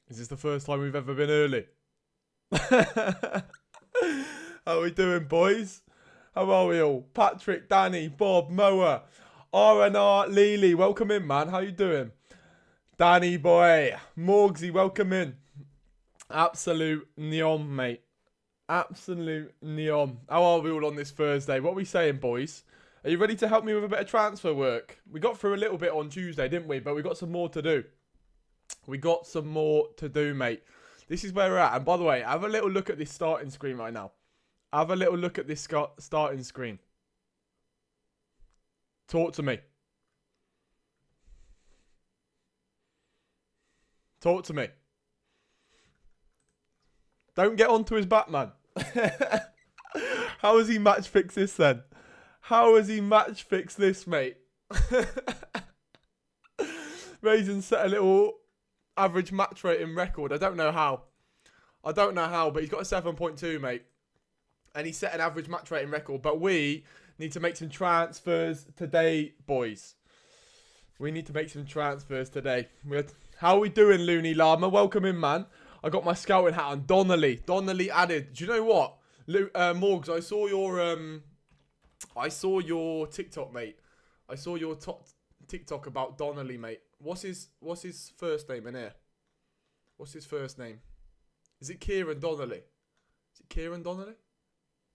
Is this the first time we've ever been early? How are we doing, boys? How are we all? Patrick, Danny, Bob, Moa, R&R, Lily, welcome in, man. How you doing? Danny boy, Morgsy, welcome in. Absolute neon, mate. Absolute neon. How are we all on this Thursday? What are we saying, boys? Are you ready to help me with a bit of transfer work? We got through a little bit on Tuesday, didn't we? But we got some more to do. We got some more to do, mate. This is where we're at. And by the way, have a little look at this starting screen right now. Have a little look at this starting screen. Talk to me. Talk to me. Don't get onto his Batman. How has he match fixed this then? How has he match fixed this, mate? Raison set a little average match rating record. I don't know how. But he's got a 7.2, mate. And he set an average match rating record. But we need to make some transfers today, boys. We need to make some transfers today. How are we doing, Looney Llama? Welcome in, man. I got my scouting hat on. Donnelly added. Do you know what? Morgs, I saw your TikTok, mate. I saw your TikTok about Donnelly, mate. What's his first name in here? What's his first name? Is it Kieran Donnelly? Is it Kieran Donnelly?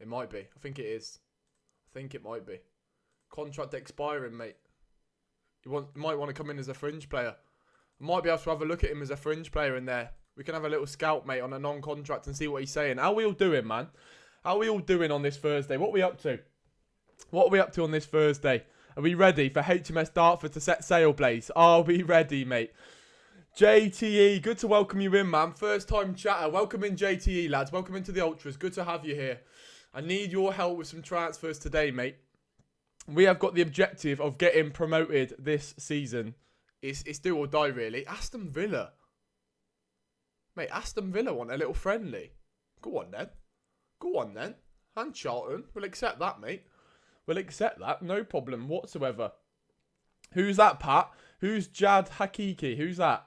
It might be. I think it is. I think it might be. Contract expiring, mate. You might want to come in as a fringe player. I might be able to have a look at him as a fringe player in there. We can have a little scout, mate, on a non-contract and see what he's saying. How are we all doing, man? How are we all doing on this Thursday? What are we up to? What are we up to on this Thursday? Are we ready for HMS Dartford to set sail, Blaze? Are we ready, mate? JTE, good to welcome you in, man. First time chatter. Welcome in, JTE, lads. Welcome into the Ultras. Good to have you here. I need your help with some transfers today, mate. We have got the objective of getting promoted this season. It's do or die, really. Aston Villa. Mate, Aston Villa want a little friendly. Go on, then. And Charlton. We'll accept that, mate. We'll accept that. No problem whatsoever. Who's that, Pat? Who's Jad Hakiki? Who's that?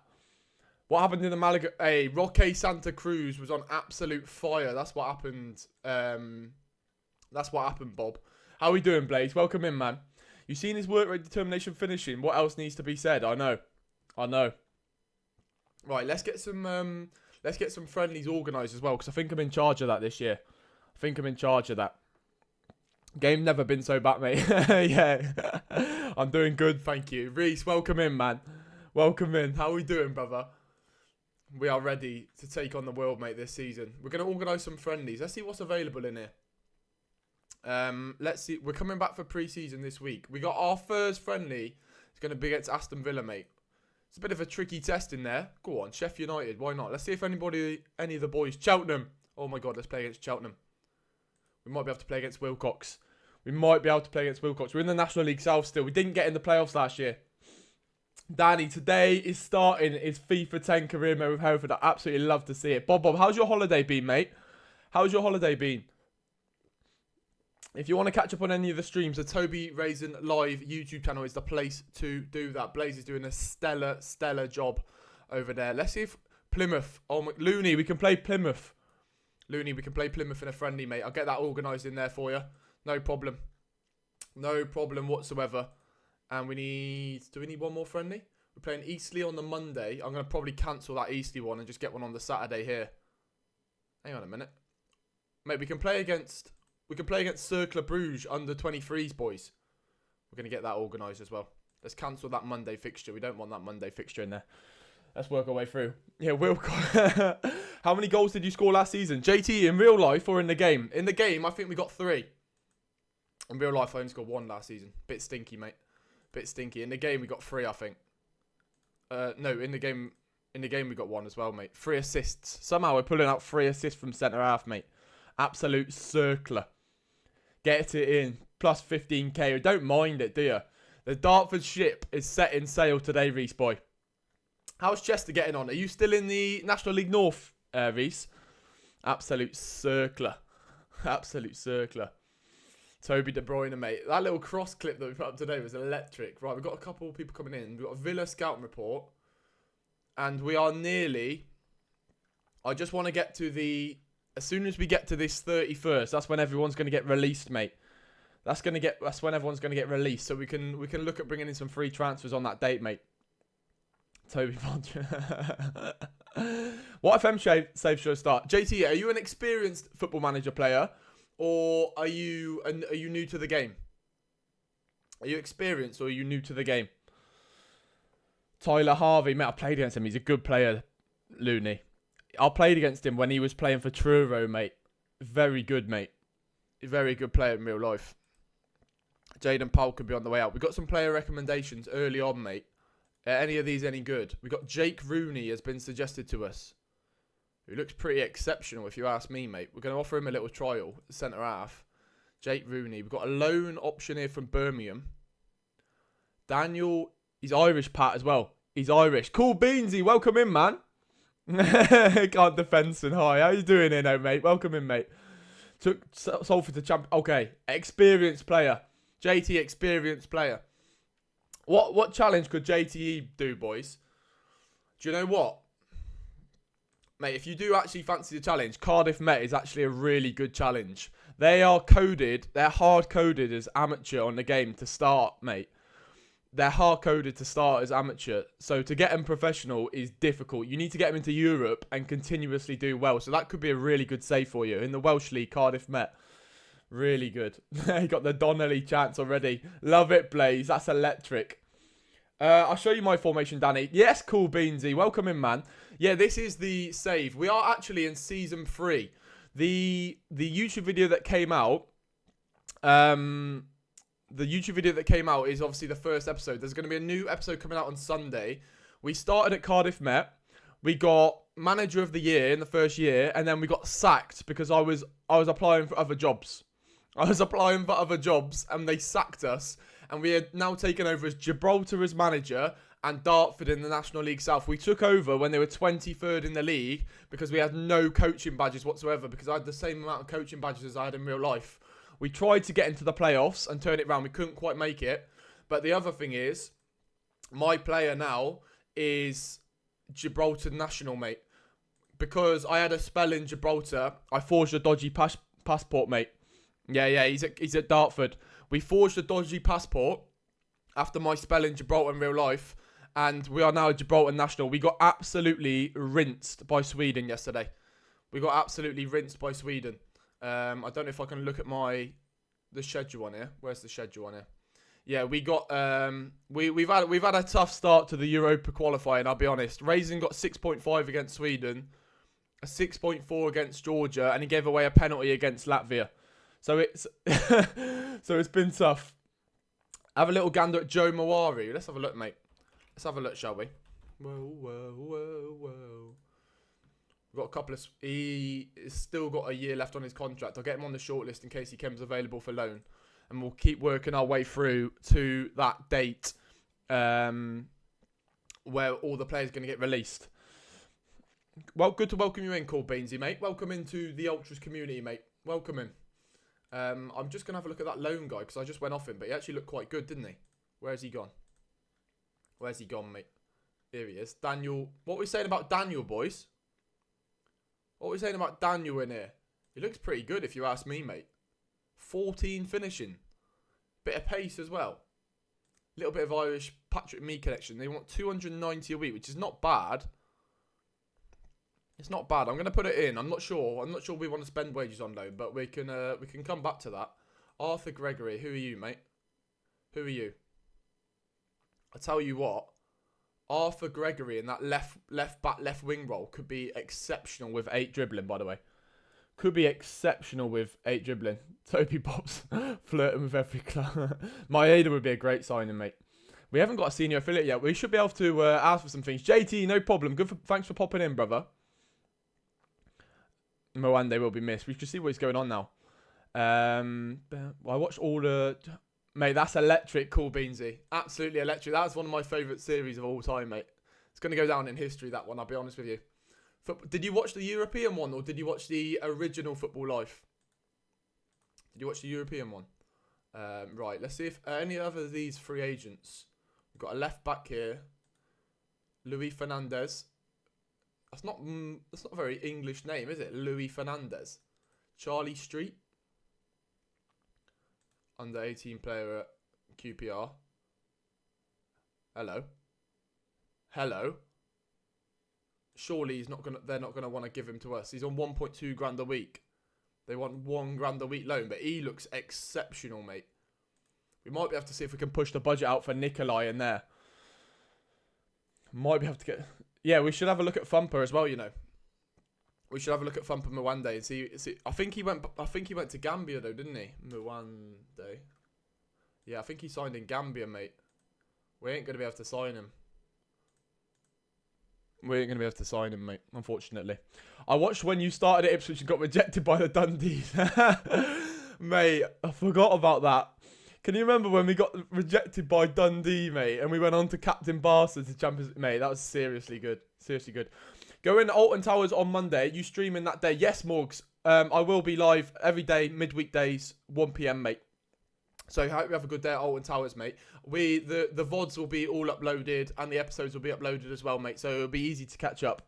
What happened in the Malaga? Hey, Roque Santa Cruz was on absolute fire. That's what happened. That's what happened, Bob. How are we doing, Blaze? Welcome in, man. You seen his work rate determination finishing? What else needs to be said? I know. Right, let's get some friendlies organised as well, because I think I'm in charge of that this year. Game never been so bad, mate. Yeah. I'm doing good, thank you. Reese, welcome in, man. Welcome in. How are we doing, brother? We are ready to take on the world, mate, this season. We're going to organise some friendlies. Let's see what's available in here. Let's see. We're coming back for pre-season this week. We got our first friendly. It's going to be against Aston Villa, mate. It's a bit of a tricky test in there. Go on, Sheffield United. Why not? Let's see if any of the boys... Cheltenham. Oh, my God. Let's play against Cheltenham. We might be able to play against Wilcox. We're in the National League South still. We didn't get in the playoffs last year. Danny, today is starting his FIFA 10 career mode with Hereford. I absolutely love to see it. Bob, how's your holiday been, mate? How's your holiday been? If you want to catch up on any of the streams, the Toby Raison live YouTube channel is the place to do that. Blaze is doing a stellar job over there. Let's see if Plymouth... Oh, Looney, we can play Plymouth. Looney, we can play Plymouth in a friendly, mate. I'll get that organised in there for you. No problem. No problem whatsoever. And we need... Do we need one more friendly? We're playing Eastleigh on the Monday. I'm going to probably cancel that Eastleigh one and just get one on the Saturday here. Hang on a minute. Mate, we can play against Cercle Bruges under 23s, boys. We're going to get that organised as well. Let's cancel that Monday fixture. We don't want that Monday fixture in there. Let's work our way through. Yeah, how many goals did you score last season? JT, in real life or in the game? In the game, I think we got 3. In real life, I only scored 1 last season. Bit stinky, mate. Bit stinky. In the game, we got 3, I think. No, in the game we got 1 as well, mate. 3 assists. Somehow we're pulling out 3 assists from centre half, mate. Absolute circler. Get it in. Plus 15k. Don't mind it, do you? The Dartford ship is setting sail today, Reese boy. How's Chester getting on? Are you still in the National League North, Reese? Absolute circler. Toby De Bruyne, mate. That little cross clip that we put up today was electric. Right, we've got a couple of people coming in. We've got a Villa scouting report. And we are nearly I just want to get to the... As soon as we get to this 31st, that's when everyone's going to get released, mate. That's when everyone's going to get released. So we can look at bringing in some free transfers on that date, mate. Toby What FM save show start? JT, are you an experienced Football Manager player, or are you new to the game? Are you experienced or are you new to the game? Tyler Harvey, mate, I played against him. He's a good player, Looney. I played against him when he was playing for Truro, mate. Very good, mate. Very good player in real life. Jaden Powell could be on the way out. We've got some player recommendations early on, mate. Are any of these any good? We've got Jake Rooney has been suggested to us. Who looks pretty exceptional, if you ask me, mate. We're going to offer him a little trial, centre half. Jake Rooney. We've got a loan option here from Birmingham. Daniel, he's Irish, Pat, as well. He's Irish. Cool Beansy, welcome in, man. Can't defense and hi. How you doing here, mate? Welcome in, mate. Took Salford to champ. Okay, experienced player. JT, experienced player. What challenge could JTE do, boys? Do you know what? Mate, if you do actually fancy the challenge, Cardiff Met is actually a really good challenge. They are coded, they're hard-coded as amateur on the game to start, mate. They're hard-coded to start as amateur. So to get them professional is difficult. You need to get them into Europe and continuously do well. So that could be a really good save for you. In the Welsh League, Cardiff Met. Really good. You got the Donnelly chance already. Love it, Blaze. That's electric. I'll show you my formation, Danny. Yes, Cool Beansy. Welcome in, man. Yeah, this is the save. We are actually in Season 3. The YouTube video that came out... The YouTube video that came out is obviously the first episode. There's going to be a new episode coming out on Sunday. We started at Cardiff Met. We got Manager of the Year in the first year, and then we got sacked because I was applying for other jobs. I was applying for other jobs, and they sacked us. And we are now taken over as Gibraltar as manager and Dartford in the National League South. We took over when they were 23rd in the league because we had no coaching badges whatsoever, because I had the same amount of coaching badges as I had in real life. We tried to get into the playoffs and turn it around. We couldn't quite make it. But the other thing is, my player now is Gibraltar national, mate. Because I had a spell in Gibraltar, I forged a dodgy passport, mate. Yeah, he's at Dartford. We forged a dodgy passport after my spell in Gibraltar in real life. And we are now a Gibraltar national. We got absolutely rinsed by Sweden yesterday. We got absolutely rinsed by Sweden. I don't know if I can look at the schedule on here. Where's the schedule on here? Yeah, we got we've had a tough start to the Europa qualifying, I'll be honest. Raison got 6.5 against Sweden, a 6.4 against Georgia, and he gave away a penalty against Latvia. So it's been tough. Have a little gander at Joe Mawari. Let's have a look, mate. Let's have a look, shall we? Whoa. We've got a couple of... He's still got a year left on his contract. I'll get him on the shortlist in case he comes available for loan. And we'll keep working our way through to that date where all the players are going to get released. Well, good to welcome you in, Cool Beansy, mate. Welcome into the Ultras community, mate. Welcome in. I'm just going to have a look at that loan guy because I just went off him. But he actually looked quite good, didn't he? Where's he gone? Where's he gone, mate? Here he is. Daniel. What are we saying about Daniel, boys? What are we saying about Daniel in here? He looks pretty good if you ask me, mate. 14 finishing. Bit of pace as well. Little bit of Irish Patrick Me connection. They want 290 a week, which is not bad. It's not bad. I'm going to put it in. I'm not sure we want to spend wages on loan, but we can come back to that. Arthur Gregory. Who are you, mate? Who are you? I tell you what. Arthur Gregory in that left back, left wing role could be exceptional with 8 dribbling, by the way. Could be exceptional with 8 dribbling. Toby Bob's flirting with every club. Maeda would be a great signing, mate. We haven't got a senior affiliate yet. We should be able to ask for some things. JT, no problem. Thanks for popping in, brother. Moande will be missed. We should see what's going on now. I watched all the... Mate, that's electric, Cool Beansy. Absolutely electric. That's one of my favourite series of all time, mate. It's going to go down in history, that one, I'll be honest with you. Did you watch the European one, or did you watch the original Football Life? Did you watch the European one? Right, let's see if any other of these free agents. We've got a left back here. Luis Fernandez. That's not a very English name, is it? Louis Fernandez. Charlie Street. Under 18 player at QPR. Hello. Hello. Surely they're not gonna want to give him to us. He's on 1.2 grand a week. They want £1 grand a week loan, but he looks exceptional, mate. We might be able to see if we can push the budget out for Nikolai in there. Might be able to get. Yeah, we should have a look at Thumper as well. You know, we should have a look at Thumper Mwande and see. I think he went to Gambia though, didn't he? Mwande. Yeah, I think he signed in Gambia, mate. We ain't gonna be able to sign him. We ain't going to be able to sign him, mate, unfortunately. I watched when you started at Ipswich and got rejected by the Dundees. Mate, I forgot about that. Can you remember when we got rejected by Dundee, mate, and we went on to Captain Barca to Champions... Mate, that was seriously good. Seriously good. Go in Alton Towers on Monday. You streaming that day? Yes, Morgs. I will be live every day, midweek days, 1 PM, mate. So I hope you have a good day at Alton Towers, mate. The VODs will be all uploaded and the episodes will be uploaded as well, mate. So it'll be easy to catch up.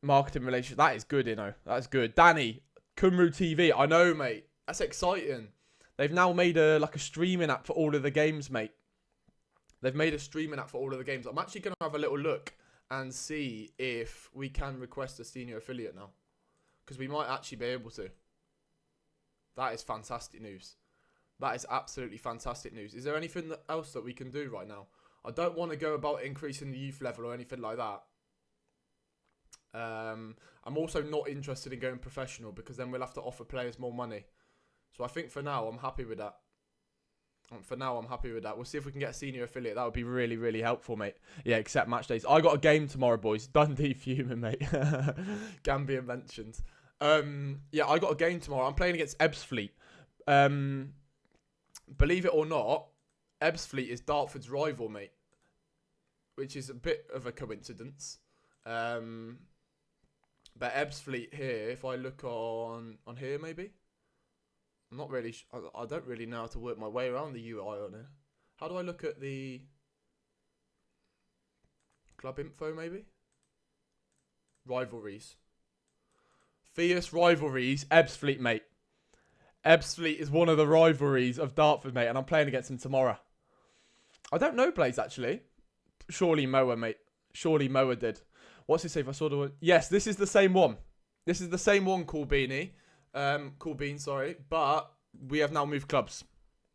Marketing relations. That is good, you know. That's good. Danny, Kumru TV. I know, mate. That's exciting. They've now made a streaming app for all of the games, mate. I'm actually going to have a little look and see if we can request a senior affiliate now. Because we might actually be able to. That is fantastic news. That is absolutely fantastic news. Is there anything else that we can do right now? I don't want to go about increasing the youth level or anything like that. I'm also not interested in going professional because then we'll have to offer players more money. So I think for now, I'm happy with that. We'll see if we can get a senior affiliate. That would be really, really helpful, mate. Yeah, except match days. I got a game tomorrow, boys. Dundee fuming, mate. Gambia mentioned. Yeah, I got a game tomorrow. I'm playing against Ebbsfleet. Believe it or not, Ebbsfleet is Dartford's rival, mate. Which is a bit of a coincidence. But Ebbsfleet here, if I look on here, maybe? I'm not really... I don't really know how to work my way around the UI on it. How do I look at the... club info, maybe? Rivalries. Fierce rivalries, Ebbsfleet, mate. Ebbsfleet is one of the rivalries of Dartford, mate, and I'm playing against him tomorrow. I don't know Blaze, actually. Surely Moa, mate. Surely Moa did. What's it say if I saw the one? Yes, this is the same one. This is the same one, Cool Beanie. Cool Bean, sorry. But we have now moved clubs.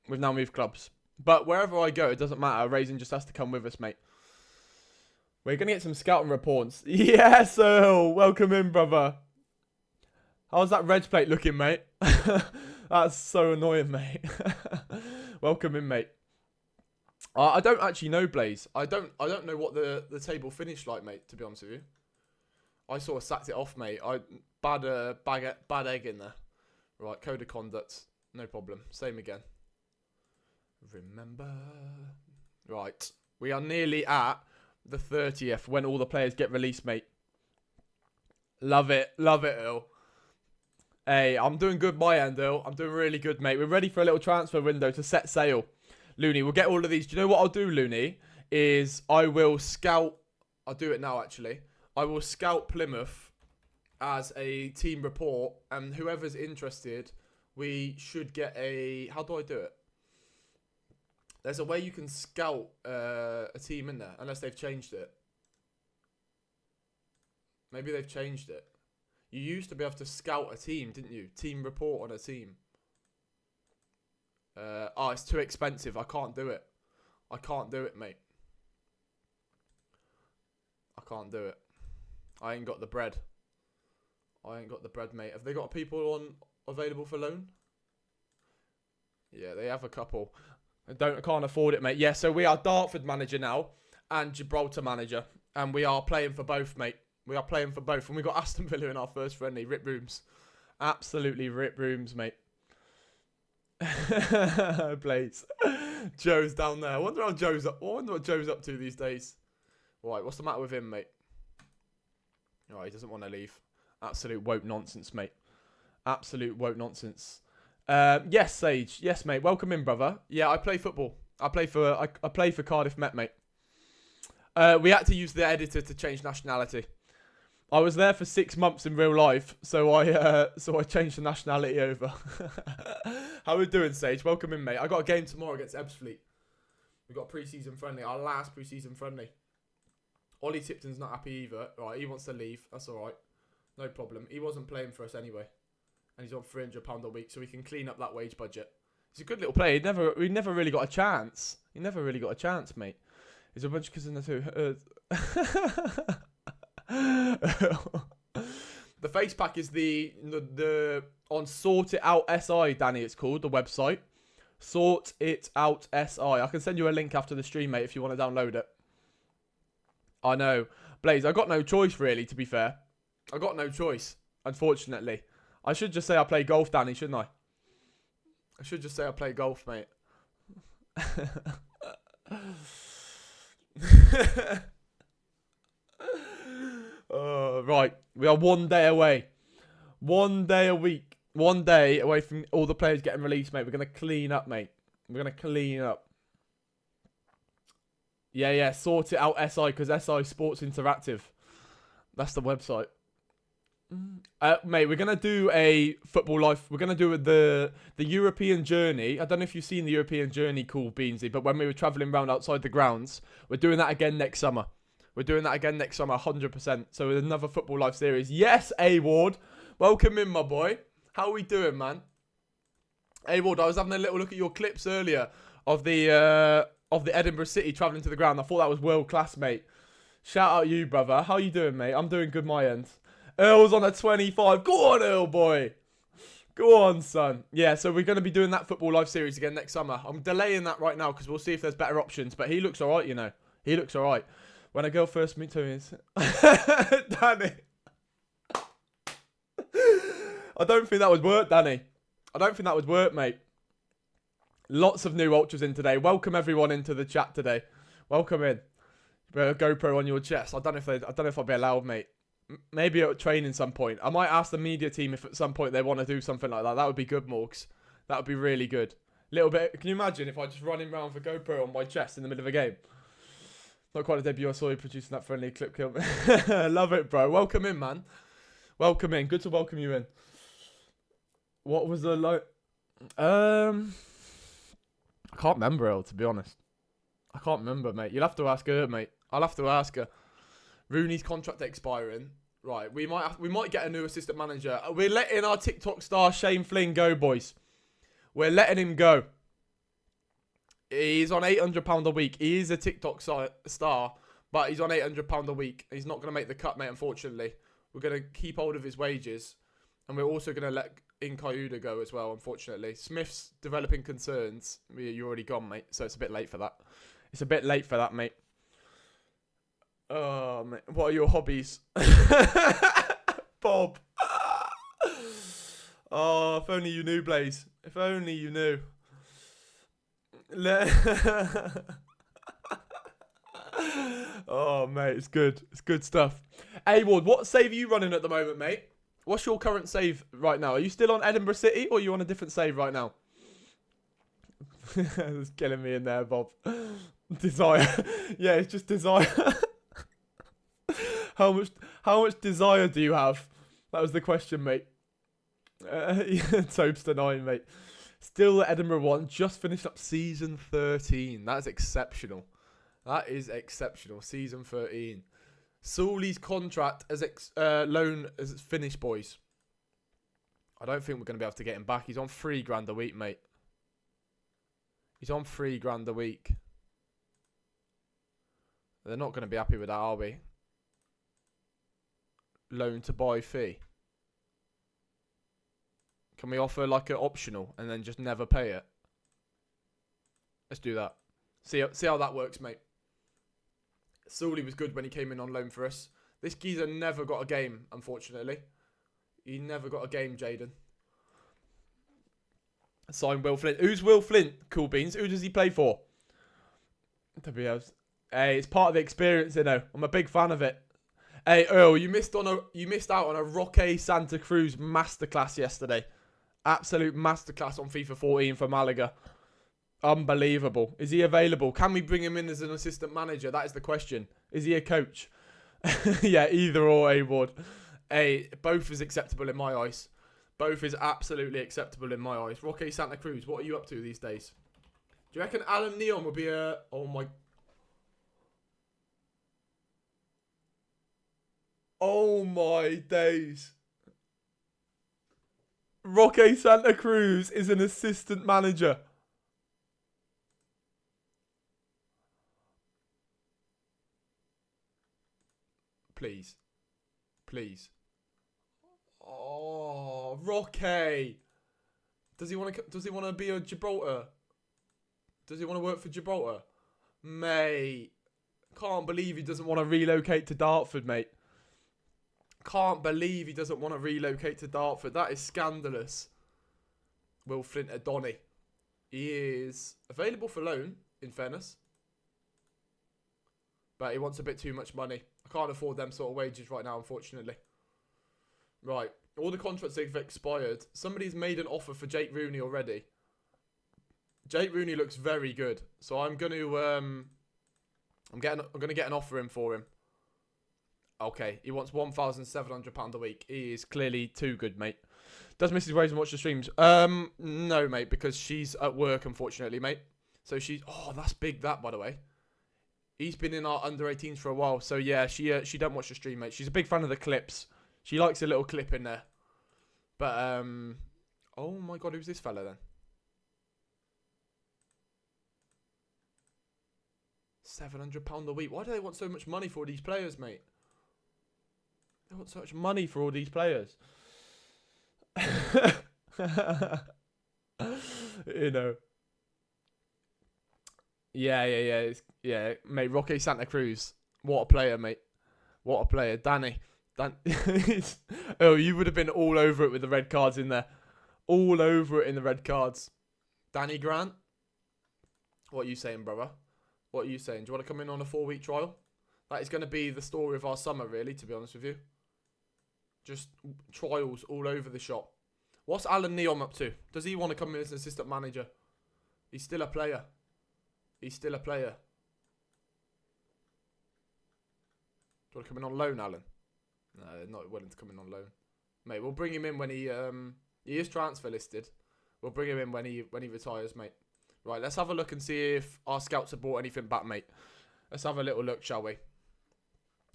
But wherever I go, it doesn't matter. Raison just has to come with us, mate. We're going to get some scouting reports. Yes, Earl. Welcome in, brother. How's that reg plate looking, mate? That's so annoying, mate. Welcome in, mate. I don't actually know, Blaze. I don't know what the table finished like, mate, to be honest with you. I sort of sacked it off, mate. Bad egg in there. Right, code of conduct. No problem. Same again. Remember. Right. We are nearly at the 30th when all the players get released, mate. Love it. Love it, Earl. Hey, I'm doing good my end, Earl. I'm doing really good, mate. We're ready for a little transfer window to set sail. Looney, we'll get all of these. Do you know what I'll do, Looney? Is I will scout... I'll do it now, actually. I will scout Plymouth as a team report. And whoever's interested, we should get a... How do I do it? There's a way you can scout a team in there. Unless they've changed it. Maybe they've changed it. You used to be able to scout a team, didn't you? Team report on a team. Oh, it's too expensive. I can't do it. I can't do it, mate. I can't do it. I ain't got the bread. Mate. Have they got people available for loan? Yeah, they have a couple. I can't afford it, mate. Yeah, so we are Dartford manager now and Gibraltar manager. And we are playing for both, mate. We are playing for both. And we got Aston Villa in our first friendly. Rip rooms. Absolutely rip rooms, mate. Blaze. Joe's down there. I wonder what Joe's up to these days. Right, what's the matter with him, mate? Alright, he doesn't want to leave. Absolute woke nonsense, mate. Absolute woke nonsense. Yes, Sage. Yes, mate. Welcome in, brother. Yeah, I play football. I play for Cardiff Met, mate. We had to use the editor to change nationality. I was there for 6 months in real life, so I changed the nationality over. How we doing, Sage? Welcome in, mate. I got a game tomorrow against Ebbsfleet. We got a pre-season friendly, our last pre-season friendly. Ollie Tipton's not happy either. Right, he wants to leave. That's all right. No problem. He wasn't playing for us anyway, and he's on £300 a week, so we can clean up that wage budget. He's a good little player. He never really got a chance. He never really got a chance, mate. He's a bunch of kids in the two. The face pack is the on Sort It Out SI, Danny. It's called the website. Sort It Out SI. I can send you a link after the stream, mate, if you want to download it. I know, Blaze. I got no choice, really. To be fair, I got no choice. Unfortunately, I should just say I play golf, Danny, shouldn't I? I should just say I play golf, mate. Right, we are 1 day away. 1 day a week. 1 day away from all the players getting released, mate. We're going to clean up, mate. We're going to clean up. Yeah, Sort It Out SI, because SI Sports Interactive. That's the website. Mate, we're going to do a football life. We're going to do the European journey. I don't know if you've seen the European journey, Cool Beansy, but when we were travelling around outside the grounds, we're doing that again next summer. We're doing that again next summer, 100%. So with another football life series. Yes, A-Ward. Welcome in, my boy. How are we doing, man? A-Ward, I was having a little look at your clips earlier of the Edinburgh City travelling to the ground. I thought that was world class, mate. Shout out you, brother. How you doing, mate? I'm doing good, my end. Earl's on a 25. Go on, Earl, boy. Go on, son. Yeah, so we're going to be doing that football live series again next summer. I'm delaying that right now because we'll see if there's better options. But he looks all right, you know. He looks all right. When a girl first meets him, Danny. I don't think that would work, Danny. I don't think that would work, mate. Lots of new ultras in today. Welcome everyone into the chat today. Welcome in. GoPro on your chest. I don't know if I'll be allowed, mate. Maybe at training some point. I might ask the media team if at some point they want to do something like that. That would be good, Morgs. That would be really good. Little bit. Can you imagine if I just running around with a GoPro on my chest in the middle of a game? Not quite a debut. I saw you producing that friendly clip kill. Love it, bro. Welcome in, man. Welcome in. Good to welcome you in. What was the I can't remember, El, to be honest. I can't remember, mate. You'll have to ask her, mate. I'll have to ask her. Rooney's contract expiring. Right, we might get a new assistant manager. We're letting our TikTok star Shane Flynn go, boys. We're letting him go. He's on £800 a week. He is a TikTok star, but he's on £800 a week. He's not going to make the cut, mate, unfortunately. We're going to keep hold of his wages, and we're also going to let Inkayuda go as well, unfortunately. Smith's developing concerns. You're already gone, mate, so it's a bit late for that. It's a bit late for that, mate. Oh, mate. What are your hobbies? Bob. Oh, if only you knew, Blaze. If only you knew. Oh, mate, it's good. It's good stuff. Hey, Ward, what save are you running at the moment, mate? What's your current save right now? Are you still on Edinburgh City, or are you on a different save right now? It's killing me in there, Bob. Desire. Yeah, it's just desire. How much desire do you have? That was the question, mate. Tobster 9, mate. Still at Edinburgh 1. Just finished up season 13. That is exceptional. That is exceptional. Season 13. Sully's contract as loan as it's finished, boys. I don't think we're going to be able to get him back. He's on £3,000 a week, mate. He's on £3,000 a week. They're not going to be happy with that, are we? Loan to buy fee. Can we offer like an optional and then just never pay it? Let's do that. See how that works, mate. Sully was good when he came in on loan for us. This geezer never got a game, unfortunately. He never got a game, Jaden. Sign Will Flint. Who's Will Flint? Cool Beans. Who does he play for? Hey, it's part of the experience, you know. I'm a big fan of it. Hey, Earl, you missed out on a Roque Santa Cruz masterclass yesterday. Absolute masterclass on FIFA 14 for Malaga. Unbelievable. Is he available? Can we bring him in as an assistant manager? That is the question. Is he a coach? Yeah, either or, A-Ward. Both is acceptable in my eyes. Both is absolutely acceptable in my eyes. Roque Santa Cruz, what are you up to these days? Do you reckon Alan Neon will be a... Oh, my... Oh, my days. Roque Santa Cruz is an assistant manager. Please. Please. Oh, Roque. Does he want to be a Gibraltar? Does he want to work for Gibraltar? Mate. Can't believe he doesn't want to relocate to Dartford, mate. Can't believe he doesn't want to relocate to Dartford. That is scandalous. Will Flint Adoni. He is available for loan, in fairness. But he wants a bit too much money. I can't afford them sort of wages right now, unfortunately. Right. All the contracts have expired. Somebody's made an offer for Jake Rooney already. Jake Rooney looks very good. So I'm going to I'm going to get an offer in for him. Okay, he wants £1,700 a week. He is clearly too good, mate. Does Mrs. Raison watch the streams? No, mate, because she's at work, unfortunately, mate. So she's... Oh, that's big, that, by the way. He's been in our under-18s for a while. So, yeah, she don't watch the stream, mate. She's a big fan of the clips. She likes a little clip in there. But, oh, my God, who's this fella, then? £700 a week. Why do they want so much money for these players, mate? They want so much money for all these players. You know. Yeah, mate. Roque Santa Cruz. What a player, mate. What a player. Danny. Oh, you would have been all over it with the red cards in there. All over it in the red cards. Danny Grant. What are you saying, brother? What are you saying? Do you want to come in on a 4-week trial? That is going to be the story of our summer, really, to be honest with you. Just trials all over the shop. What's Alan Neom up to? Does he want to come in as an assistant manager? He's still a player. He's still a player. Do you want to come in on loan, Alan? No, they're not willing to come in on loan. Mate, we'll bring him in when he is transfer listed. We'll bring him in when he retires, mate. Right, let's have a look and see if our scouts have brought anything back, mate. Let's have a little look, shall we?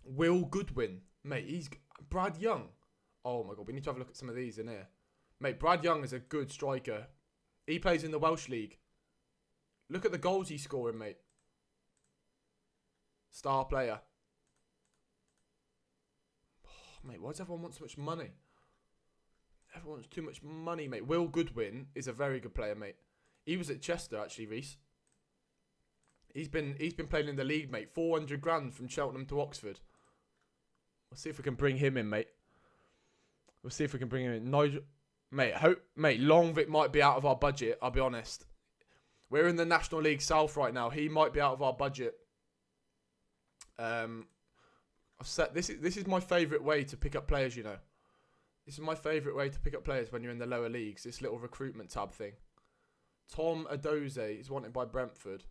Will Goodwin. Mate, he's... Brad Young. Oh, my God. We need to have a look at some of these in here. Mate, Brad Young is a good striker. He plays in the Welsh League. Look at the goals he's scoring, mate. Star player. Oh, mate, why does everyone want so much money? Everyone wants too much money, mate. Will Goodwin is a very good player, mate. He was at Chester, actually, Reese. He's been playing in the league, mate. 400 grand from Cheltenham to Oxford. We'll see if we can bring him in, mate. We'll see if we can bring him in. Nigel, mate, Longvic might be out of our budget, I'll be honest. We're in the National League South right now. He might be out of our budget. I've said this is my favourite way to pick up players, you know. This is my favourite way to pick up players when you're in the lower leagues. This little recruitment tab thing. Tom Adoze is wanted by Brentford.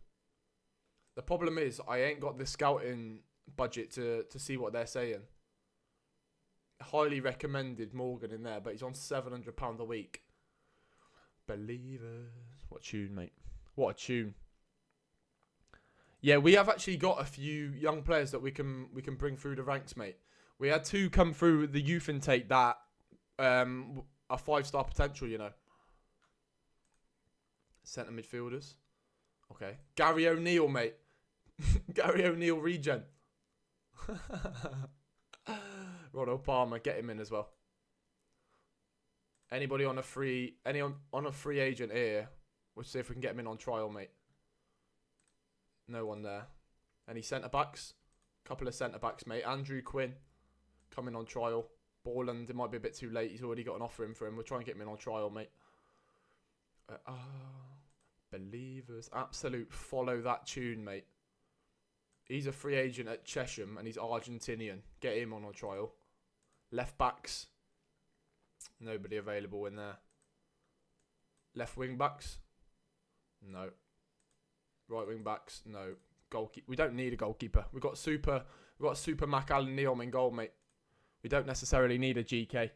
The problem is I ain't got the scouting budget to see what they're saying. Highly recommended Morgan in there, but he's on £700 a week. Believers. What a tune, mate. What a tune. Yeah, we have actually got a few young players that we can bring through the ranks, mate. We had 2 come through the youth intake that are 5-star potential, you know. Centre midfielders. Okay. Gary O'Neill, mate. Gary O'Neill regen. Ronald Palmer, get him in as well. Anybody on a free agent here? We'll see if we can get him in on trial, mate. No one there. Any centre backs? Couple of centre backs, mate. Andrew Quinn coming on trial. Borland, it might be a bit too late. He's already got an offer in for him. We'll try and get him in on trial, mate. Believers. Absolute follow that tune, mate. He's a free agent at Chesham and he's Argentinian. Get him on a trial. Left backs. Nobody available in there. Left wing backs. No. Right wing backs, no. Goalkeeper. We don't need a goalkeeper. We've got super Mac Allen Neom in goal, mate. We don't necessarily need a GK.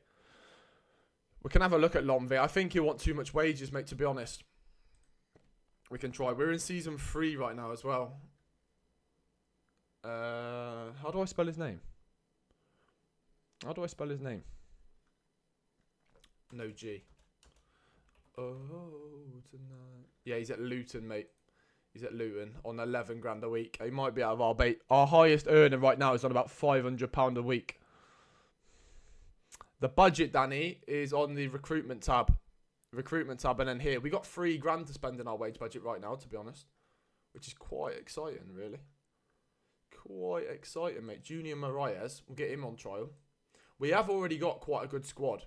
We can have a look at Lomve. I think he'll want too much wages, mate, to be honest. We can try. We're in season 3 right now as well. How do I spell his name? How do I spell his name? No G. Oh, tonight. Yeah, he's at Luton, mate. He's at Luton on 11 grand a week. He might be out of our bait. Our highest earner right now is on about £500 a week. The budget, Danny, is on the recruitment tab. Recruitment tab, and then here. We got £3 grand to spend in our wage budget right now, to be honest. Which is quite exciting, really. Quite exciting, mate. Junior Marias, we'll get him on trial. We have already got quite a good squad.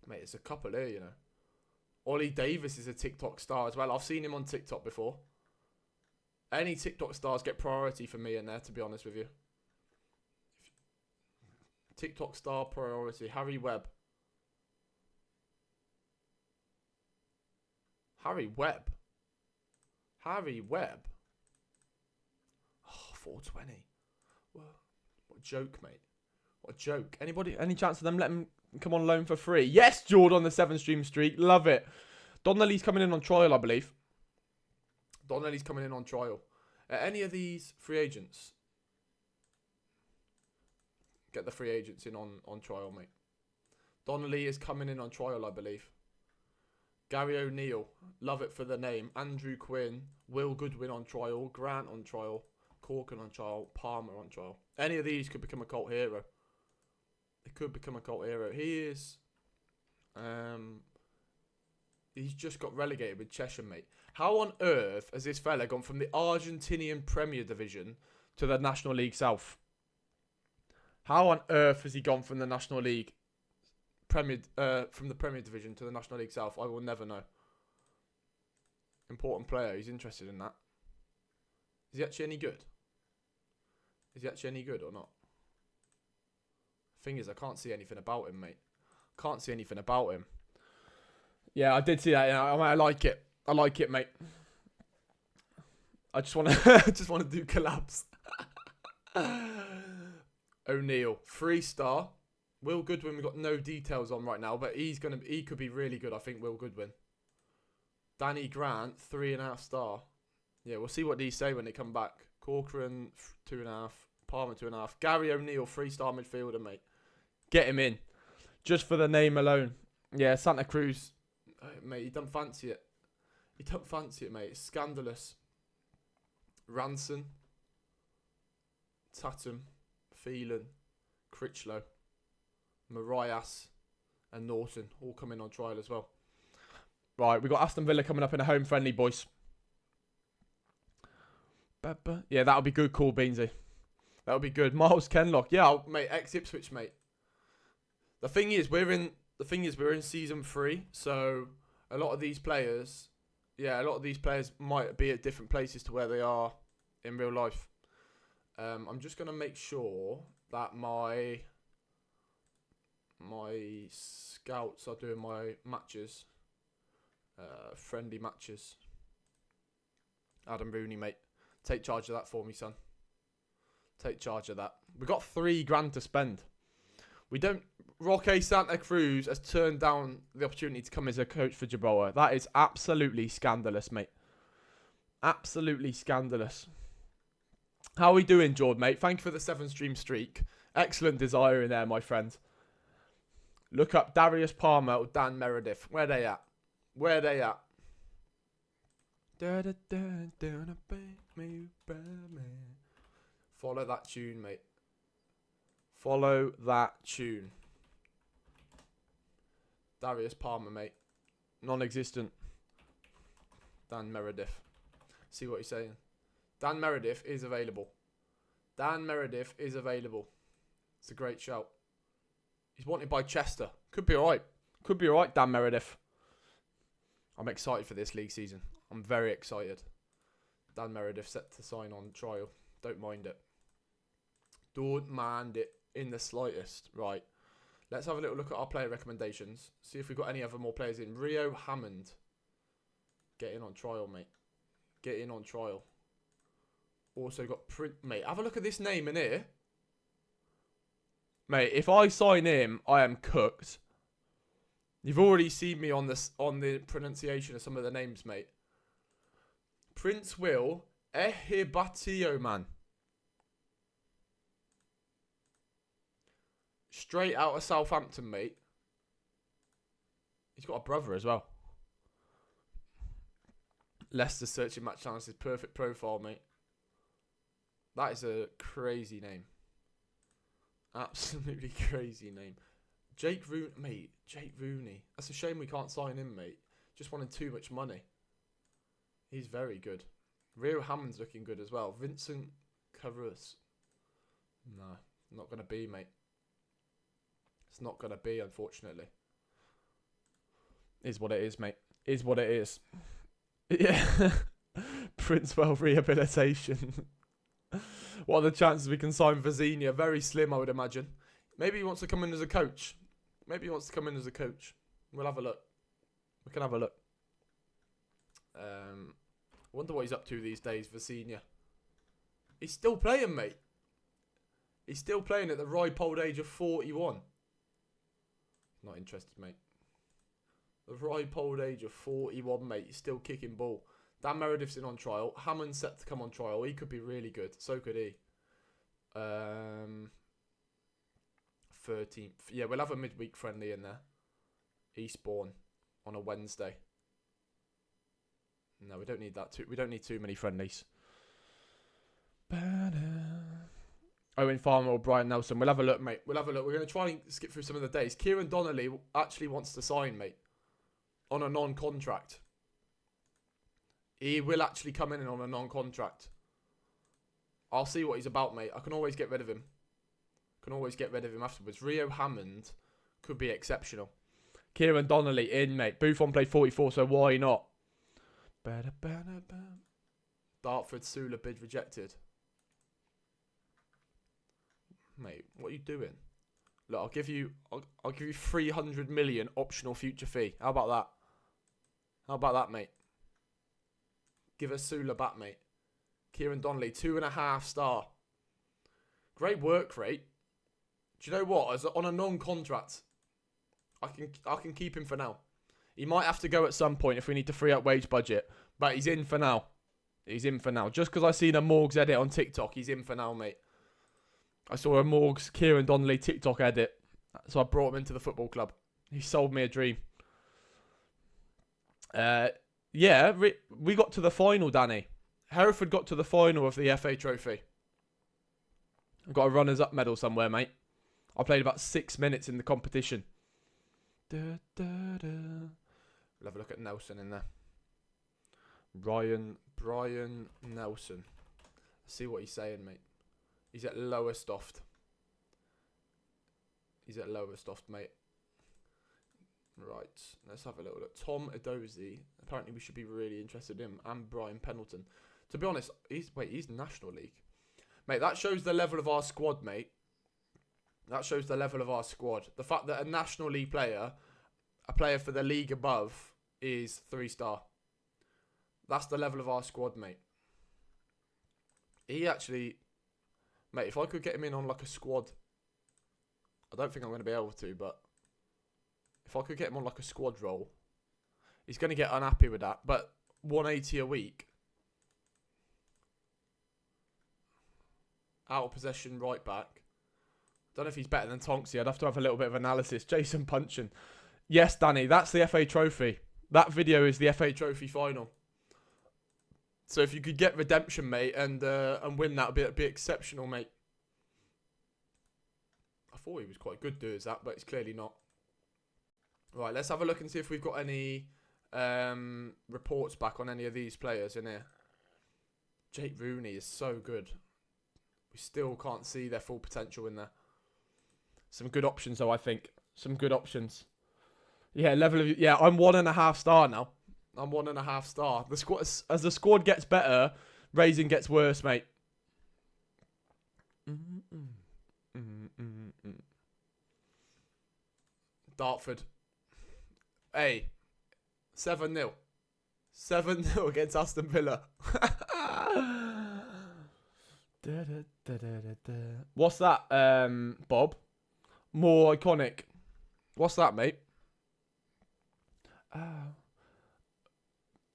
Mate, there's a couple here, you know. Ollie Davis is a TikTok star as well. I've seen him on TikTok before. Any TikTok stars get priority for me in there, to be honest with you. TikTok star priority. Harry Webb. Harry Webb. Harry Webb. Oh, 420. What a joke, mate. What a joke. Any chance of them letting him come on loan for free? Yes, Jordan on the 7-stream streak. Love it. Donnelly's coming in on trial, I believe. Donnelly's coming in on trial. Any of these free agents? Get the free agents in on trial, mate. Donnelly is coming in on trial, I believe. Gary O'Neill. Love it for the name. Andrew Quinn. Will Goodwin on trial. Grant on trial. Corkin on trial. Palmer on trial. Any of these could become a cult hero. It could become a cult hero. He is... he's just got relegated with Cheshire, mate. How on earth has this fella gone from the Argentinian Premier Division to the National League South? How on earth has he gone from the National League from the Premier Division to the National League South? I will never know. Important player. He's interested in that. Is he actually any good? Is he actually any good or not? Thing is, I can't see anything about him, mate. Can't see anything about him. Yeah, I did see that. Yeah, I like it. I like it, mate. I just want to, just want to do collabs. O'Neill, 3-star. Will Goodwin, we've got no details on right now, but he could be really good. I think Will Goodwin. Danny Grant, 3.5-star. Yeah, we'll see what these say when they come back. Corcoran, 2.5. Palmer, 2.5. Gary O'Neill, 3-star midfielder, mate. Get him in, just for the name alone. Yeah, Santa Cruz, mate. He don't fancy it. He don't fancy it, mate. It's scandalous. Ranson, Tatum, Phelan, Critchlow, Marias, and Norton all coming on trial as well. Right, we've got Aston Villa coming up in a home friendly, boys. Yeah, that'll be good call, Beansy. That'll be good. Miles Kenlock. Yeah, mate, ex-Ipswich, mate. The thing is, we're in season 3, so a lot of these players, might be at different places to where they are in real life. I'm just gonna make sure that my scouts are doing my matches, friendly matches. Adam Rooney, mate, take charge of that for me, son. Take charge of that. We got $3 to spend. We don't. Roque Santa Cruz has turned down the opportunity to come as a coach for Gibraltar. That is absolutely scandalous, mate. Absolutely scandalous. How are we doing, Jordan, mate? Thank you for the 7-stream streak. Excellent desire in there, my friend. Look up Darius Palmer or Dan Meredith. Where they at? Where they at? Follow that tune, mate. Follow that tune. Darius Palmer, mate. Non-existent. Dan Meredith. See what he's saying. Dan Meredith is available. Dan Meredith is available. It's a great shout. He's wanted by Chester. Could be alright. Could be alright, Dan Meredith. I'm excited for this league season. I'm very excited. Dan Meredith set to sign on trial. Don't mind it. Don't mind it in the slightest. Right. Let's have a little look at our player recommendations. See if we've got any other more players in. Rio Hammond. Get in on trial, mate. Get in on trial. Also got mate, have a look at this name in here. Mate, if I sign him, I am cooked. You've already seen me on the pronunciation of some of the names, mate. Prince Will Ehibatio, man. Straight out of Southampton, mate. He's got a brother as well. Leicester searching match chances. Perfect profile, mate. That is a crazy name. Absolutely crazy name. Jake Rooney, mate. Jake Rooney. That's a shame we can't sign him, mate. Just wanted too much money. He's very good. Rio Hammond's looking good as well. Vincent Carus. No, not going to be, mate. It's not going to be, unfortunately. Is what it is, mate. Is what it is. Yeah. Princewell rehabilitation. What are the chances we can sign Vizinha? Very slim, I would imagine. Maybe he wants to come in as a coach. Maybe he wants to come in as a coach. We'll have a look. We can have a look. Wonder what he's up to these days, Vizinha. He's still playing, mate. He's still playing at the ripe old age of 41. Not interested, mate. The ripe old age of 41, mate. He's still kicking ball. Dan Meredith's in on trial. Hammond's set to come on trial. He could be really good. So could he. 13th. Yeah, we'll have a midweek friendly in there. Eastbourne on a Wednesday. No, we don't need that. We don't need too many friendlies. Owen Farmer or Brian Nelson. We'll have a look, mate. We'll have a look. We're going to try and skip through some of the days. Kieran Donnelly actually wants to sign, mate. On a non-contract. He will actually come in on a non-contract. I'll see what he's about, mate. I can always get rid of him. Can always get rid of him afterwards. Rio Hammond could be exceptional. Kieran Donnelly in, mate. Buffon played 44, so why not? Dartford Sula bid rejected. Mate, what are you doing? Look, I'll give you 300 million optional future fee. How about that? How about that, mate? Give us Sula back, mate. Kieran Donnelly, 2.5 star. Great work rate. Do you know what? As on a non-contract, I can keep him for now. He might have to go at some point if we need to free up wage budget, but he's in for now. He's in for now. Just because I seen a Morgs edit on TikTok, he's in for now, mate. I saw a Morgs Kieran Donnelly TikTok edit, so I brought him into the football club. He sold me a dream. Yeah, we got to the final, Danny. Hereford got to the final of the FA Trophy. I've got a runners-up medal somewhere, mate. I played about 6 minutes in the competition. We'll have a look at Nelson in there. Brian Nelson. Let's see what he's saying, mate. He's at Lowestoft. He's at Lowestoft, mate. Right, let's have a little look. Tom Edozie. Apparently we should be really interested in him. And Brian Pendleton. To be honest, he's National League. Mate, that shows the level of our squad, mate. That shows the level of our squad. The fact that a National League player, a player for the league above, is 3-star. That's the level of our squad, mate. He actually... Mate, if I could get him in on like a squad... I don't think I'm going to be able to, but... If I could get him on like a squad role... He's going to get unhappy with that. But 180 a week... Out of possession right back. Don't know if he's better than Tonksy. I'd have to have a little bit of analysis. Jason Punchin. Yes, Danny, that's the FA Trophy. That video is the FA Trophy final. So if you could get redemption, mate, and win that, it'd be exceptional, mate. I thought he was quite good doing that, but he's clearly not. Right, let's have a look and see if we've got any reports back on any of these players in here. Jake Rooney is so good. We still can't see their full potential in there. Some good options, though, I think. Some good options. Yeah, level of... Yeah, I'm 1.5 star now. I'm 1.5 star. The squad, as the squad gets better, Raison gets worse, mate. Dartford. Hey. 7-0. 7-0 against Aston Villa. What's that, Bob? More iconic. What's that, mate?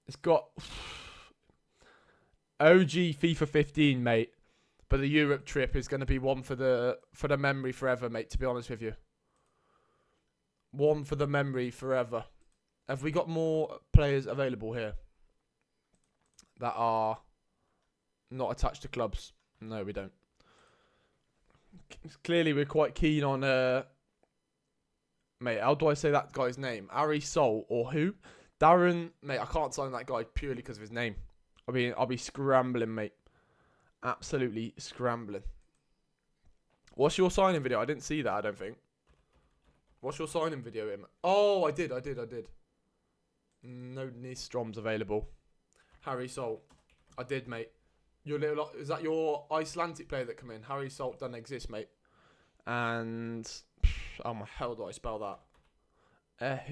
It's got OG FIFA 15, mate. But the Europe trip is going to be one for the memory forever, mate, to be honest with you. One for the memory forever. Have we got more players available here that are not attached to clubs? No, we don't. Clearly, we're quite keen on... mate, how do I say that guy's name? Raison or who? Darren... Mate, I can't sign that guy purely because of his name. I'll be scrambling, mate. Absolutely scrambling. What's your signing video? I didn't see that, I don't think. What's your signing video, Im? Oh, I did. No Nistroms available. Harry Salt. I did, mate. Your little... Is that your Icelandic player that come in? Harry Salt doesn't exist, mate. And... How the hell do I spell that?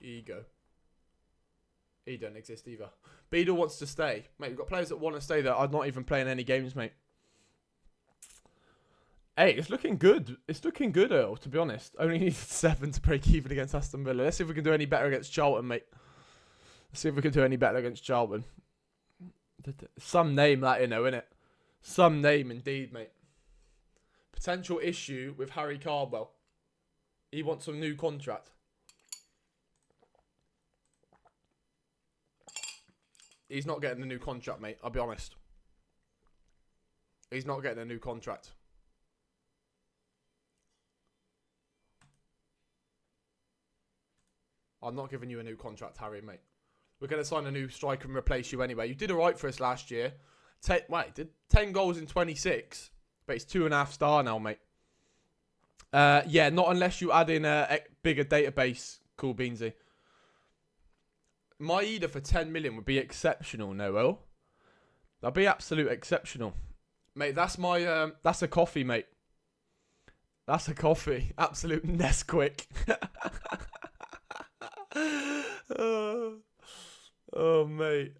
Ego. He don't exist either. Beadle wants to stay. Mate, we've got players that want to stay that are not even playing any games, mate. Hey, it's looking good. It's looking good, Earl, to be honest. Only needed 7 to break even against Aston Villa. Let's see if we can do any better against Charlton, mate. Let's see if we can do any better against Charlton. Some name that, you know, innit? Some name indeed, mate. Potential issue with Harry Cardwell. He wants a new contract. He's not getting a new contract, mate. I'll be honest. He's not getting a new contract. I'm not giving you a new contract, Harry, mate. We're going to sign a new striker and replace you anyway. You did all right for us last year. Did 10 goals in 26. But it's 2.5 star now, mate. Yeah, not unless you add in a bigger database, Cool Beansy. Maeda for 10 million would be exceptional, Noel. That'd be absolute exceptional. Mate, that's my, that's a coffee, mate. That's a coffee. Absolute Nesquik. Oh, mate.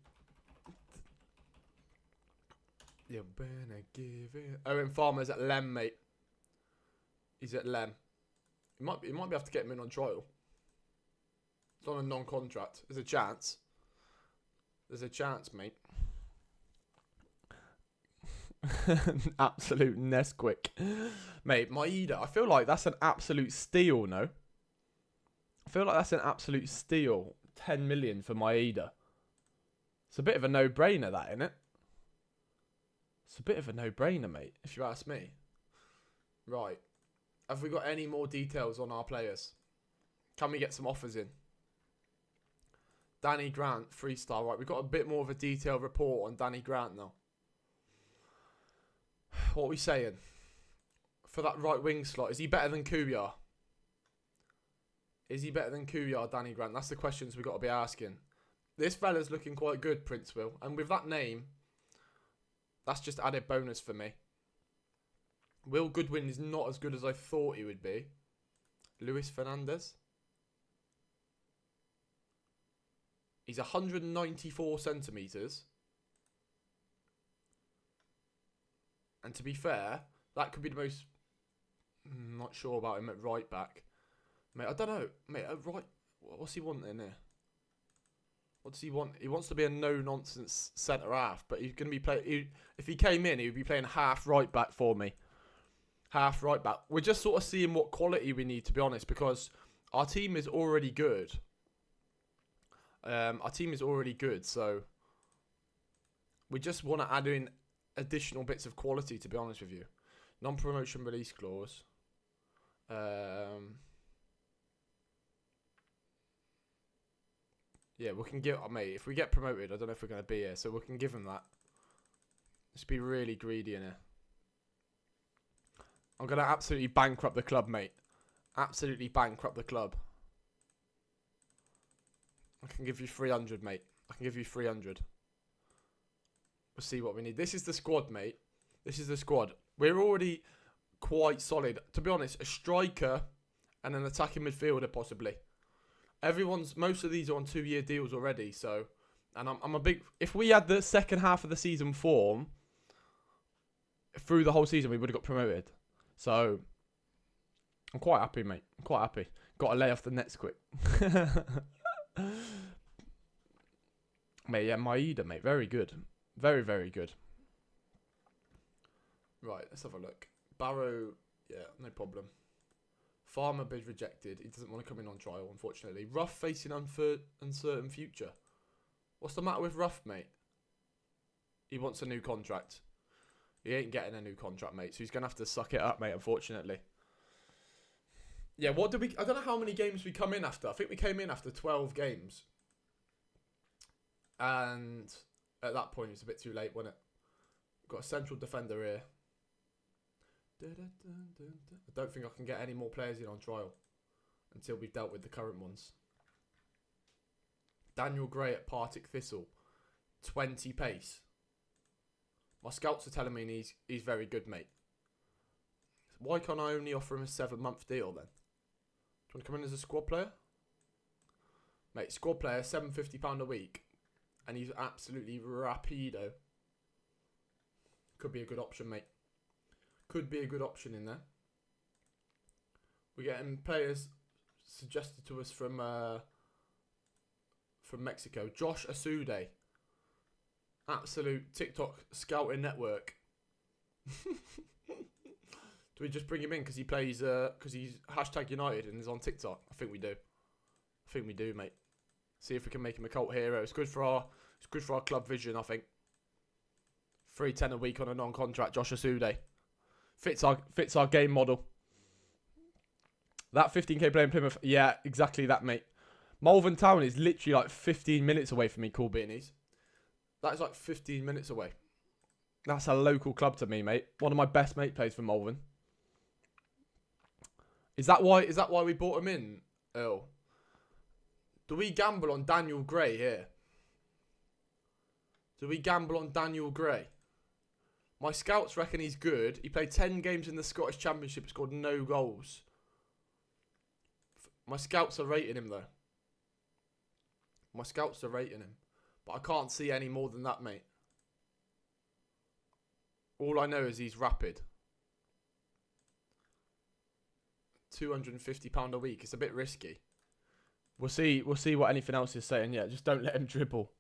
You're gonna give it. Owen Farmer's at Lem, mate. He's at Lem. You might be able to get him in on trial. It's on a non-contract. There's a chance. There's a chance, mate. Absolute Nesquik. Mate, Maeda, I feel like that's an absolute steal, no? I feel like that's an absolute steal. 10 million for Maeda. It's a bit of a no-brainer, that, isn't it? It's a bit of a no-brainer, mate, if you ask me. Right. Have we got any more details on our players? Can we get some offers in? Danny Grant, 3-star. Right, we've got a bit more of a detailed report on Danny Grant now. What are we saying? For that right wing slot, is he better than Kuyar? Is he better than Kuyar, Danny Grant? That's the questions we've got to be asking. This fella's looking quite good, Prince Will. And with that name, that's just added bonus for me. Will Goodwin is not as good as I thought he would be. Luis Fernandez. He's 194 centimetres. And to be fair, that could be the most... I'm not sure about him at right back. Mate, I don't know. Mate, at right... What's he wanting here? What does he want? He wants to be a no-nonsense centre-half. But he's going to be playing... If he came in, he would be playing half right back for me. Half right back. We're just sort of seeing what quality we need, to be honest. Because our team is already good. Our team is already good, so... We just want to add in additional bits of quality, to be honest with you. Non-promotion release clause. Yeah, we can give... mate, if we get promoted, I don't know if we're going to be here, so we can give him that. Let's be really greedy in here. I'm going to absolutely bankrupt the club, mate. Absolutely bankrupt the club. I can give you 300, mate. I can give you 300. We'll see what we need. This is the squad, mate. This is the squad. We're already quite solid. To be honest, a striker and an attacking midfielder, possibly. Most of these are on 2-year deals already, so... And I'm a big... If we had the second half of the season form through the whole season, we would have got promoted. So, I'm quite happy, mate. I'm quite happy. Got to lay off the nets quick. Mate, yeah, Maeda, mate. Very good. Very, very good. Right, let's have a look. Barrow, yeah, no problem. Farmer bid rejected. He doesn't want to come in on trial, unfortunately. Ruff facing uncertain future. What's the matter with Ruff, mate? He wants a new contract. He ain't getting a new contract, mate. So he's going to have to suck it up, mate, unfortunately. Yeah, what did we... I don't know how many games we come in after. I think we came in after 12 games. And at that point, it's a bit too late, wasn't it? Got a central defender here. I don't think I can get any more players in on trial until we've dealt with the current ones. Daniel Gray at Partick Thistle. 20 pace. My scouts are telling me he's very good, mate. Why can't I only offer him a 7-month deal then? Do you want to come in as a squad player? Mate, squad player, £750 a week. And he's absolutely rapido. Could be a good option, mate. Could be a good option in there. We're getting players suggested to us from Mexico. Josh Asude. Absolute TikTok scouting network. Do we just bring him in because he plays, because he's #United and is on TikTok? I think we do. I think we do, mate. See if we can make him a cult hero. It's good for our club vision, I think. 310 a week on a non-contract, Josh Asude. Fits our game model. That 15k playing Plymouth, yeah, exactly that, mate. Malvern Town is literally like 15 minutes away from me, Cool Beanies. That is like 15 minutes away. That's a local club to me, mate. One of my best mate plays for Malvern. Is that why we bought him in, Earl? Do we gamble on Daniel Gray here? Do we gamble on Daniel Gray? My scouts reckon he's good. He played 10 games in the Scottish Championship, scored no goals. My scouts are rating him, though. My scouts are rating him. But I can't see any more than that, mate. All I know is he's rapid. £250 a week. It's a bit risky. We'll see what anything else is saying. Yeah, just don't let him dribble.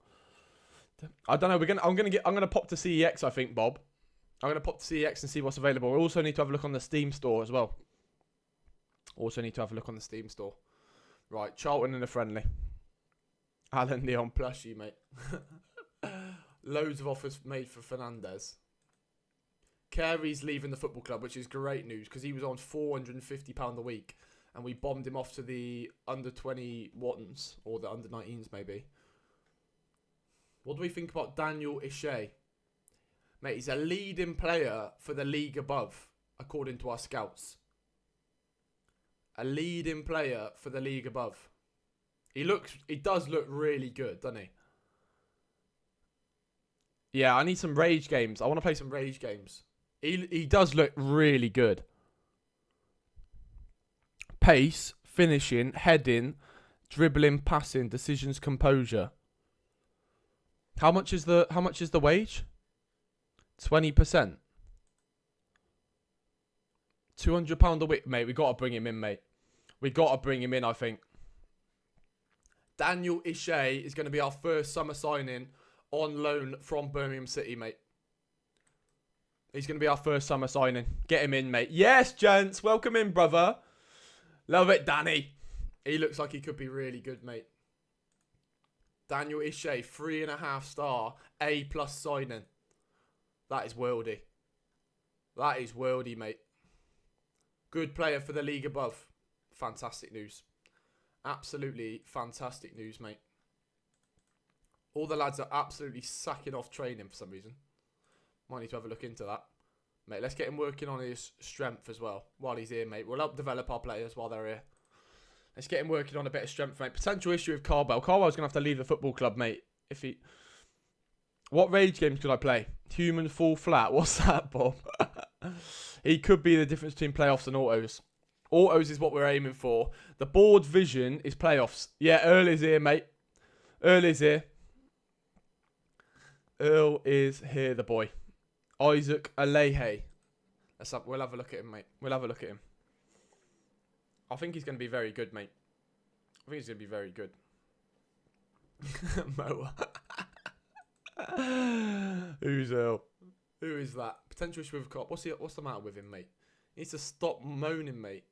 I don't know. I'm gonna pop to CEX, I think, Bob. I'm gonna pop to CEX and see what's available. We also need to have a look on the Steam store as well. Right, Charlton in a friendly. Alan Neon plushie, mate. Loads of offers made for Fernandez. Carey's leaving the football club, which is great news because he was on £450 a week, and we bombed him off to the under 21s or the under 19s maybe. What do we think about Daniel Ishe? Mate, he's a leading player for the league above, according to our scouts. A leading player for the league above. He does look really good, doesn't he? Yeah, I need some rage games. I want to play some rage games. He does look really good. Pace, finishing, heading, dribbling, passing, decisions, composure. How much is the wage? 20%. £200 a week, mate. We got to bring him in, mate. We got to bring him in, I think. Daniel Ishe is going to be our first summer signing on loan from Birmingham City, mate. He's going to be our first summer signing. Get him in, mate. Yes, gents. Welcome in, brother. Love it, Danny. He looks like he could be really good, mate. Daniel Ishe, 3.5 star, A+ signing. That is worldy. That is worldy, mate. Good player for the league above. Fantastic news. Absolutely fantastic news, mate. All the lads are absolutely sacking off training for some reason. Might need to have a look into that. Mate, let's get him working on his strength as well while he's here, mate. We'll help develop our players while they're here. Let's get him working on a bit of strength, mate. Potential issue with Carwell. Carwell's going to have to leave the football club, mate. What rage games could I play? Human full flat. What's that, Bob? He could be the difference between playoffs and autos. Autos is what we're aiming for. The board vision is playoffs. Yeah, Earl is here, mate. Earl is here. Earl is here, the boy. Isaac Aleje. We'll have a look at him, mate. We'll have a look at him. I think he's going to be very good, mate. I think he's going to be very good. Moa. Who's Earl? Who is that? Potential issue with a cop. What's the matter with him, mate? He needs to stop moaning, mate.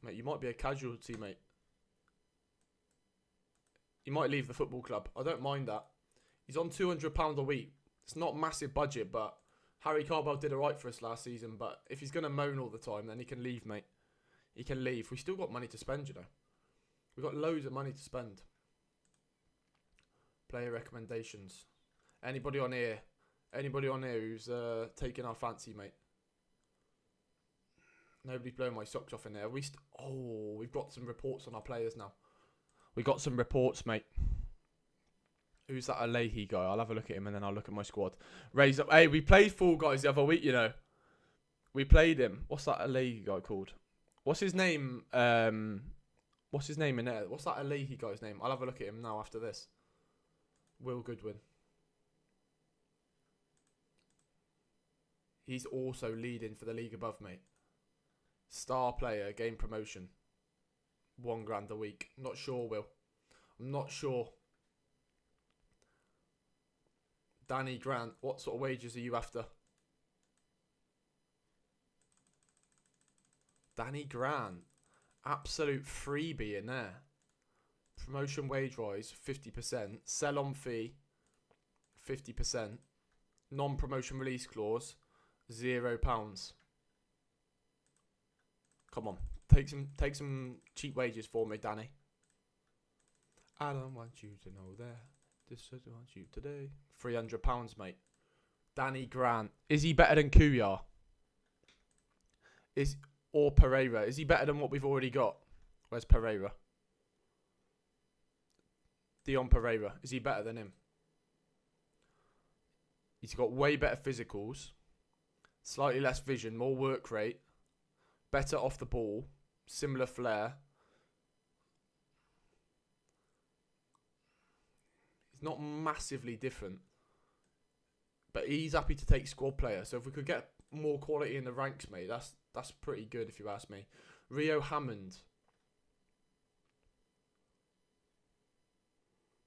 Mate, you might be a casualty, mate. You might leave the football club. I don't mind that. He's on £200 a week. It's not a massive budget, but Harry Carbell did alright for us last season. But if he's going to moan all the time, then he can leave, mate. He can leave. We still got money to spend, you know. We've got loads of money to spend. Player recommendations. Anybody on here? Anybody on here who's taking our fancy, mate? Nobody's blowing my socks off in there. We've got some reports on our players now. We got some reports, mate. Who's that Alehi guy? I'll have a look at him and then I'll look at my squad. Raison. Hey, we played Fall Guys the other week, you know. We played him. What's that Alehi guy called? What's his name? What's his name in there? What's that Alehi guy's name? I'll have a look at him now after this. Will Goodwin. He's also leading for the league above, mate. Star player, game promotion. £1 a week. Not sure, Will. I'm not sure. Danny Grant, what sort of wages are you after? Danny Grant. Absolute freebie in there. Promotion wage rise, 50%. Sell on fee, 50%. Non-promotion release clause, £0. Come on. Take some cheap wages for me, Danny. I don't want you to know that. This I want you today. £300, mate. Danny Grant. Is he better than Kuyar? Or Pereira? Is he better than what we've already got? Where's Pereira? Dion Pereira. Is he better than him? He's got way better physicals. Slightly less vision. More work rate. Better off the ball. Similar flair. He's not massively different. But he's happy to take squad player. So if we could get more quality in the ranks, mate, that's pretty good if you ask me. Rio Hammond.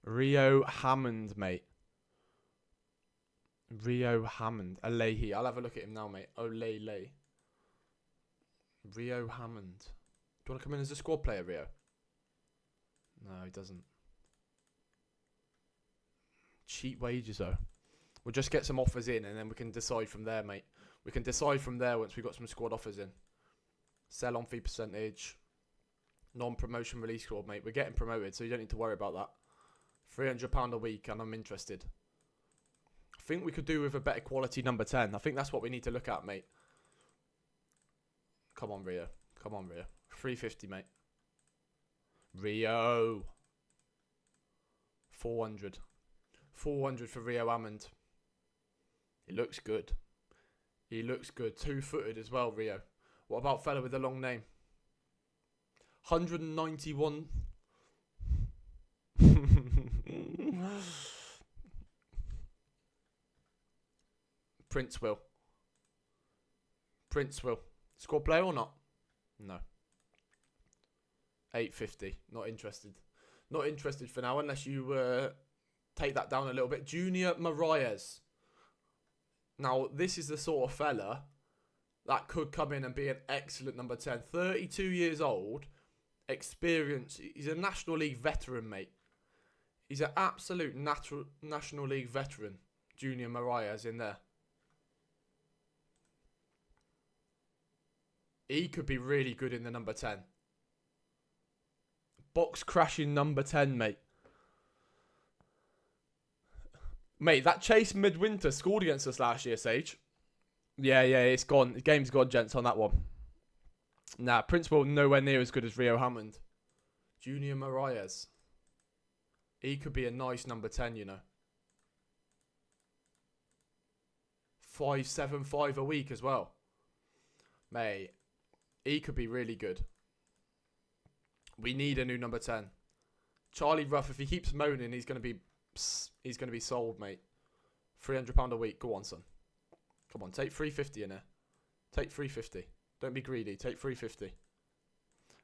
Rio Hammond, mate. Rio Hammond. Alehi. I'll have a look at him now, mate. Olele. Rio Hammond. Do you want to come in as a squad player, Rio? No, he doesn't. Cheap wages, though. We'll just get some offers in and then we can decide from there, mate. We can decide from there once we've got some squad offers in. Sell on fee percentage. Non-promotion release clause, mate. We're getting promoted, so you don't need to worry about that. £300 a week and I'm interested. I think we could do with a better quality number 10. I think that's what we need to look at, mate. Come on, Rio. Come on, Rio. 350, mate. Rio. 400. 400 for Rio Hammond. He looks good. He looks good. 2-footed as well, Rio. What about fella with the long name? 191. Prince Will. Prince Will. Squad player or not? No. 850. Not interested. Not interested for now unless you take that down a little bit. Junior Marias. Now, this is the sort of fella that could come in and be an excellent number 10. 32 years old. Experience. He's a National League veteran, mate. He's an absolute National League veteran. Junior Marias in there. He could be really good in the number 10. Box crashing number 10, mate. Mate, that Chase Midwinter scored against us last year, Sage. Yeah, it's gone. The game's gone, gents, on that one. Nah, Prince Will nowhere near as good as Rio Hammond. Junior Marias. He could be a nice number 10, you know. 575 a week as well. Mate, he could be really good. We need a new number 10. Charlie Ruff, if he keeps moaning, he's gonna be sold, mate. £300 a week. Go on, son. Come on, take 350 in there. Take 350. Don't be greedy. Take 350.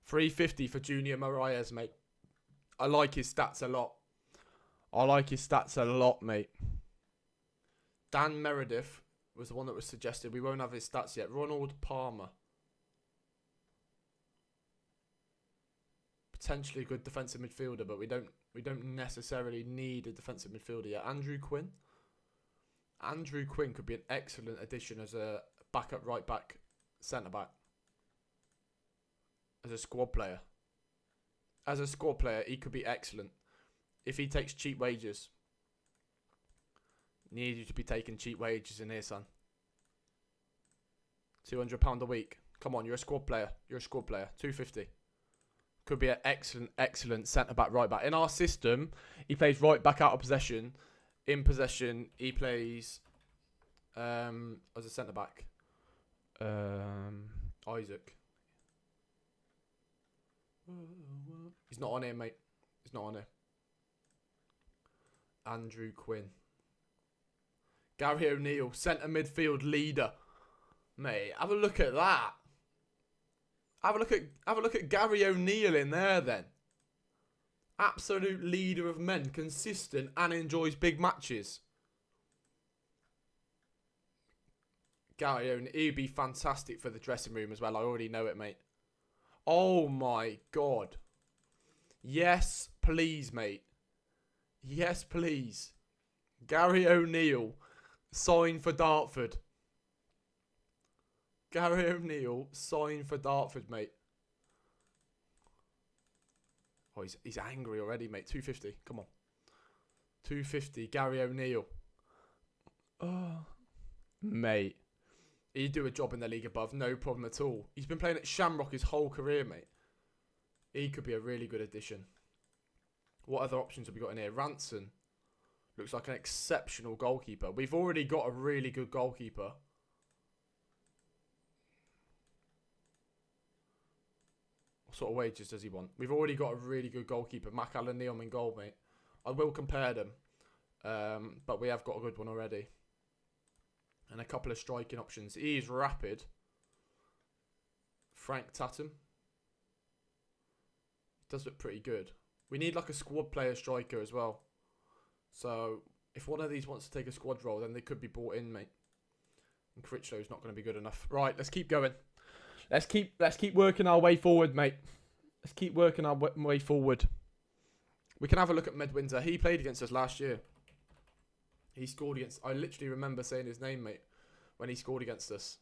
350 for Junior Moraes, mate. I like his stats a lot. I like his stats a lot, mate. Dan Meredith was the one that was suggested. We won't have his stats yet. Ronald Palmer. Potentially a good defensive midfielder, but we don't necessarily need a defensive midfielder yet. Andrew Quinn. Andrew Quinn could be an excellent addition as a backup right back, centre back. As a squad player. As a squad player, he could be excellent. If he takes cheap wages. Need you to be taking cheap wages in here, son. £200 a week. Come on, you're a squad player. You're a squad player. 250. Could be an excellent centre-back, right-back. In our system, he plays right-back out of possession. In possession, he plays as a centre-back. Isaac. He's not on here, mate. He's not on here. Andrew Quinn. Gary O'Neill, centre midfield leader. Mate, have a look at that. Have a look at Gary O'Neill in there then. Absolute leader of men, consistent and enjoys big matches. Gary O'Neill, he'd be fantastic for the dressing room as well. I already know it, mate. Oh my God. Yes, please, mate. Yes, please. Gary O'Neill, signed for Dartford. Gary O'Neill, signed for Dartford, mate. Oh, he's angry already, mate. 250. Come on. 250. Gary O'Neill. Oh, mate. He'd do a job in the league above. No problem at all. He's been playing at Shamrock his whole career, mate. He could be a really good addition. What other options have we got in here? Ranson. Looks like an exceptional goalkeeper. We've already got a really good goalkeeper. What sort of wages does he want? We've already got a really good goalkeeper. Mac Allen Neom in goal, mate. I will compare them. But we have got a good one already. And a couple of striking options. He's rapid. Frank Tatum. Does look pretty good. We need like a squad player striker as well. So if one of these wants to take a squad role, then they could be bought in, mate. And Critchlow's not going to be good enough. Right, let's keep going. Let's keep working our way forward, mate. Let's keep working our way forward. We can have a look at Medwinter. He played against us last year. He scored against... I literally remember saying his name, mate, when he scored against us.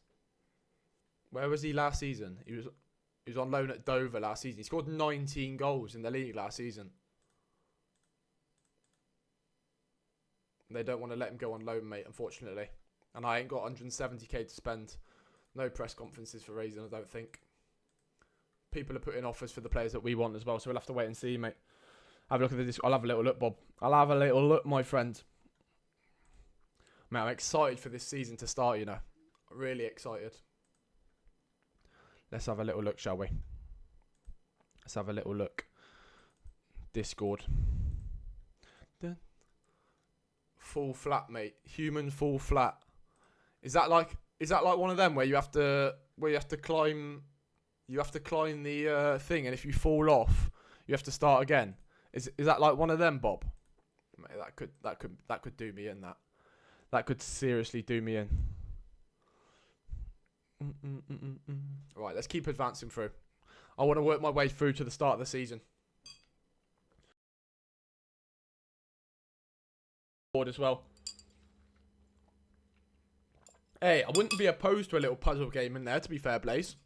Where was he last season? He was on loan at Dover last season. He scored 19 goals in the league last season. They don't want to let him go on loan, mate, unfortunately. And I ain't got 170k to spend. No press conferences for Raison, I don't think. People are putting offers for the players that we want as well, so we'll have to wait and see, mate. Have a look at this. I'll have a little look, Bob. I'll have a little look, my friend. Mate, I'm excited for this season to start, you know. Really excited. Let's have a little look, shall we? Let's have a little look. Discord. Full flat, mate. Human full flat. Is that like one of them where you have to climb the thing, and if you fall off, you have to start again? Is that like one of them, Bob? Mate, that could do me in. That could seriously do me in. Right, let's keep advancing through. I want to work my way through to the start of the season. As well. Hey, I wouldn't be opposed to a little puzzle game in there, to be fair, Blaze.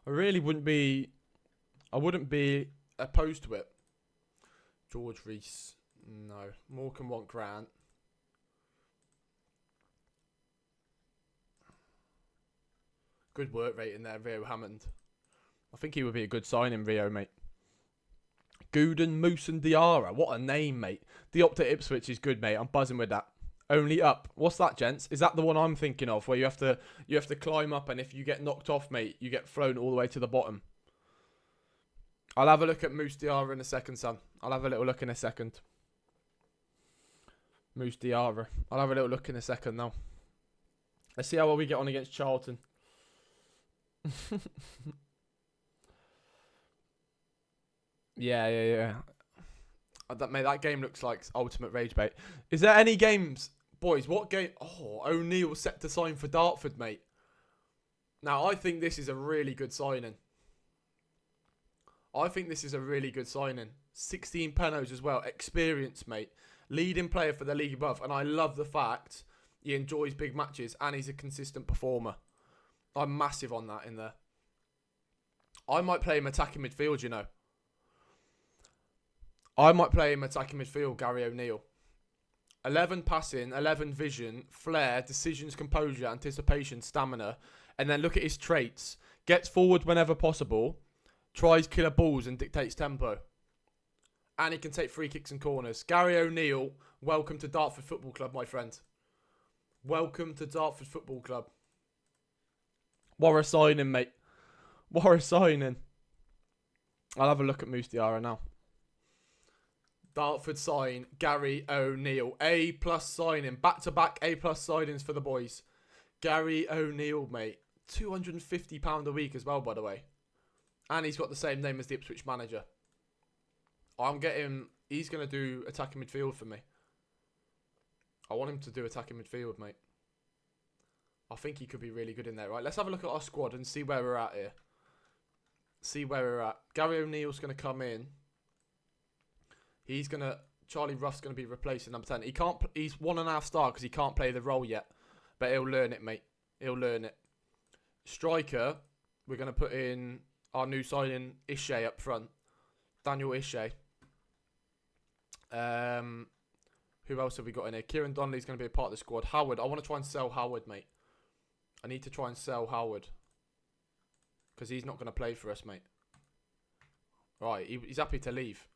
I really wouldn't be... I wouldn't be opposed to it. George Reese. No. Morecambe want Grant. Good work rate in there, Rio Hammond. I think he would be a good signing, Rio, mate. Gooden, Moose and Diarra. What a name, mate. Diopta Ipswich is good, mate. I'm buzzing with that. Only up. What's that, gents? Is that the one I'm thinking of, where you have to climb up, and if you get knocked off, mate, you get thrown all the way to the bottom? I'll have a look at Moose Diarra in a second, son. I'll have a little look in a second. Moose Diarra. I'll have a little look in a second now. Let's see how well we get on against Charlton. Yeah. Mate, that game looks like ultimate rage bait. Is there any games, boys? What game? Oh, O'Neill set to sign for Dartford, mate. Now, I think this is a really good signing. 16 penalties as well. Experience, mate. Leading player for the league above. And I love the fact he enjoys big matches and he's a consistent performer. I'm massive on that in there. I might play him attacking midfield, you know. Gary O'Neill. 11 passing, 11 vision, flair, decisions, composure, anticipation, stamina. And then look at his traits. Gets forward whenever possible. Tries killer balls and dictates tempo. And he can take free kicks and corners. Gary O'Neill, welcome to Dartford Football Club, my friend. Welcome to Dartford Football Club. What a signing, mate. What a signing. I'll have a look at Moose Diarra now. Dartford sign Gary O'Neill. A+ signing. Back-to-back A+ signings for the boys. Gary O'Neill, mate. £250 a week as well, by the way. And he's got the same name as the Ipswich manager. He's going to do attacking midfield for me. I want him to do attacking midfield, mate. I think he could be really good in there. Right, let's have a look at our squad and see where we're at here. Gary O'Neill's going to come in. Charlie Ruff's going to be replacing number 10. He's 1.5 star because he can't play the role yet. But he'll learn it, mate. He'll learn it. Striker, we're going to put in our new signing, Ishe, up front. Daniel Ishe. Who else have we got in here? Kieran Donnelly's going to be a part of the squad. Howard, I want to try and sell Howard, mate. I need to try and sell Howard. Because he's not going to play for us, mate. Right, he's happy to leave.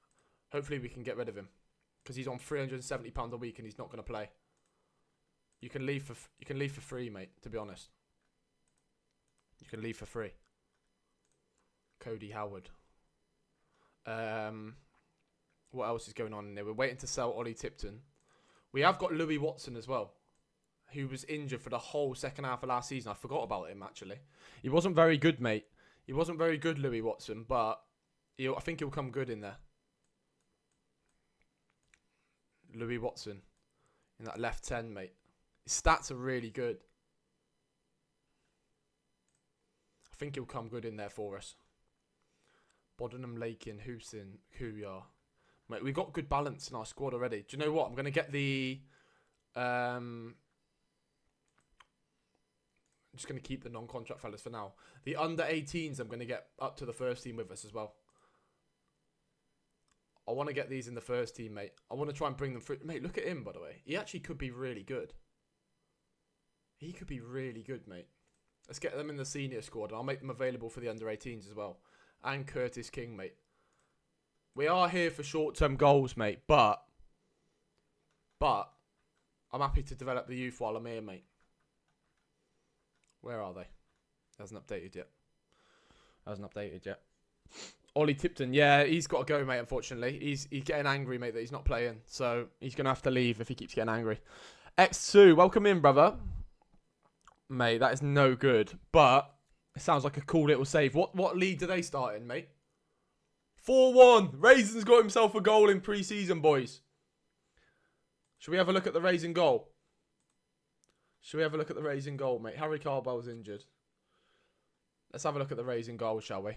Hopefully we can get rid of him. Because he's on £370 a week and he's not going to play. You can leave for free, mate, to be honest. You can leave for free. Cody Howard. What else is going on in there? We're waiting to sell Ollie Tipton. We have got Louis Watson as well, who was injured for the whole second half of last season. I forgot about him, actually. He wasn't very good, mate. He wasn't very good, Louis Watson, but I think he'll come good in there. Louis Watson in that left 10, mate. His stats are really good. I think he'll come good in there for us. Bodenham, Lakin, Hoosin, Kuyar. Mate, we've got good balance in our squad already. Do you know what? I'm going to get the... I'm just going to keep the non-contract fellas for now. The under-18s I'm going to get up to the first team with us as well. I want to get these in the first team, mate. I want to try and bring them through. Mate, look at him, by the way. He actually could be really good. He could be really good, mate. Let's get them in the senior squad, and I'll make them available for the under-18s as well. And Curtis King, mate. We are here for short-term goals, mate, but I'm happy to develop the youth while I'm here, mate. Where are they? Hasn't updated yet. Ollie Tipton, yeah, he's got to go, mate, unfortunately. He's getting angry, mate, that he's not playing. So he's going to have to leave if he keeps getting angry. X2, welcome in, brother. Mate, that is no good. But it sounds like a cool little save. What league do they start in, mate? 4-1. Raison's got himself a goal in pre-season, boys. Should we have a look at the Raisin goal? Mate? Harry Carbell's injured. Let's have a look at the Raisin goal, shall we?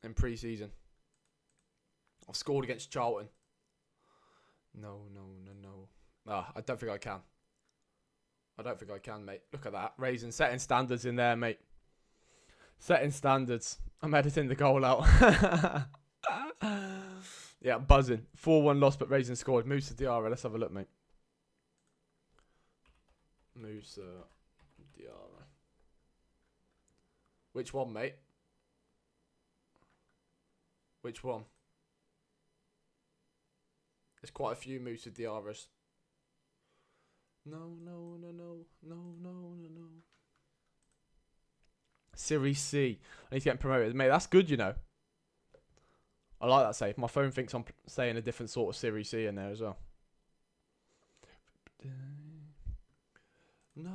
In pre-season. I've scored against Charlton. No. I don't think I can. Mate. Look at that. Raisin setting standards in there, mate. Setting standards. I'm editing the goal out. Yeah, I'm buzzing. 4-1 loss, but Raisin scored. Musa Diarra. Let's have a look, mate. Musa Diarra. Which one, mate? Which one? There's quite a few Musa Diarras. No. Series C. I need to get promoted. Mate, that's good, you know. I like that save. My phone thinks I'm saying a different sort of Series C in there as well. No.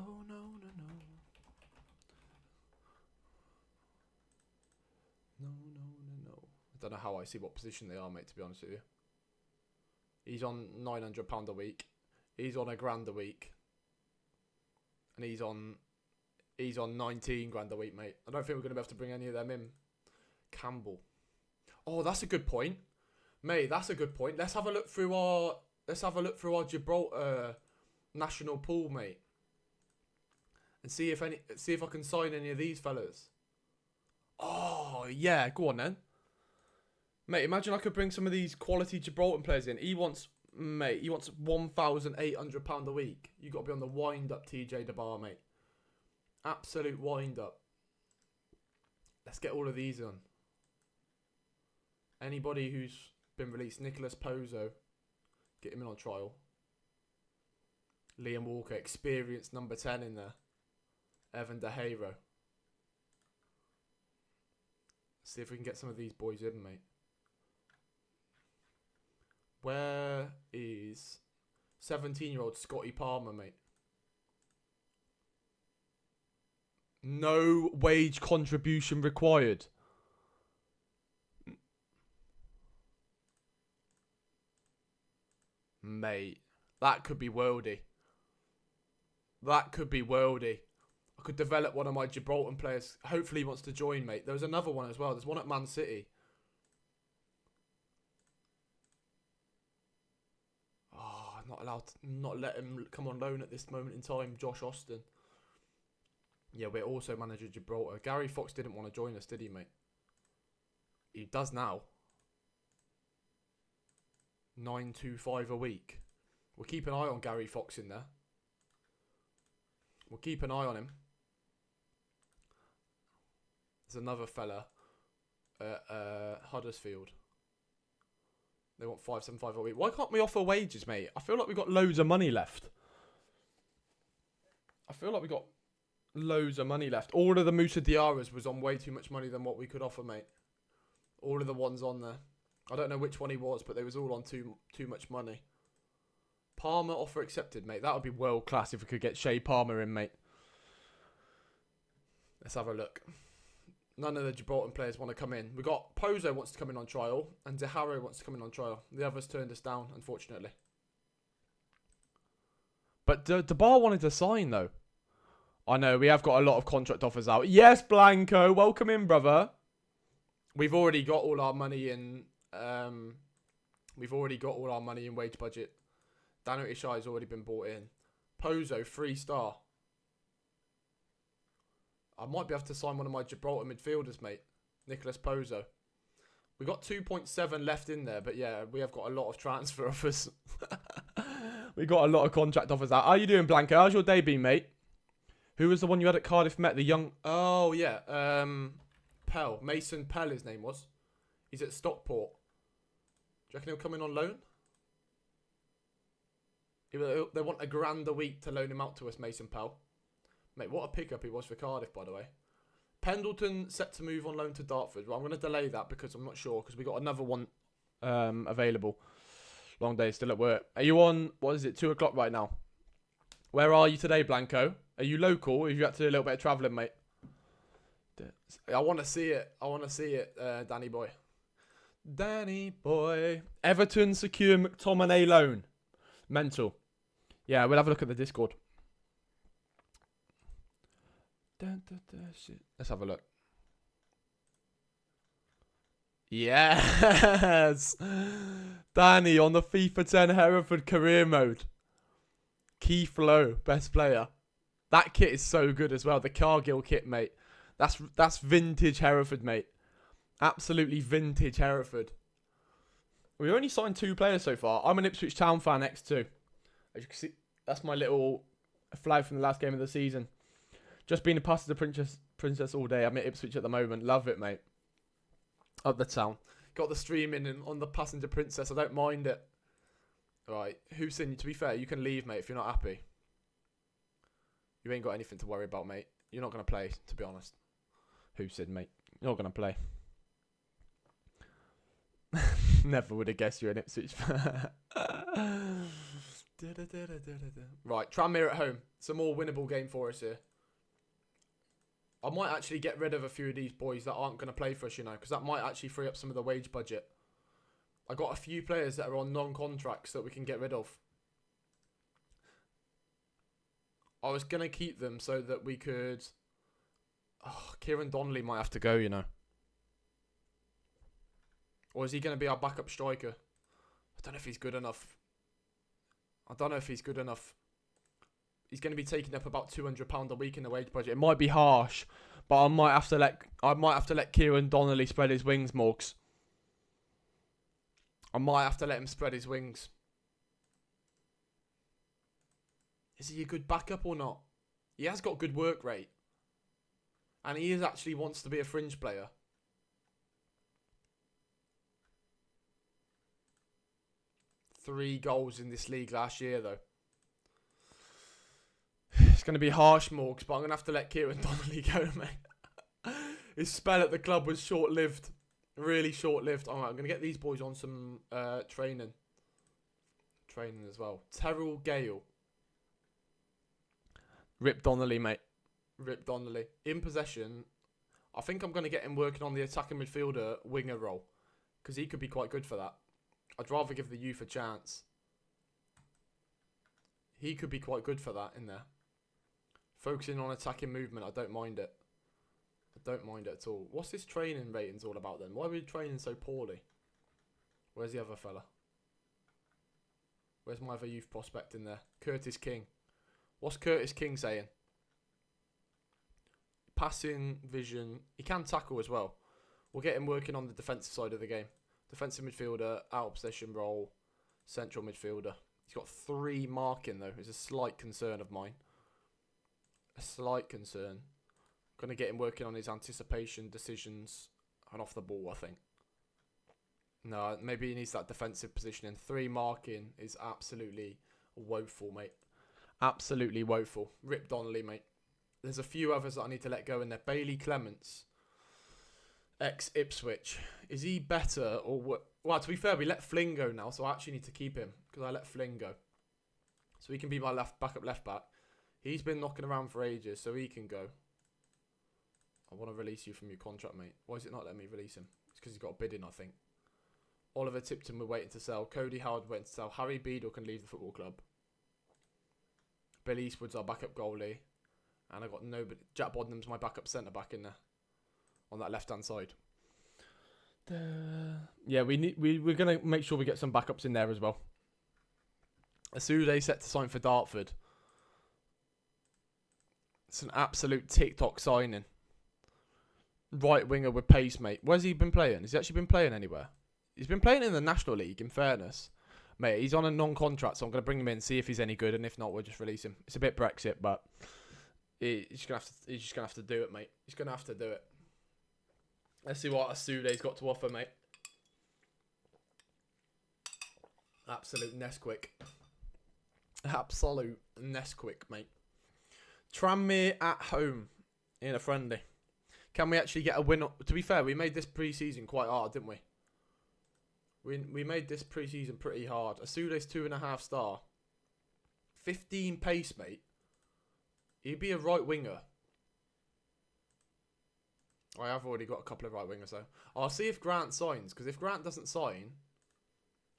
I don't know how I see what position they are, mate, to be honest with you. He's on £900 a week. He's on £1,000 a week. And he's on 19 grand a week, mate. I don't think we're going to be able to bring any of them in. Campbell. Oh, that's a good point. Mate, that's a good point. Let's have a look through our Gibraltar national pool, mate. And see if I can sign any of these fellas. Oh, yeah, go on then. Mate, imagine I could bring some of these quality Gibraltar players in. He wants £1,800 a week. You got to be on the wind-up, TJ DeBar, mate. Absolute wind-up. Let's get all of these on. Anybody who's been released. Nicholas Pozo. Get him in on trial. Liam Walker, experienced number 10 in there. Evan De Hero. See if we can get some of these boys in, mate. Where is 17-year-old Scotty Palmer, mate? No wage contribution required. Mate, that could be worldy. That could be worldy. I could develop one of my Gibraltar players. Hopefully he wants to join, mate. There's another one as well. There's one at Man City. Not allowed to not let him come on loan at this moment in time. Josh Austin. Yeah, we're also manager Gibraltar. Gary Fox didn't want to join us, did he, mate? He does now. 925 a week. We'll keep an eye on Gary Fox in there. We'll keep an eye on him. There's another fella at Huddersfield. They want 575 a week. Why can't we offer wages, mate? I feel like we've got loads of money left. All of the Moussa Diarras was on way too much money than what we could offer, mate. All of the ones on there. I don't know which one he was, but they was all on too much money. Palmer offer accepted, mate. That would be world class if we could get Shea Palmer in, mate. Let's have a look. None of the Gibraltar players want to come in. We got Pozo wants to come in on trial, and De Haro wants to come in on trial. The others turned us down, unfortunately. But DeBar wanted to sign, though. I know, we have got a lot of contract offers out. Yes, Blanco, welcome in, brother. We've already got all our money in. Wage budget. Daniel Ishai has already been bought in. Pozo, 3-star. I might be able to sign one of my Gibraltar midfielders, mate. Nicholas Pozo. We got 2.7 left in there, but yeah, we have got a lot of transfer offers. We got a lot of contract offers out. How you doing, Blanco? How's your day been, mate? Who was the one you had at Cardiff Met? The young... Oh, yeah. Pell. Mason Pell, his name was. He's at Stockport. Do you reckon he'll come in on loan? They want £1,000 a week to loan him out to us, Mason Pell. Mate, what a pickup he was for Cardiff, by the way. Pendleton set to move on loan to Dartford. Well, I'm going to delay that because I'm not sure, because we got another one available. Long day, still at work. Are you on, what is it, 2 o'clock right now? Where are you today, Blanco? Are you local, or have you had to do a little bit of travelling, mate? I want to see it. Danny boy. Danny boy. Everton secure McTominay loan. Mental. Yeah, we'll have a look at the Discord. Shit. Let's have a look. Yes! Danny on the FIFA 10 Hereford career mode. Keith Lowe, best player. That kit is so good as well. The Cargill kit, mate. That's vintage Hereford, mate. Absolutely vintage Hereford. We only signed 2 players so far. I'm an Ipswich Town fan, X2. As you can see, that's my little flag from the last game of the season. Just been a pastor to Princess all day. I'm at Ipswich at the moment. Love it, mate. Up the town. Got the streaming on the Passenger Princess. I don't mind it. Right. Hussein, to be fair, you can leave, mate, if you're not happy. You ain't got anything to worry about, mate. You're not going to play, to be honest. Who said, mate? You're not going to play. Never would have guessed you're an Ipswich fan. Right, Tranmere at home. It's a more winnable game for us here. I might actually get rid of a few of these boys that aren't going to play for us, you know, because that might actually free up some of the wage budget. I got a few players that are on non-contracts that we can get rid of. I was going to keep them so that we could... Oh, Kieran Donnelly might have to go, you know. Or is he going to be our backup striker? I don't know if he's good enough. He's going to be taking up about £200 a week in the wage budget. It might be harsh, but I might have to let Kieran Donnelly spread his wings, Morgs. I might have to let him spread his wings. Is he a good backup or not? He has got good work rate. And he actually wants to be a fringe player. Three goals in this league last year, though. It's going to be harsh, Morgs, but I'm going to have to let Kieran Donnelly go, mate. His spell at the club was short-lived. Really short-lived. All right, I'm going to get these boys on some training. Training as well. Terrell Gale. Rip Donnelly, mate. Rip Donnelly. In possession, I think I'm going to get him working on the attacking midfielder winger role. Because he could be quite good for that. I'd rather give the youth a chance. He could be quite good for that in there. Focusing on attacking movement, I don't mind it. I don't mind it at all. What's this training ratings all about then? Why are we training so poorly? Where's the other fella? Where's my other youth prospect in there? Curtis King. What's Curtis King saying? Passing, vision. He can tackle as well. We'll get him working on the defensive side of the game. Defensive midfielder, out of possession role, central midfielder. He's got 3 marking though. It's a slight concern of mine. A slight concern. Going to get him working on his anticipation, decisions, and off the ball, I think. No, maybe he needs that defensive positioning. 3 marking is absolutely woeful, mate. Absolutely woeful. Rip Donnelly, mate. There's a few others that I need to let go in there. Bailey Clements. Ex-Ipswich. Is he better or what? Well, to be fair, we let Flynn go now, so I actually need to keep him because I let Flynn go. So he can be my backup left back. He's been knocking around for ages, so he can go. I want to release you from your contract, mate. Why is it not letting me release him? It's because he's got a bid in, I think. Oliver Tipton, we're waiting to sell. Cody Howard waiting to sell. Harry Beadle can leave the football club. Bill Eastwood's our backup goalie. And I got nobody. Jack Bodnam's my backup centre-back in there. On that left-hand side. Yeah, we're going to make sure we get some backups in there as well. Asude set to sign for Dartford. It's an absolute TikTok signing. Right winger with pace, mate. Where's he been playing? Has he actually been playing anywhere? He's been playing in the National League, in fairness. Mate, he's on a non-contract, so I'm going to bring him in, see if he's any good, and if not, we'll just release him. It's a bit Brexit, but he's just going to have to do it, mate. He's going to have to do it. Let's see what Asude's got to offer, mate. Absolute Nesquik. Absolute Nesquik, mate. Tranmere at home in a friendly. Can we actually get a win? To be fair, we made this pre-season quite hard, didn't we? We made this pre-season pretty hard. Asude's 2.5 star. 15 pace, mate. He'd be a right winger. I have already got a couple of right wingers though. I'll see if Grant signs, because if Grant doesn't sign,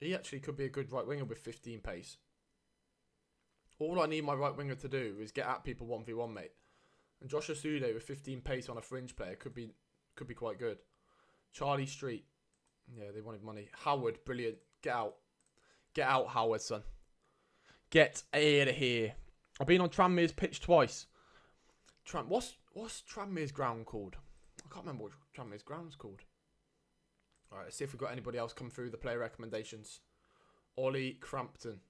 he actually could be a good right winger with 15 pace. All I need my right winger to do is get at people 1v1, mate. And Josh Asude with 15 pace on a fringe player could be quite good. Charlie Street. Yeah, they wanted money. Howard, brilliant. Get out. Get out, Howard, son. Get out of here. I've been on Tranmere's pitch twice. What's Tranmere's ground called? I can't remember what Tranmere's ground's called. Alright, let's see if we've got anybody else come through the player recommendations. Ollie Crampton.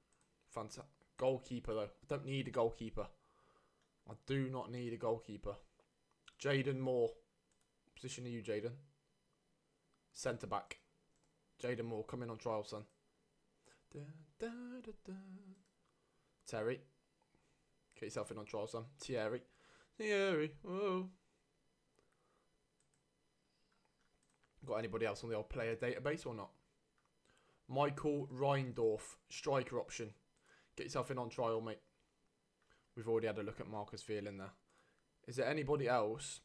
Fantastic. Goalkeeper, though. I don't need a goalkeeper. I do not need a goalkeeper. Jaden Moore. Position are you, Jaden? Centre back. Jaden Moore, come in on trial, son. Terry. Get yourself in on trial, son. Thierry. Whoa. Got anybody else on the old player database or not? Michael Reindorf, striker option. Get yourself in on trial, mate. We've already had a look at Marcus Veerlin there. Is there anybody else?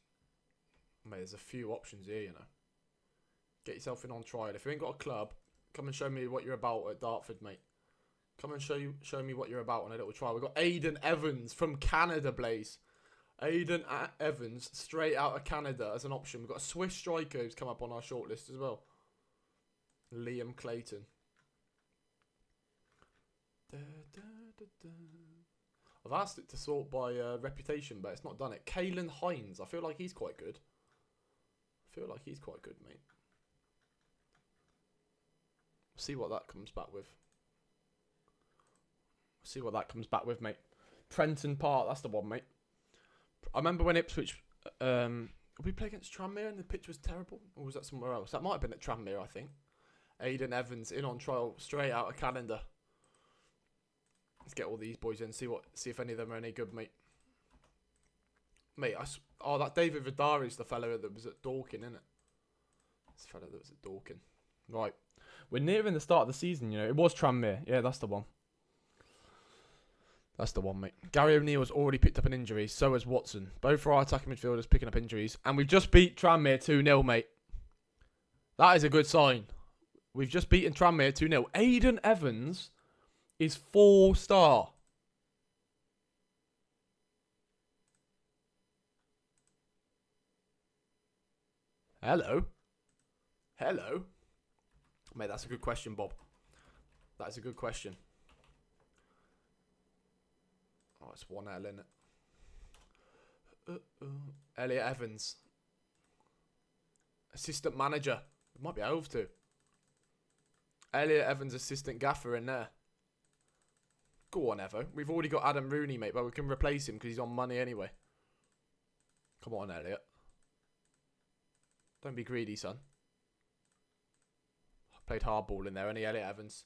Mate, there's a few options here, you know. Get yourself in on trial. If you ain't got a club, come and show me what you're about at Dartford, mate. Come and show me what you're about on a little trial. We've got Aidan Evans from Canada, Blaze. Aidan Evans, straight out of Canada as an option. We've got a Swiss striker who's come up on our shortlist as well. Liam Clayton. I've asked it to sort by reputation, but it's not done it. Kalen Hines. I feel like he's quite good. Mate. See what that comes back with. Mate. Prenton Park. That's the one, mate. I remember when Ipswich... we played against Tranmere and the pitch was terrible? Or was that somewhere else? That might have been at Tranmere, I think. Aidan Evans in on trial, straight out of Canada. Let's get all these boys in, see if any of them are any good, mate. Mate, that David Vidari is the fellow that was at Dorking, isn't it? This fellow that was at Dorking. Right. We're nearing the start of the season, you know. It was Tranmere. Yeah, that's the one. That's the one, mate. Gary O'Neill's already picked up an injury. So has Watson. Both are our attacking midfielders picking up injuries. And we've just beat Tranmere 2-0, mate. That is a good sign. We've just beaten Tranmere 2-0. Aidan Evans is 4-star. Hello. Mate, that's a good question, Bob. That is a good question. Oh, it's 1L, isn't it? Elliot Evans. Assistant manager. It might be over to. Elliot Evans, assistant gaffer in there. Go on, Evo. We've already got Adam Rooney, mate, but we can replace him because he's on money anyway. Come on, Elliot. Don't be greedy, son. Played hardball in there, any Elliot Evans.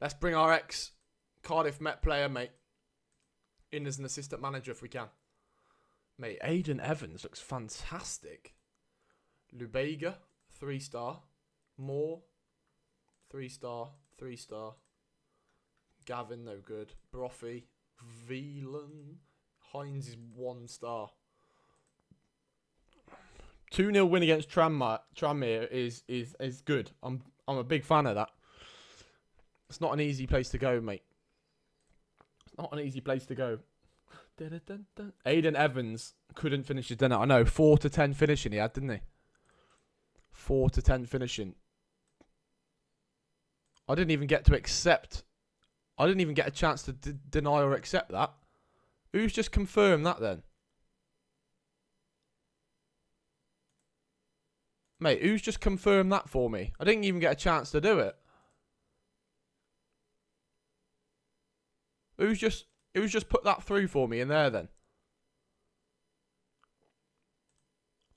Let's bring our ex-Cardiff Met player, mate, in as an assistant manager if we can. Mate, Aidan Evans looks fantastic. Lubega, 3-star. Moore, 3-star. Gavin, no good. Broffi, Velan. Hines is 1-star. 2-0 win against Tranmere is good. I'm a big fan of that. It's not an easy place to go, mate. It's not an easy place to go. Aidan Evans couldn't finish his dinner. I know, 4 to 10 finishing he had, didn't he? 4 to 10 finishing. I didn't even get to accept. I didn't even get a chance to deny or accept that. Who's just confirmed that then? Mate, who's just confirmed that for me? I didn't even get a chance to do it. Who's just put that through for me in there then?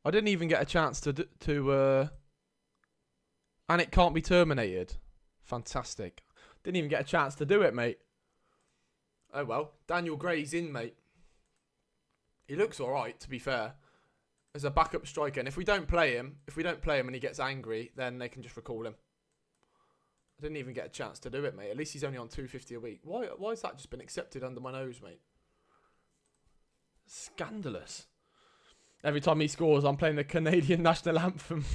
I didn't even get a chance to and it can't be terminated. Fantastic. Didn't even get a chance to do it, mate. Oh well, Daniel Gray's in, mate. He looks alright, to be fair, as a backup striker. And if we don't play him and he gets angry, then they can just recall him. I didn't even get a chance to do it, mate. At least he's only on $250 a week. Why has that just been accepted under my nose, mate? Scandalous. Every time he scores, I'm playing the Canadian national anthem.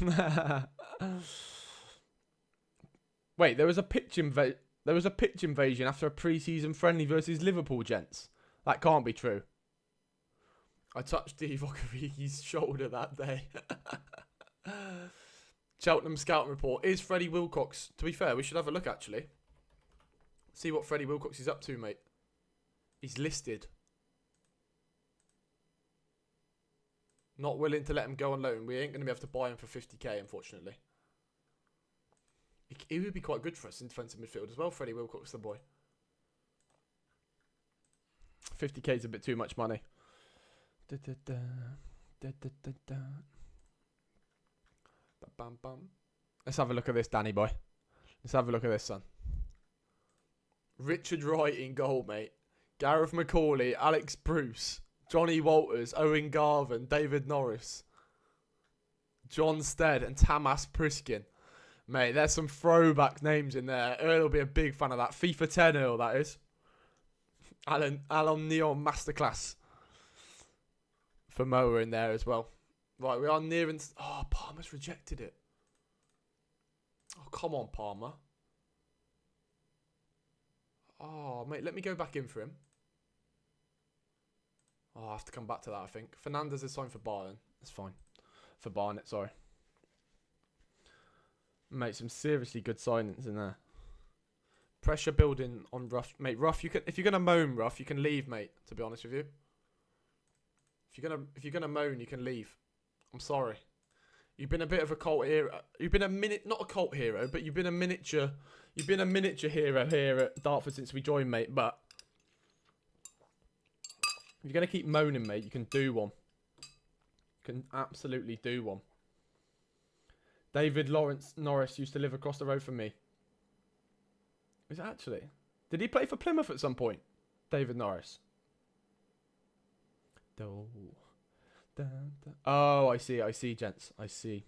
Wait, there was a pitch invasion after a pre-season friendly versus Liverpool, gents. That can't be true. I touched Divock Origi's shoulder that day. Cheltenham scouting report. Is Freddie Wilcox? To be fair, we should have a look, actually. See what Freddie Wilcox is up to, mate. He's listed. Not willing to let him go on loan. We ain't going to be able to buy him for 50k, unfortunately. He would be quite good for us in defensive midfield as well, Freddie Wilcox, the boy. 50k is a bit too much money. Let's have a look at this, Danny boy. Let's have a look at this, son. Richard Wright in goal, mate. Gareth McCauley, Alex Bruce, Johnny Walters, Owen Garvin, David Norris, John Stead, and Tamas Priskin. Mate, there's some throwback names in there. Earl will be a big fan of that. FIFA 10 Earl, that is. Alan Neon Masterclass for Moa in there as well. Right, we are nearing... Oh, Palmer's rejected it. Oh, come on, Palmer. Oh, mate, let me go back in for him. Oh, I have to come back to that, I think. Fernandez is signed for Bayern. That's fine. For Barnet, sorry. Mate, some seriously good signings in there. Pressure building on Ruff. Mate, Ruff, you can, if you're going to moan, Ruff, you can leave, mate, to be honest with you. If you're gonna moan, you can leave. I'm sorry. You've been a bit of a cult hero. You've been not a cult hero, but you've been a miniature hero here at Dartford since we joined, mate. But if you're gonna keep moaning, mate, you can do one. You can absolutely do one. David Norris used to live across the road from me. Is it actually? Did he play for Plymouth at some point? David Norris. Oh, I see, gents. I see.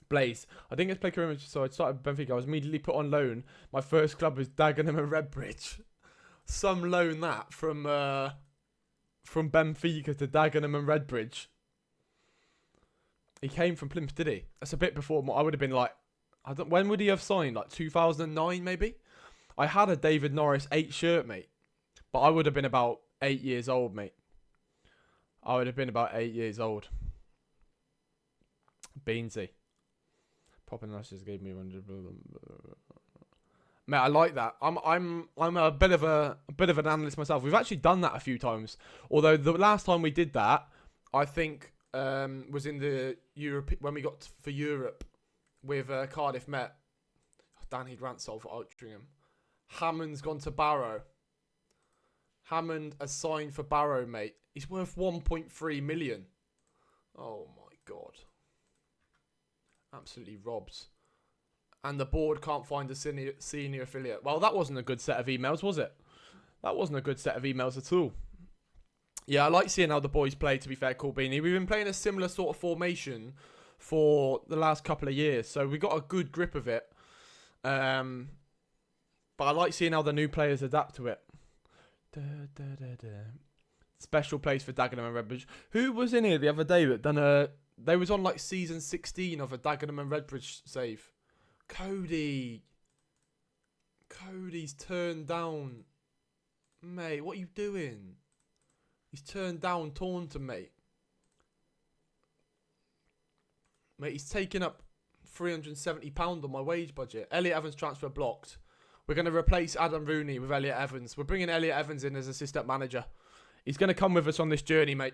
Blaze. I didn't get to play career, so I started Benfica. I was immediately put on loan. My first club was Dagenham and Redbridge. Some loan that from Benfica to Dagenham and Redbridge. He came from Plymouth, did he? That's a bit before. I would have been like, when would he have signed? Like 2009, maybe. I had a David Norris 8 shirt, mate, but I would have been about 8 years old, mate. I would have been about 8 years old. Beansy. Pop and just gave me 100. Mate, I like that. I'm a bit of an analyst myself. We've actually done that a few times. Although the last time we did that, I think was in the Europe when we got for Europe with Cardiff Met. Danny Grant sold for Altrincham. Hammond's gone to Barrow. Hammond has signed for Barrow, mate. He's worth 1.3 million. Oh my god. Absolutely robs. And the board can't find a senior affiliate. Well, that wasn't a good set of emails, was it? That wasn't a good set of emails at all. Yeah, I like seeing how the boys play, to be fair, Corbini. We've been playing a similar sort of formation for the last couple of years, so we got a good grip of it. But I like seeing how the new players adapt to it. Special place for Dagenham and Redbridge. Who was in here the other day that done a... They was on like season 16 of a Dagenham and Redbridge save. Cody. Cody's turned down. Mate, what are you doing? He's turned down Taunton, mate. Mate, he's taking up £370 on my wage budget. Elliot Evans transfer blocked. We're going to replace Adam Rooney with Elliot Evans. We're bringing Elliot Evans in as assistant manager. He's going to come with us on this journey, mate.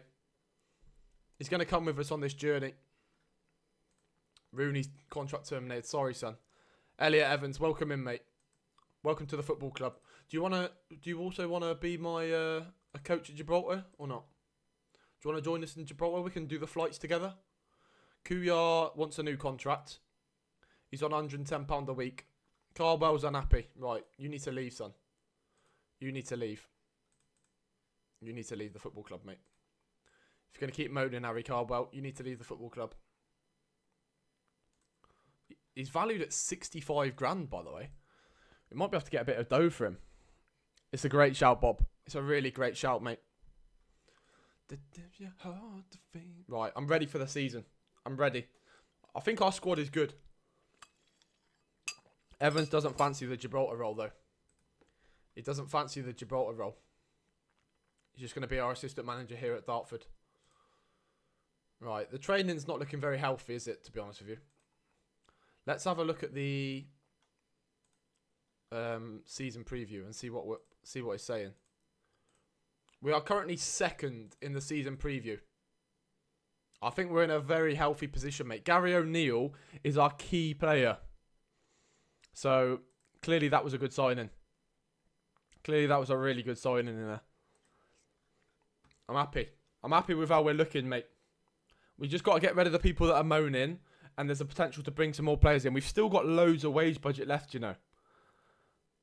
He's going to come with us on this journey. Rooney's contract terminated. Sorry, son. Elliot Evans, welcome in, mate. Welcome to the football club. Do you also want to be my a coach at Gibraltar or not? Do you want to join us in Gibraltar? We can do the flights together. Kuyar wants a new contract. He's on £110 a week. Caldwell's unhappy. Right, you need to leave, son. You need to leave. You need to leave the football club, mate. If you're going to keep moaning, Harry Caldwell, you need to leave the football club. He's valued at 65 grand, by the way. We might be able to get a bit of dough for him. It's a great shout, Bob. It's a really great shout, mate. Right, I'm ready for the season. I'm ready. I think our squad is good. Evans doesn't fancy the Gibraltar role, though. He doesn't fancy the Gibraltar role. He's just going to be our assistant manager here at Dartford. Right, the training's not looking very healthy, is it, to be honest with you? Let's have a look at the season preview and see what it's saying. We are currently second in the season preview. I think we're in a very healthy position, mate. Gary O'Neill is our key player. So, clearly that was a good signing. Clearly that was a really good signing in there. I'm happy. I'm happy with how we're looking, mate. We just got to get rid of the people that are moaning. And there's a potential to bring some more players in. We've still got loads of wage budget left, you know.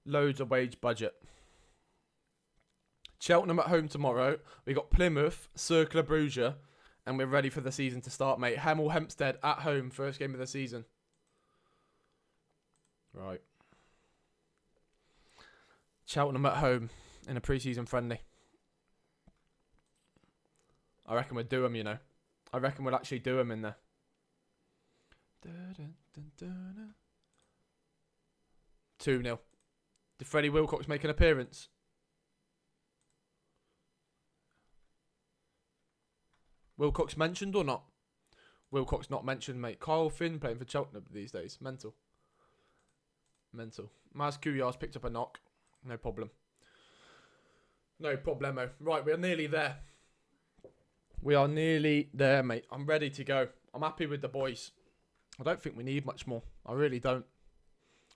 Loads of wage budget. Cheltenham at home tomorrow. We got Plymouth, Cercle Bruges, and we're ready for the season to start, mate. Hemel Hempstead at home, first game of the season. Right. Cheltenham at home in a pre-season friendly. I reckon we'll do them, you know. I reckon we'll actually do them in there. 2-0. Did Freddie Wilcox make an appearance? Wilcox mentioned or not? Wilcox not mentioned, mate. Kyle Finn playing for Cheltenham these days. Mental. Maz Kuyar's picked up a knock. No problem. No problemo. Right, we're nearly there. We are nearly there, mate. I'm ready to go. I'm happy with the boys. I don't think we need much more. I really don't.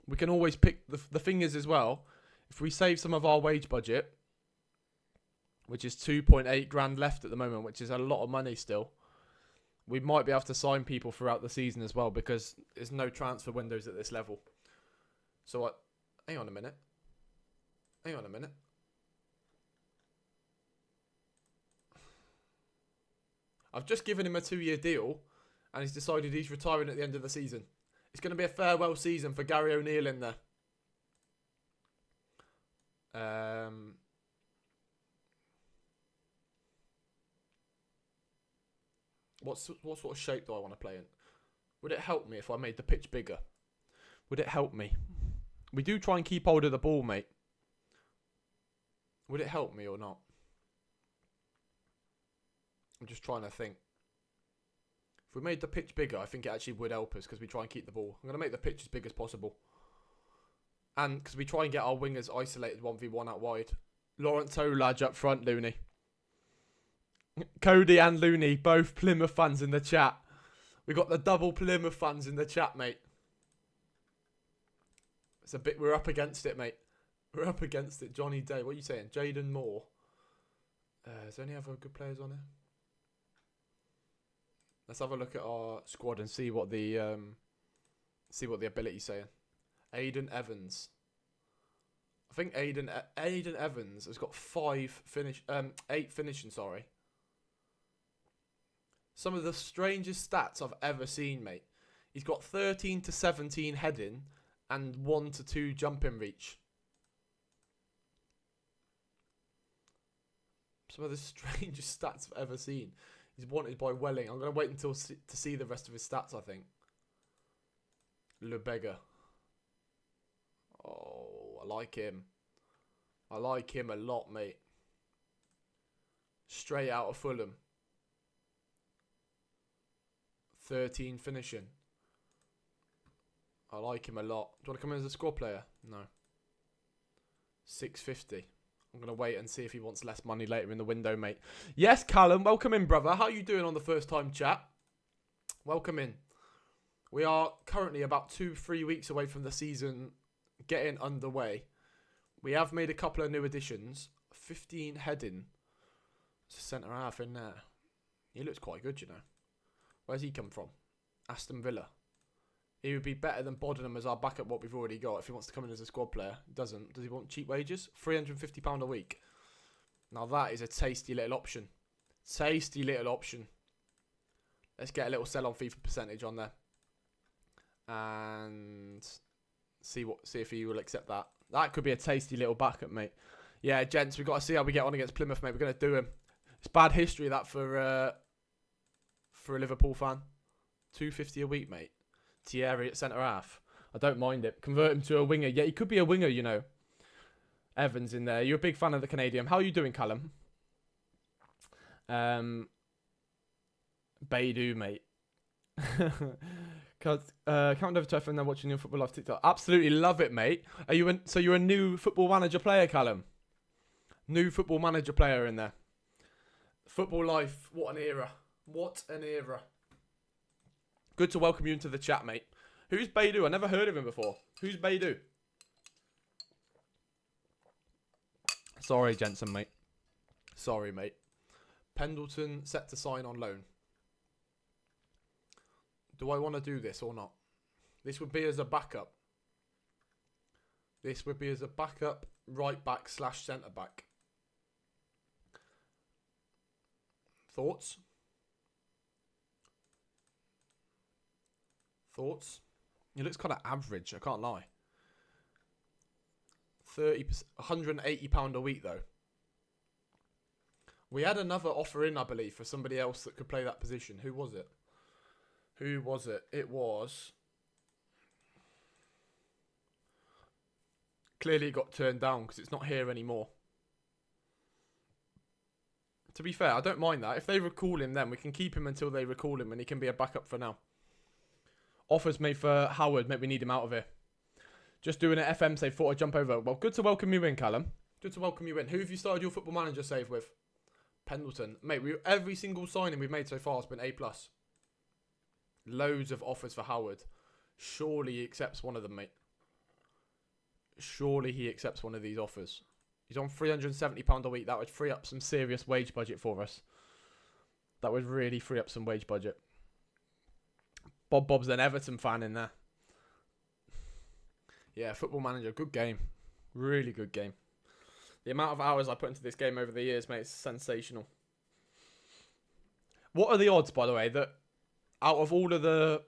We can always pick... The thing is as well, if we save some of our wage budget, which is 2.8 grand left at the moment, which is a lot of money still, we might be able to sign people throughout the season as well, because there's no transfer windows at this level. So, hang on a minute. I've just given him a 2-year deal, and he's decided he's retiring at the end of the season. It's going to be a farewell season for Gary O'Neill in there. What sort of shape do I want to play in? Would it help me if I made the pitch bigger? Would it help me? We do try and keep hold of the ball, mate. Would it help me or not? I'm just trying to think. If we made the pitch bigger, I think it actually would help us because we try and keep the ball. I'm going to make the pitch as big as possible. And because we try and get our wingers isolated 1v1 out wide. Lawrence Olaj up front, Looney. Cody and Looney, both Plymouth fans in the chat. We got the double Plymouth fans in the chat, mate. It's a bit. We're up against it, mate. We're up against it. Johnny Day. What are you saying? Jaden Moore. Is there any other good players on here? Let's have a look at our squad and see what the ability's saying. Aiden Evans. I think Aiden Evans has got 8 finishing. Sorry. Some of the strangest stats I've ever seen, mate. He's got 13 to 17 heading and 1 to 2 jumping reach. Some of the strangest stats I've ever seen. He's wanted by Welling. I'm going to wait until to see the rest of his stats, I think. Lebega. Oh, I like him. I like him a lot, mate. Straight out of Fulham. 13 finishing. I like him a lot. Do you want to come in as a squad player? No. 650. I'm going to wait and see if he wants less money later in the window, mate. Yes, Callum. Welcome in, brother. How you doing on the first time chat? Welcome in. We are currently about 2-3 weeks away from the season getting underway. We have made a couple of new additions. 15 heading. It's a centre half in there. He looks quite good, you know. Where's he come from? Aston Villa. He would be better than Bodenham as our backup, what we've already got, if he wants to come in as a squad player. Doesn't. Does he want cheap wages? £350 a week. Now that is a tasty little option. Tasty little option. Let's get a little sell on FIFA percentage on there. And see if he will accept that. That could be a tasty little backup, mate. Yeah, gents, we've got to see how we get on against Plymouth, mate. We're going to do him. It's bad history, that, for a Liverpool fan. £250 a week, mate. Thierry at centre-half. I don't mind it. Convert him to a winger. Yeah, he could be a winger, you know. Evans in there. You're a big fan of the Canadian. How are you doing, Callum? Beidou, mate. Can't over to FM now watching your Football Live TikTok. Absolutely love it, mate. So you're a new Football Manager player, Callum? New Football Manager player in there. Football Life. What an era. What an era. Good to welcome you into the chat, mate. Who's Beidou? I never heard of him before. Who's Beidou? Sorry, Jensen, mate. Sorry, mate. Pendleton set to sign on loan. Do I want to do this or not? This would be as a backup. This would be as a backup right back / centre back. Thoughts? Thoughts? He looks kind of average, I can't lie. 30%, £180 a week though. We had another offer in, I believe, for somebody else that could play that position. Who was it? Who was it? It was... Clearly it got turned down because it's not here anymore. To be fair, I don't mind that. If they recall him then, we can keep him until they recall him and he can be a backup for now. Offers made for Howard. Maybe we need him out of here. Just doing an FM save. Thought I'd jump over. Well, good to welcome you in, Callum. Good to welcome you in. Who have you started your Football Manager save with? Pendleton. Mate, every single signing we've made so far has been A+. Loads of offers for Howard. Surely he accepts one of them, mate. Surely he accepts one of these offers. He's on £370 a week. That would free up some serious wage budget for us. That would really free up some wage budget. Bob's an Everton fan in there. Yeah, Football Manager, good game. Really good game. The amount of hours I put into this game over the years, mate, is sensational. What are the odds, by the way, that out of all of the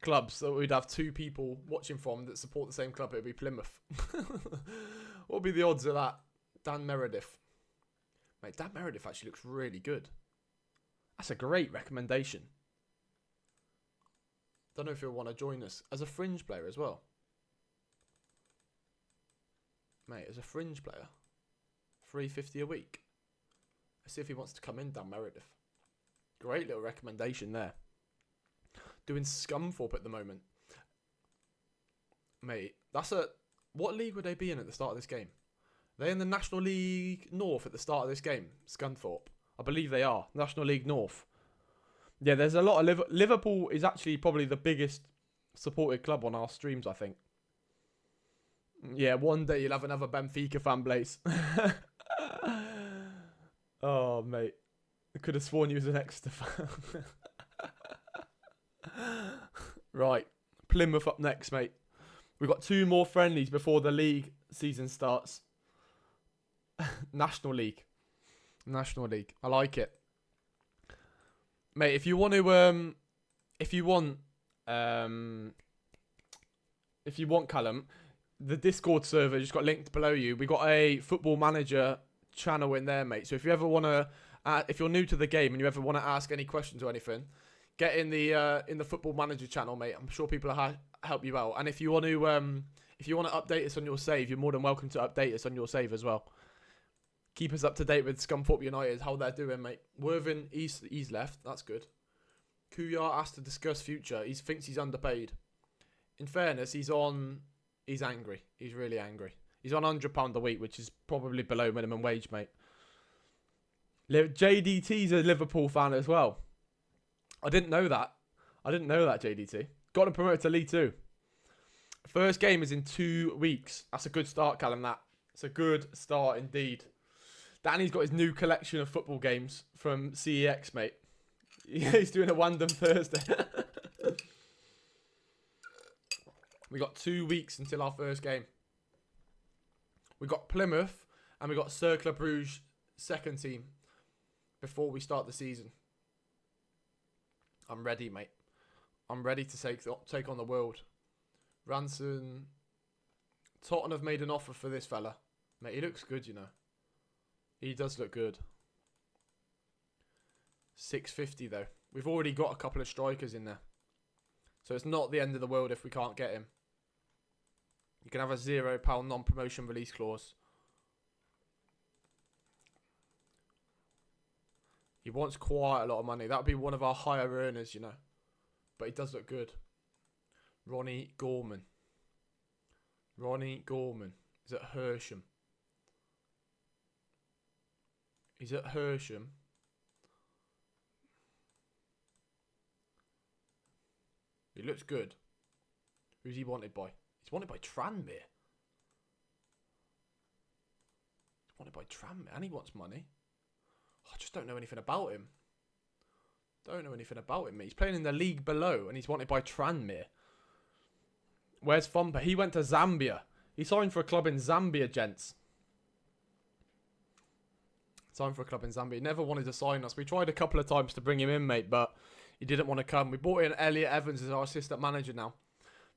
clubs that we'd have two people watching from that support the same club, it would be Plymouth? What would be the odds of that? Dan Meredith. Mate, Dan Meredith actually looks really good. That's a great recommendation. Don't know if he'll want to join us as a fringe player as well. Mate, as a fringe player, $350 a week. Let's see if he wants to come in, Dan Meredith. Great little recommendation there. Doing Scunthorpe at the moment. Mate, that's a... What league would they be in at the start of this game? Are they in the National League North at the start of this game? Scunthorpe. I believe they are. National League North. Yeah, there's a lot of... Liverpool is actually probably the biggest supported club on our streams, I think. Yeah, one day you'll have another Benfica fan base. Oh, mate. I could have sworn you was an Exeter fan. Right. Plymouth up next, mate. We've got 2 more friendlies before the league season starts. National League. National League. I like it. Mate, if you want to... If you want Callum... The Discord server just got linked below you. We got a Football Manager channel in there, mate. So if you ever want to, if you're new to the game and you ever want to ask any questions or anything, get in the Football Manager channel, mate. I'm sure people will help you out. And if you want to update us on your save, you're more than welcome to update us on your save as well. Keep us up to date with Scunthorpe United, how they're doing, mate. Worthing, he's left. That's good. Kuyar asked to discuss future. He thinks he's underpaid. In fairness, he's angry. He's really angry. He's on £100 a week, which is probably below minimum wage, mate. JDT's a Liverpool fan as well. I didn't know that. JDT. Got him promoted to League 2. First game is in 2 weeks. That's a good start, Callum, that. It's a good start indeed. Danny's got his new collection of football games from CEX, mate. Yeah, he's doing a Wandom Thursday. We got 2 weeks until our first game. We got Plymouth and we got Cercle Bruges second team before we start the season. I'm ready, mate. I'm ready to take on the world. Ranson. Tottenham have made an offer for this fella. Mate, he looks good, you know. He does look good. 650 though. We've already got a couple of strikers in there. So it's not the end of the world if we can't get him. You can have a £0 non-promotion release clause. He wants quite a lot of money. That would be one of our higher earners, you know. But he does look good. Ronnie Gorman. He's at Hersham. He looks good. Who's he wanted by? He's wanted by Tranmere. And he wants money. I just don't know anything about him. Mate. He's playing in the league below and he's wanted by Tranmere. Where's Fumba? He went to Zambia. He signed for a club in Zambia, gents. Time for a club in Zambia. He never wanted to sign us. We tried a couple of times to bring him in, mate, but he didn't want to come. We brought in Elliot Evans as our assistant manager now.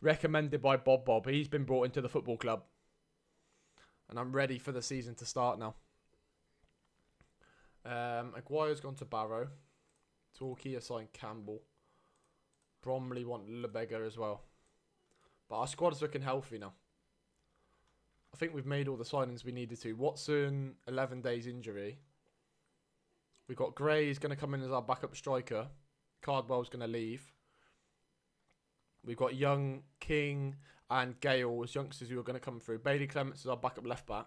Recommended by Bob. He's been brought into the football club. And I'm ready for the season to start now. Aguire's gone to Barrow. Torquay has signed Campbell. Bromley want Lebega as well. But our squad is looking healthy now. I think we've made all the signings we needed to. Watson, 11 days injury. We've got Gray, is going to come in as our backup striker. Cardwell's going to leave. We've got Young, King, and Gale as youngsters who are going to come through. Bailey Clements is our backup left back.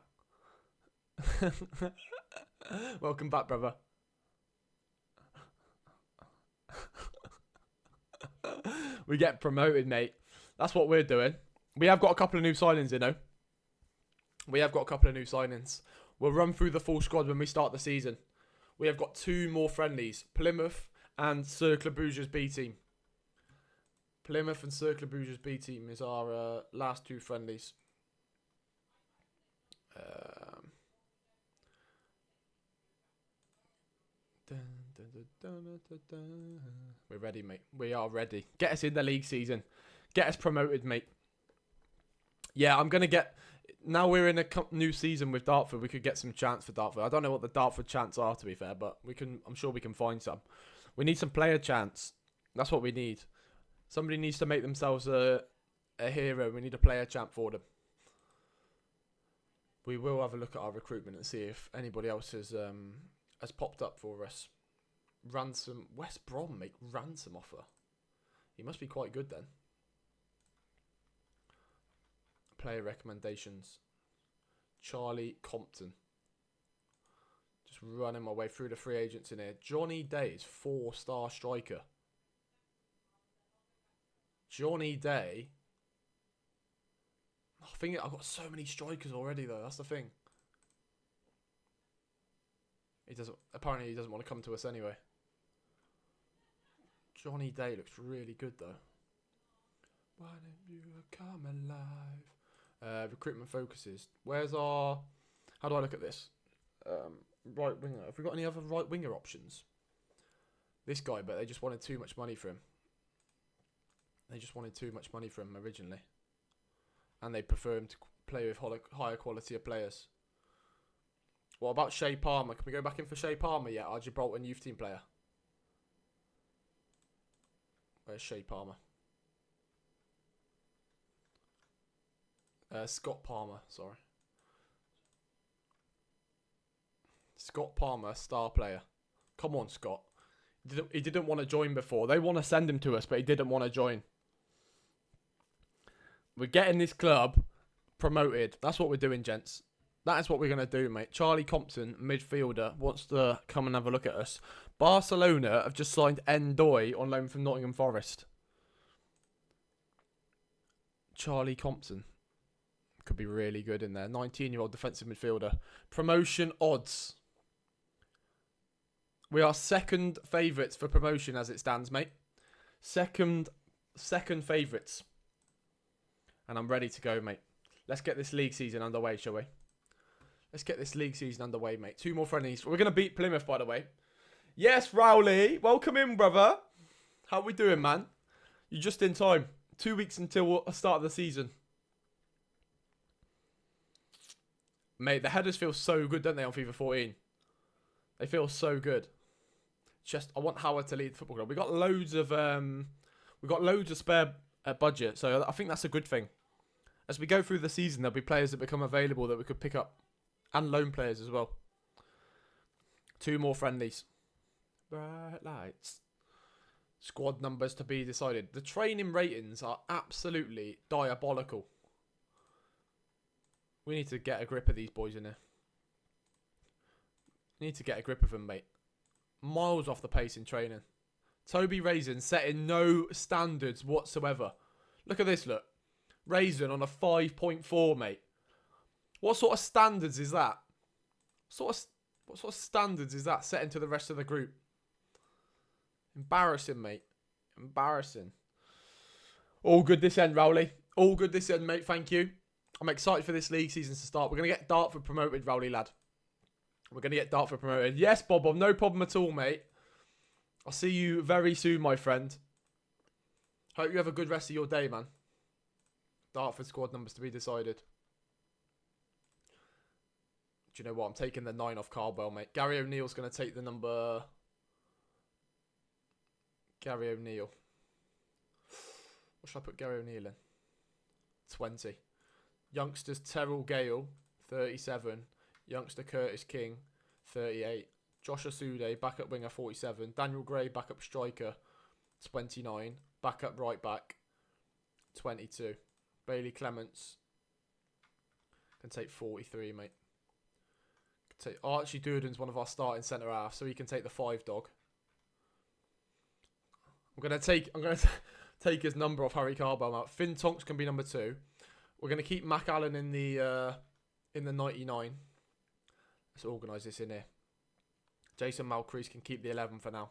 Welcome back, brother. We get promoted, mate. That's what we're doing. We have got a couple of new signings, you know. We have got a couple of new signings. We'll run through the full squad when we start the season. We have got 2 more friendlies. Plymouth and Cercle Bruges B team. Plymouth and Cercle Bruges B team is our last 2 friendlies. We're ready, mate. We are ready. Get us in the league season. Get us promoted, mate. Yeah, I'm going to get... Now we're in a new season with Dartford, we could get some chance for Dartford. I don't know what the Dartford chants are, to be fair, but we can. I'm sure we can find some. We need some player chants. That's what we need. Somebody needs to make themselves a hero. We need a player chant for them. We will have a look at our recruitment and see if anybody else has popped up for us. Ransom, West Brom make ransom offer. He must be quite good then. Player recommendations. Charlie Compton. Just running my way through the free agents in here. Johnny Day is 4-star striker. Johnny Day. I think I've got so many strikers already though. That's the thing. Apparently he doesn't want to come to us anyway. Johnny Day looks really good though. Why don't you come alive? Recruitment focuses. Where's our... How do I look at this? Right winger. Have we got any other right winger options? This guy, but they just wanted too much money for him. They just wanted too much money for him originally. And they prefer him to play with higher quality of players. What about Shea Palmer? Can we go back in for Shea Palmer yet? Our Gibraltar youth team player. Where's Shea Palmer? Scott Palmer, sorry. Scott Palmer, star player. Come on, Scott. He didn't want to join before. They want to send him to us, but he didn't want to join. We're getting this club promoted. That's what we're doing, gents. That is what we're going to do, mate. Charlie Compton, midfielder, wants to come and have a look at us. Barcelona have just signed Ndoye on loan from Nottingham Forest. Charlie Compton. Could be really good in there. 19-year-old defensive midfielder. Promotion odds. We are second favourites for promotion as it stands, mate. Second favourites. And I'm ready to go, mate. Let's get this league season underway, shall we? Let's get this league season underway, mate. 2 more friendlies. We're going to beat Plymouth, by the way. Yes, Rowley. Welcome in, brother. How we doing, man? You're just in time. 2 weeks until the start of the season. Mate, the headers feel so good, don't they, on FIFA 14? They feel so good. Just, I want Howard to lead the football club. We got loads of spare budget, so I think that's a good thing. As we go through the season, there'll be players that become available that we could pick up, and loan players as well. 2 more friendlies. Bright lights. Squad numbers to be decided. The training ratings are absolutely diabolical. We need to get a grip of these boys in here. We need to get a grip of them, mate. Miles off the pace in training. Toby Raison setting no standards whatsoever. Look at this, look. Raison on a 5.4, mate. What sort of standards is that? What sort of standards is that setting to the rest of the group? Embarrassing, mate. Embarrassing. All good this end, Rowley. All good this end, mate. Thank you. I'm excited for this league season to start. We're going to get Dartford promoted, Rowley, lad. We're going to get Dartford promoted. Yes, Bob, no problem at all, mate. I'll see you very soon, my friend. Hope you have a good rest of your day, man. Dartford squad numbers to be decided. Do you know what? I'm taking the 9 off Cardwell, mate. Gary O'Neill's going to take the number... Gary O'Neill. What should I put Gary O'Neill in? 20. Youngsters Terrell Gale, 37. Youngster Curtis King, 38. Josh Asude, backup winger, 47. Daniel Gray, backup striker, 29. Backup right back, 22. Bailey Clements can take 43, mate. Can take Archie Durden's one of our starting centre halves, so he can take the 5 dog. I'm gonna take his number off Harry Cardwell out. Finn Tonks can be number 2. We're gonna keep Mac Allen in the 99. Let's organise this in here. Jason Malcrease can keep the 11 for now.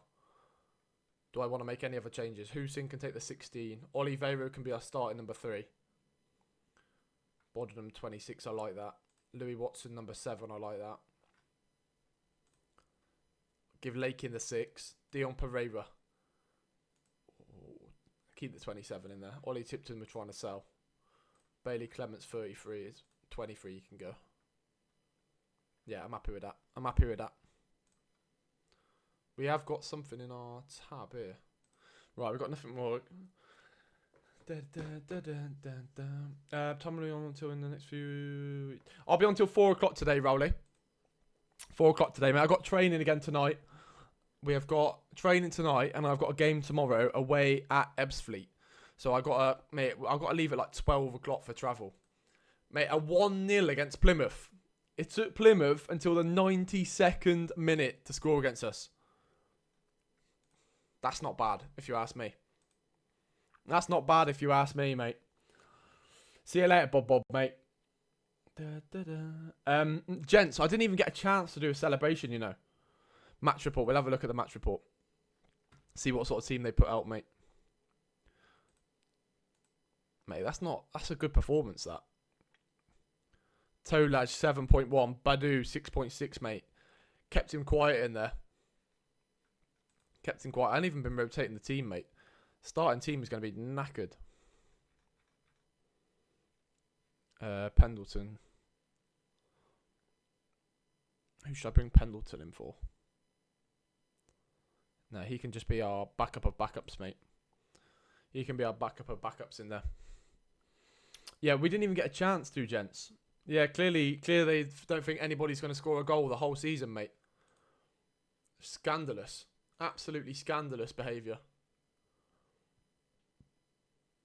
Do I want to make any other changes? Hussein can take the 16. Oliveira can be our starting number 3. Boddenham 26, I like that. Louis Watson number 7, I like that. Give Lakin the 6. Dion Pereira. Keep the 27 in there. Ollie Tipton we're trying to sell. Bailey Clements 33 is 23 you can go. Yeah, I'm happy with that. I'm happy with that. We have got something in our tab here. Right, we've got nothing more. Time on until in the next few... I'll be on until 4 o'clock today, Rowley. 4 o'clock today, mate. I've got training again tonight. We have got training tonight, and I've got a game tomorrow away at Ebbsfleet. So I've got to leave at like 12 o'clock for travel. Mate, a 1-0 against Plymouth. It took Plymouth until the 92nd minute to score against us. That's not bad, if you ask me. That's not bad, if you ask me, mate. See you later, Bob, mate. Gents, I didn't even get a chance to do a celebration, you know. Match report. We'll have a look at the match report. See what sort of team they put out, mate. Mate, that's a good performance, that. Tolaj 7.1. Badu 6.6, mate. Kept him quiet in there. Kept him quiet. I haven't even been rotating the team, mate. Starting team is going to be knackered. Pendleton. Who should I bring Pendleton in for? No, he can just be our backup of backups, mate. He can be our backup of backups in there. Yeah, we didn't even get a chance to, gents. Yeah, clearly they don't think anybody's going to score a goal the whole season, mate. Scandalous. Absolutely scandalous behaviour.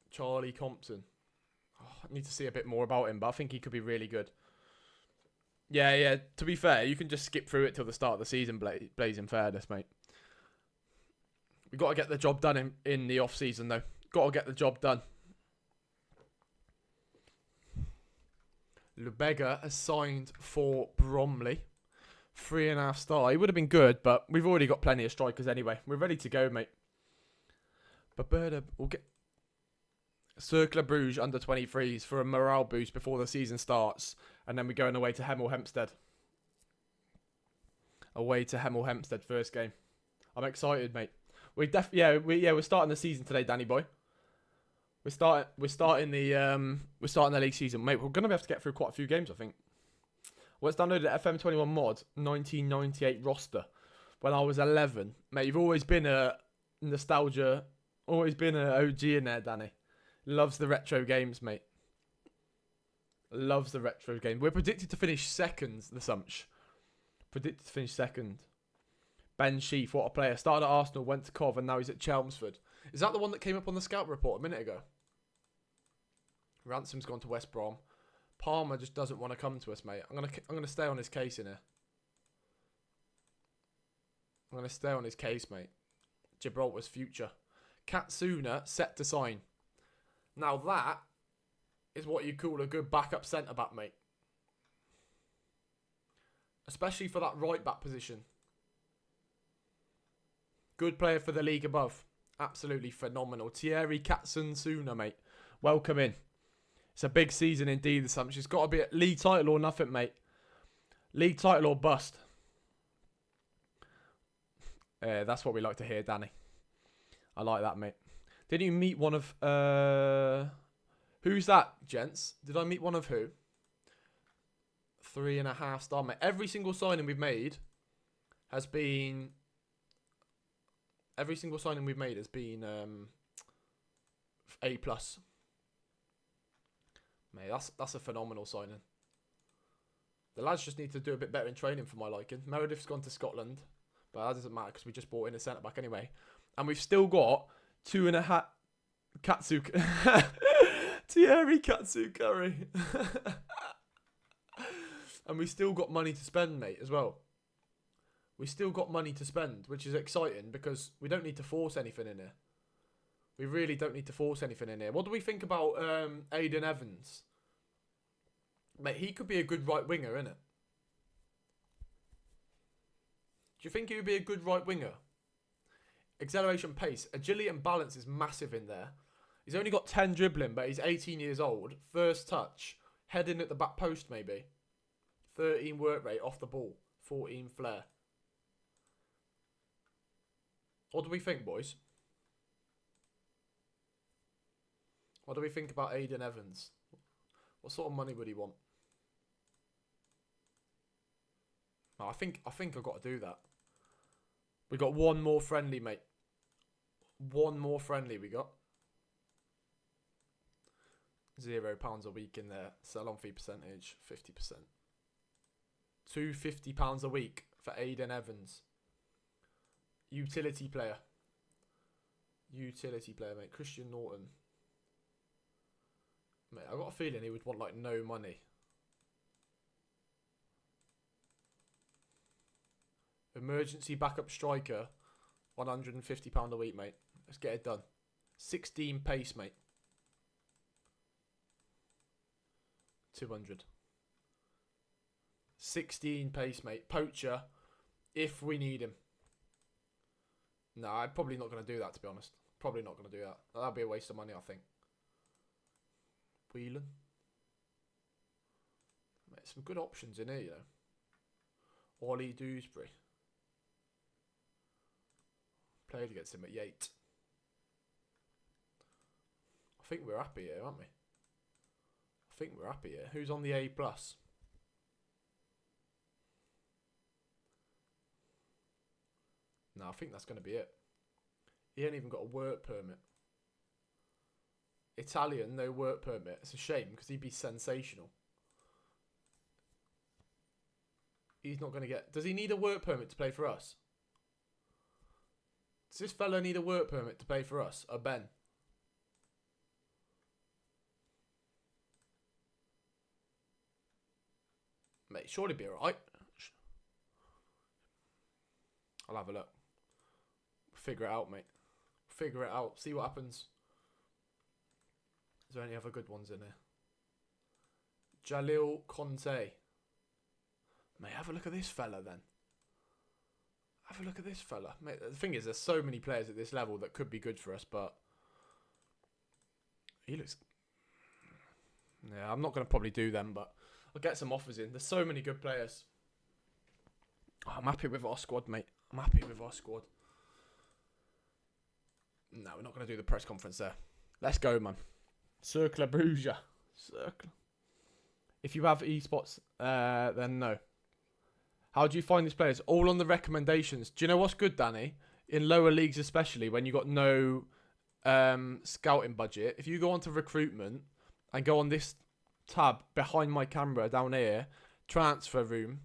Charlie Compton. Oh, I need to see a bit more about him, but I think he could be really good. Yeah. To be fair, you can just skip through it till the start of the season, Blaze, in fairness, mate. We've got to get the job done in the off-season, though. Got to get the job done. Lubega has signed for Bromley. 3.5 star. He would have been good, but we've already got plenty of strikers anyway. We're ready to go, mate. We'll get Cercle Bruges under 23s for a morale boost before the season starts, and then we're going away to Hemel Hempstead. Away to Hemel Hempstead first game. I'm excited, mate. We're starting the season today, Danny boy. We're starting the league season, mate. We're gonna be able to get through quite a few games, I think. Let's download the FM21 mod 1998 roster. When I was 11, mate. You've always been a nostalgia, always been an OG in there, Danny. Loves the retro games, mate. Loves the retro game. We're predicted to finish second, the Sumch. Predicted to finish second. Ben Sheaf, what a player. Started at Arsenal, went to Cov, and now he's at Chelmsford. Is that the one that came up on the scout report a minute ago? Ransom's gone to West Brom. Palmer just doesn't want to come to us, mate. I'm gonna stay on his case in here. I'm gonna stay on his case, mate. Gibraltar's future. Katsuna set to sign. Now that is what you call a good backup centre back, mate. Especially for that right back position. Good player for the league above. Absolutely phenomenal. Thierry Katsuna, mate. Welcome in. It's a big season indeed, the Sumch. It's got to be a league title or nothing, mate. League title or bust. That's what we like to hear, Danny. I like that, mate. Did you meet one of... who's that, gents? Did I meet one of who? 3.5 star, mate. Every single signing we've made has been... Every single signing we've made has been A+. Mate, that's a phenomenal signing. The lads just need to do a bit better in training for my liking. Meredith's gone to Scotland, but that doesn't matter because we just brought in a centre-back anyway. And we've still got 2.5... Katsu... Thierry Katsu Curry. And we still got money to spend, mate, as well. We still got money to spend, which is exciting because we don't need to force anything in here. We really don't need to force anything in here. What do we think about Aiden Evans? Mate, he could be a good right winger, innit? Do you think he would be a good right winger? Acceleration, pace, agility and balance is massive in there. He's only got 10 dribbling, but he's 18 years old. First touch, heading at the back post maybe. 13 work rate off the ball. 14 flair. What do we think, boys? What do we think about Aiden Evans? What sort of money would he want? Oh, I think I've got to do that. We got one more friendly, mate. One more friendly we got. £0 a week in there. Sell on fee percentage, 50%. £250 a week for Aiden Evans. Utility player. Utility player, mate. Christian Norton. Mate, I got a feeling he would want like no money. Emergency backup striker. £150 a week, mate. Let's get it done. 16 pace, mate. 200. 16 pace, mate. Poacher, if we need him. No, I'm probably not going to do that, to be honest. Probably not going to do that. That'll be a waste of money, I think. Whelan. Mate, some good options in here, you know. Ollie Dewsbury. Played against him at Yate. I think we're happy here, aren't we? I think we're happy here. Who's on the A+? No, I think that's going to be it. He ain't even got a work permit. Italian, no work permit. It's a shame because he'd be sensational. He's not going to get... Does he need a work permit to play for us? Does this fella need a work permit to play for us? Or Ben? Mate, surely be alright. I'll have a look. Figure it out, mate. Figure it out. See what happens. Is there any other good ones in here? Jalil Conte. Mate, have a look at this fella then. Have a look at this fella. Mate, the thing is, there's so many players at this level that could be good for us, but... He looks... Yeah, I'm not going to probably do them, but I'll get some offers in. There's so many good players. Oh, I'm happy with our squad, mate. I'm happy with our squad. No, we're not going to do the press conference there. Let's go, man. Cercle Bruges. Cercle. If you have eSpots, then no. How do you find these players? All on the recommendations. Do you know what's good, Danny? In lower leagues especially, when you got no scouting budget, if you go onto recruitment and go on this tab behind my camera down here, transfer room,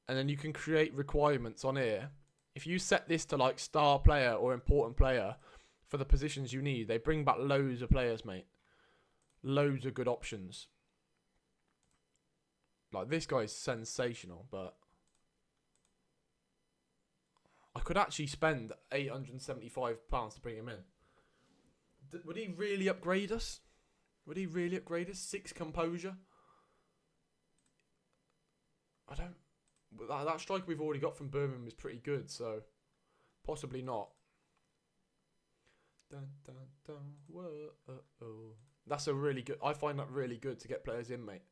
and then you can create requirements on here. If you set this to like star player or important player for the positions you need, they bring back loads of players, mate. Loads of good options. Like, this guy is sensational, but I could actually spend £875 to bring him in. Would he really upgrade us? Would he really upgrade us? 6 composure? I don't... That striker we've already got from Birmingham is pretty good, so possibly not. Dun, dun, dun, whoa. That's a really good... I find that really good to get players in, mate.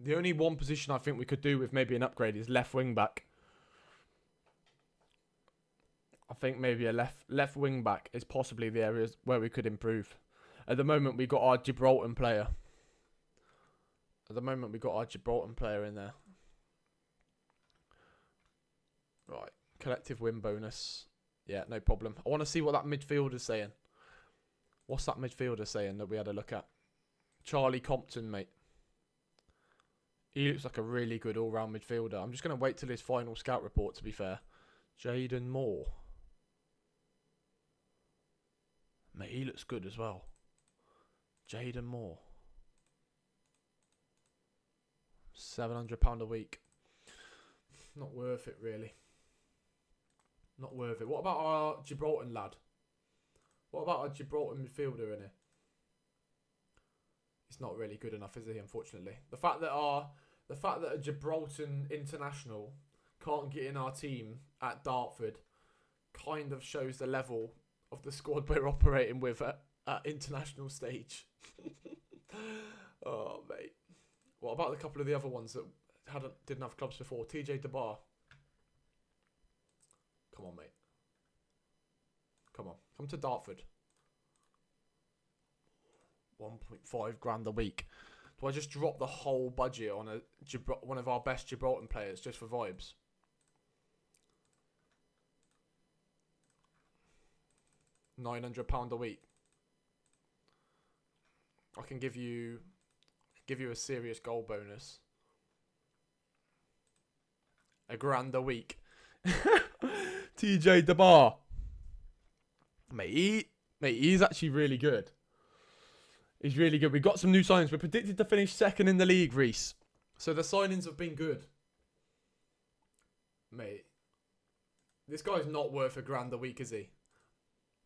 The only one position I think we could do with maybe an upgrade is left wing back. I think maybe a left wing back is possibly the areas where we could improve. At the moment, we got our Gibraltar player. In there. Right, collective win bonus. Yeah, no problem. I want to see what that midfielder's saying. What's that midfielder saying that we had a look at? Charlie Compton, mate. He looks like a really good all-round midfielder. I'm just going to wait till his final scout report, to be fair. Jaden Moore. Mate, he looks good as well. Jaden Moore. £700 a week. Not worth it, really. Not worth it. What about our Gibraltar lad? What about our Gibraltar midfielder in here? He's not really good enough, is he? Unfortunately, the fact that a Gibraltar international can't get in our team at Dartford kind of shows the level of the squad we're operating with at international stage. Oh, mate. What about a couple of the other ones that didn't have clubs before? TJ DeBar. Come on, mate. Come on. Come to Dartford. 1.5 grand a week. Do I just drop the whole budget on one of our best Gibraltar players just for vibes? £900 a week. I can give you a serious goal bonus. £1,000 a week. TJ DeBar. Mate, he's actually really good. He's really good. We got some new signings. We're predicted to finish second in the league, Reese. So the signings have been good. Mate, this guy's not worth £1,000 a week, is he?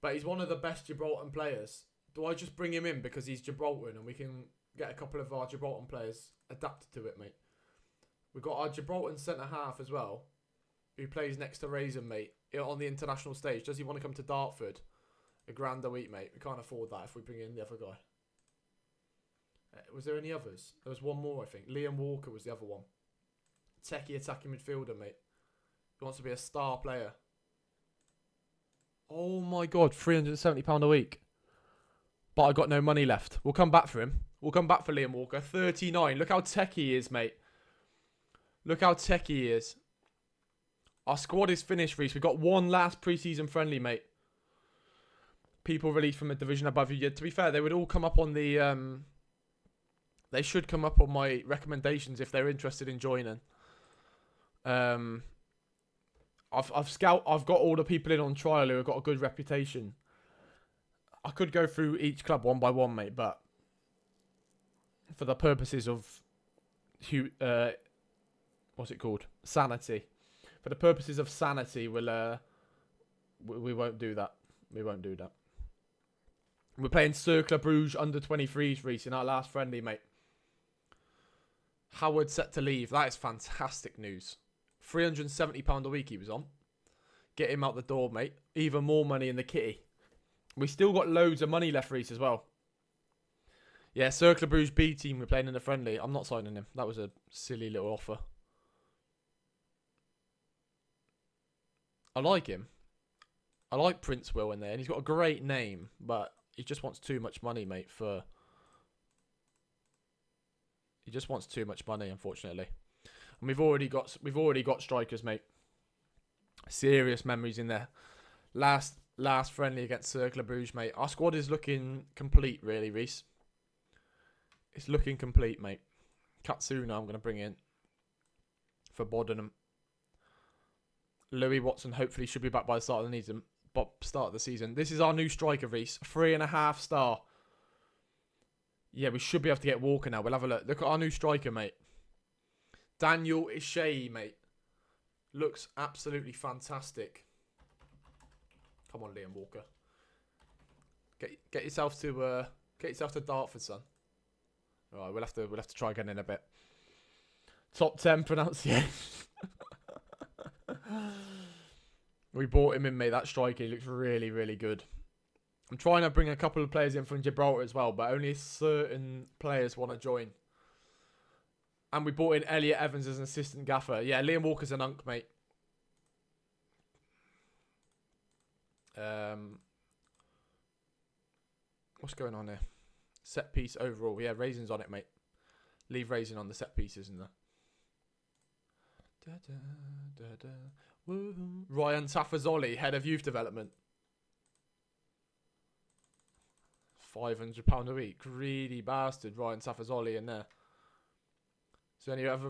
But he's one of the best Gibraltar players. Do I just bring him in because he's Gibraltar and we can get a couple of our Gibraltar players adapted to it, mate? We've got our Gibraltar centre-half as well, who plays next to Raison, mate, on the international stage. Does he want to come to Dartford? £1,000 a week, mate. We can't afford that if we bring in the other guy. Was there any others? There was one more, I think. Liam Walker was the other one. Techie attacking midfielder, mate. He wants to be a star player. Oh my God, £370 a week. But I got no money left. We'll come back for him. We'll come back for Liam Walker. 39. Look how techie he is, mate. Look how techie he is. Our squad is finished, Reese. We've got one last pre-season friendly, mate. People released from a division above you. Yeah, to be fair, they would all come up on the... They should come up on my recommendations if they're interested in joining. I've got all the people in on trial who have got a good reputation. I could go through each club one by one, mate, but for the purposes of what's it called? Sanity. For the purposes of sanity, we won't do that. We won't do that. We're playing Cercle Bruges under 23s, Reese, in our last friendly, mate. Howard set to leave. That is fantastic news. £370 a week he was on. Get him out the door, mate. Even more money in the kitty. We still got loads of money left, Reese, as well. Yeah, Cercle Bruges B team we're playing in the friendly. I'm not signing him. That was a silly little offer. I like him. I like Prince Will in there. And he's got a great name, but he just wants too much money, mate, for... He just wants too much money, unfortunately. And we've already got strikers, mate. Serious memories in there. Last friendly against Cercle Bruges, mate. Our squad is looking complete, really, Reese. It's looking complete, mate. Katsuna I'm going to bring in for Bodenham. Louis Watson hopefully should be back by the start of the season. This is our new striker, Reese. 3.5 star. Yeah, we should be able to get Walker now. We'll have a look. Look at our new striker, mate. Daniel Ishii, mate. Looks absolutely fantastic. Come on, Liam Walker. Get yourself to Dartford, son. All right, we'll have to try again in a bit. Top 10 pronunciation. We bought him in, mate. That striker, he looks really, really good. I'm trying to bring a couple of players in from Gibraltar as well, but only certain players want to join. And we brought in Elliot Evans as an assistant gaffer. Yeah, Liam Walker's an unk, mate. What's going on here? Set piece overall. Yeah, Raison's on it, mate. Leave Raison on the set pieces in there. Ryan Tafazoli, head of youth development. £500 a week. Greedy bastard, Ryan Tafazoli in there. Is there any other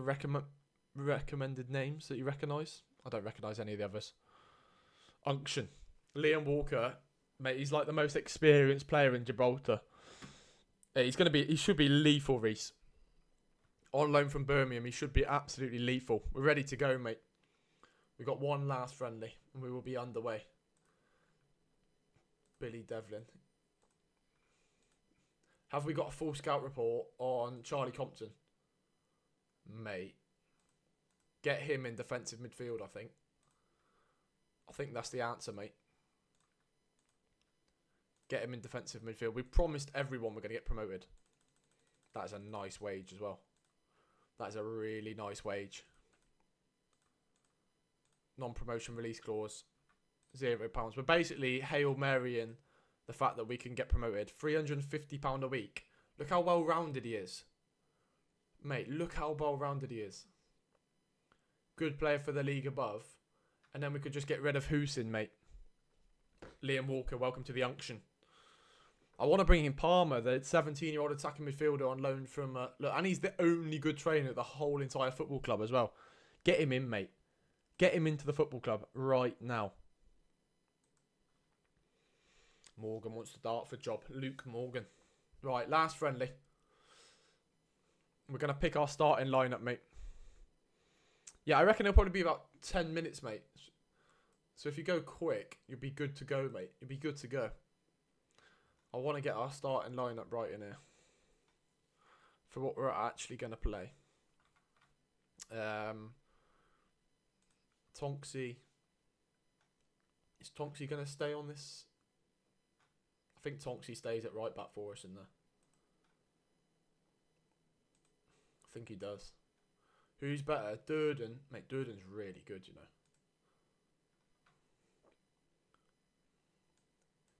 recommended names that you recognise? I don't recognise any of the others. Unction. Liam Walker, mate, he's like the most experienced player in Gibraltar. He should be lethal, Reese. On loan from Birmingham, he should be absolutely lethal. We're ready to go, mate. We've got one last friendly, and we will be underway. Billy Devlin. Have we got a full scout report on Charlie Compton? Mate. Get him in defensive midfield, I think. I think that's the answer, mate. Get him in defensive midfield. We promised everyone we're going to get promoted. That is a nice wage as well. That is a really nice wage. Non-promotion release clause. £0. We're basically Hail Marying the fact that we can get promoted. £350 a week. Look how well-rounded he is. Mate, look how well-rounded he is. Good player for the league above. And then we could just get rid of Hussein, mate. Liam Walker, welcome to the unction. I want to bring in Palmer, the 17-year-old attacking midfielder on loan from... look, and he's the only good trainer at the whole entire football club as well. Get him in, mate. Get him into the football club right now. Morgan wants the Dartford job. Luke Morgan. Right, last friendly. We're going to pick our starting lineup, mate. Yeah, I reckon it'll probably be about 10 minutes, mate. So if you go quick, you'll be good to go, mate. You'll be good to go. I want to get our starting lineup right in here. For what we're actually going to play. Tonksy. Is Tonksy going to stay on this? I think Tonksy stays at right back for us in there. I think he does. Who's better? Durden. Mate, Durden's really good, you know.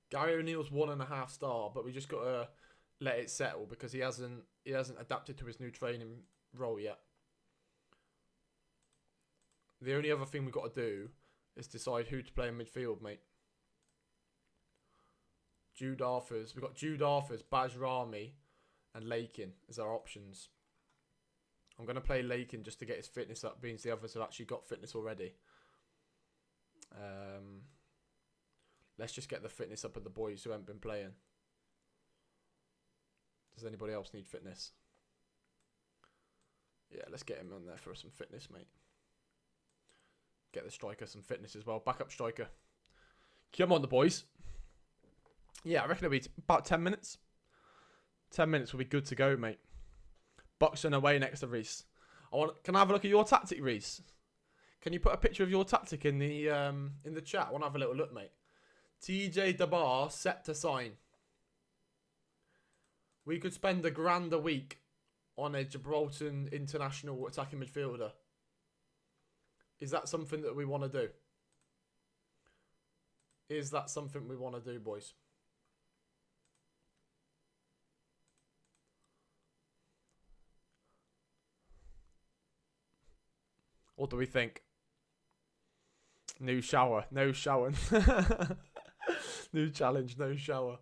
Gary O'Neill's 1.5 star, but we just got to let it settle because he hasn't adapted to his new training role yet. The only other thing we've got to do is decide who to play in midfield, mate. Jude Arthurs. We've got Jude Arthurs, Baj Rami, and Lakin as our options. I'm going to play Lakin just to get his fitness up, means the others have actually got fitness already. Let's just get the fitness up of the boys who haven't been playing. Does anybody else need fitness? Yeah, let's get him on there for some fitness, mate. Get the striker some fitness as well. Backup striker. Come on, the boys. Yeah, I reckon it'll be about 10 minutes. 10 minutes will be good to go, mate. Buxton away next to Reese. Can I have a look at your tactic, Reese? Can you put a picture of your tactic in the chat? I want to have a little look, mate. TJ Dabar set to sign. We could spend £1,000 a week on a Gibraltar international attacking midfielder. Is that something that we want to do? Is that something we want to do, boys? What do we think? New shower. No showering. New challenge. No shower.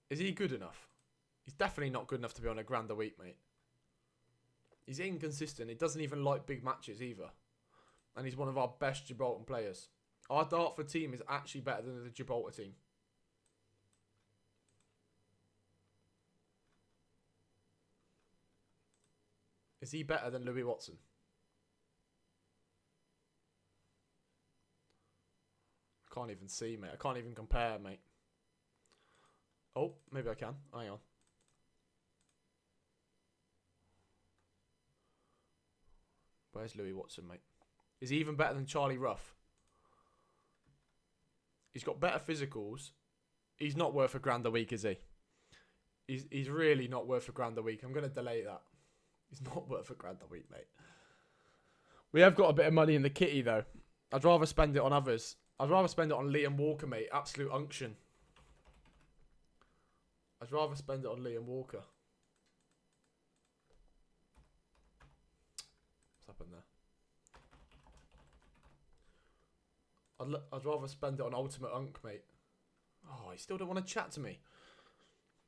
Is he good enough? He's definitely not good enough to be on £1,000 a week, mate. He's inconsistent. He doesn't even like big matches either. And he's one of our best Gibraltar players. Our Dartford team is actually better than the Gibraltar team. Is he better than Louis Watson? I can't even see, mate. I can't even compare, mate. Oh, maybe I can. Hang on. Where's Louis Watson, mate? Is he even better than Charlie Ruff? He's got better physicals. He's not worth £1,000 a week, is he? He's really not worth £1,000 a week. I'm going to delay that. He's not worth £1,000 a week, mate. We have got a bit of money in the kitty, though. I'd rather spend it on others. I'd rather spend it on Liam Walker, mate. Absolute unction. I'd rather spend it on Liam Walker. What's happened there? I'd rather spend it on Ultimate Unk, mate. Oh, he still don't want to chat to me.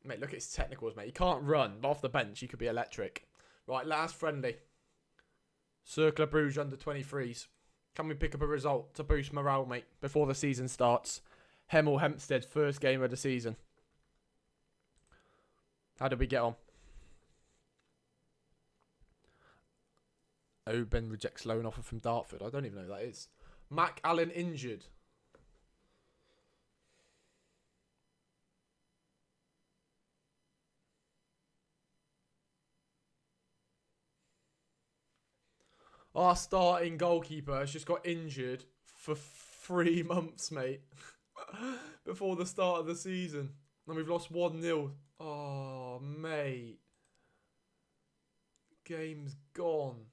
Mate, look at his technicals, mate. He can't run, but off the bench, he could be electric. Right, last friendly. Cercle of Bruges under 23s. Can we pick up a result to boost morale, mate, before the season starts? Hemel Hempstead, first game of the season. How did we get on? Oben rejects loan offer from Dartford. I don't even know who that is. Mac Allen injured. Our starting goalkeeper has just got injured for 3 months, mate. Before the start of the season. And we've lost 1-0. Oh, mate. Game's gone.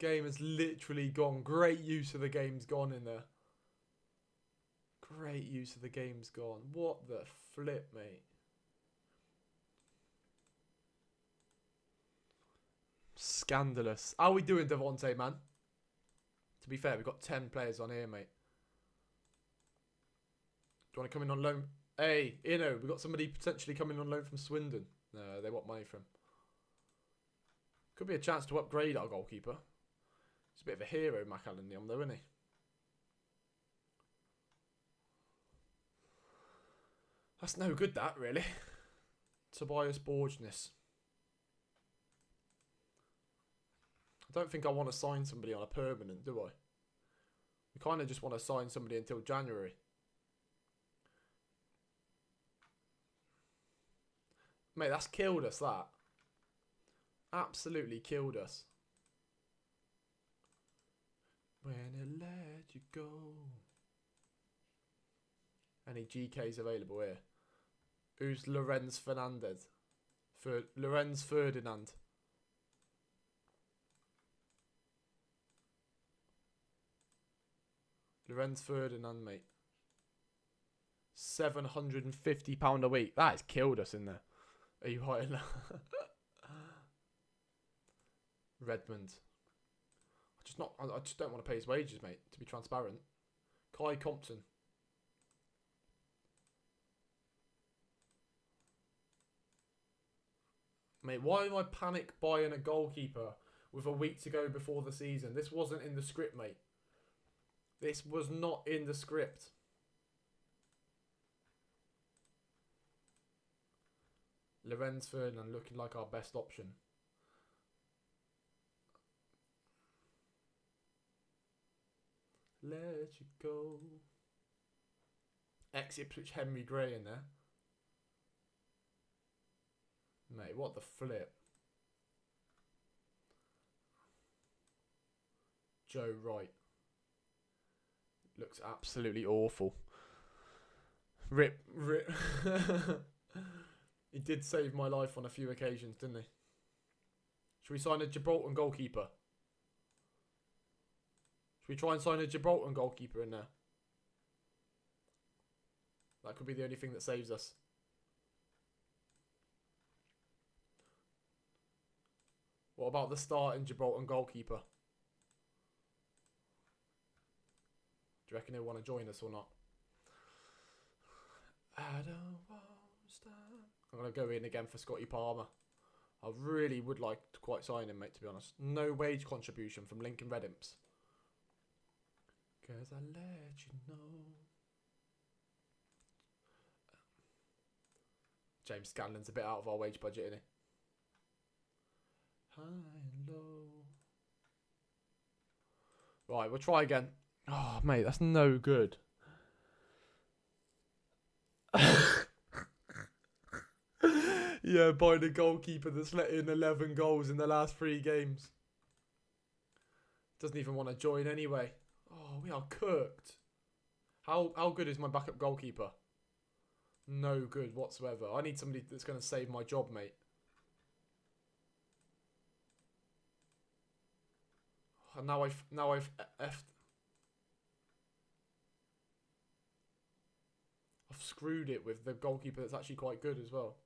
Game has literally gone. Great use of the game's gone in there. Great use of the game's gone. What the flip, mate. Scandalous. How are we doing, Devontae, man? To be fair, we've got 10 players on here, mate. Do you want to come in on loan? Hey, we've got somebody potentially coming on loan from Swindon. No, they want money from. Could be a chance to upgrade our goalkeeper. He's a bit of a hero, Mac Allen Neom, though, isn't he? That's no good, that, really. Tobias Borgness. I don't think I want to sign somebody on a permanent, do I? We kind of just want to sign somebody until January. Mate, that's killed us, that. Absolutely killed us. When it let you go. Any GKs available here? Who's Lorenz Fernandez? Lorenz Ferdinand. Lorenz Ferdinand, mate. £750 a week. That has killed us in there. Are you right? Redmond. I just don't want to pay his wages, mate, to be transparent. Kai Compton. Mate, why am I panic buying a goalkeeper with a week to go before the season? This wasn't in the script, mate. This was not in the script. Lorenz Ferdinand looking like our best option. Let you go. Ex-Ipswich Henry Gray in there. Mate, what the flip? Joe Wright. Looks absolutely awful. Rip. He did save my life on a few occasions, didn't he? Should we sign a Gibraltar goalkeeper? Should we try and sign a Gibraltar goalkeeper in there? That could be the only thing that saves us. What about the starting Gibraltar goalkeeper? Do you reckon he'll want to join us or not? I don't want to stop. I'm going to go in again for Scotty Palmer. I really would like to quite sign him, mate, to be honest. No wage contribution from Lincoln Red Imps. Cause I let you know. James Scanlon's a bit out of our wage budget, isn't he? High and low. Right, we'll try again. Oh, mate, that's no good. Yeah, by the goalkeeper that's let in 11 goals in the last 3 games. Doesn't even want to join anyway. Oh, we are cooked. How good is my backup goalkeeper? no good whatsoever. I need somebody that's going to save my job, mate. And now I've screwed it with the goalkeeper that's actually quite good as well.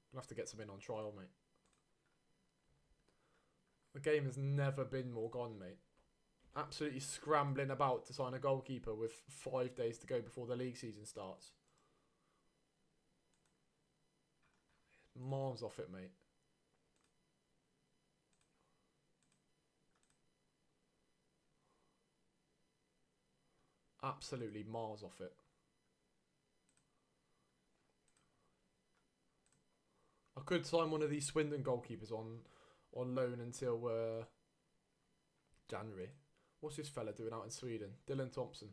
I'm going to have to get some in on trial, mate. The game has never been more gone, mate. Absolutely scrambling about to sign a goalkeeper with 5 days to go before the league season starts. Miles off it, mate. Absolutely miles off it. I could sign one of these Swindon goalkeepers on loan until January. What's this fella doing out in Sweden? Dylan Thompson.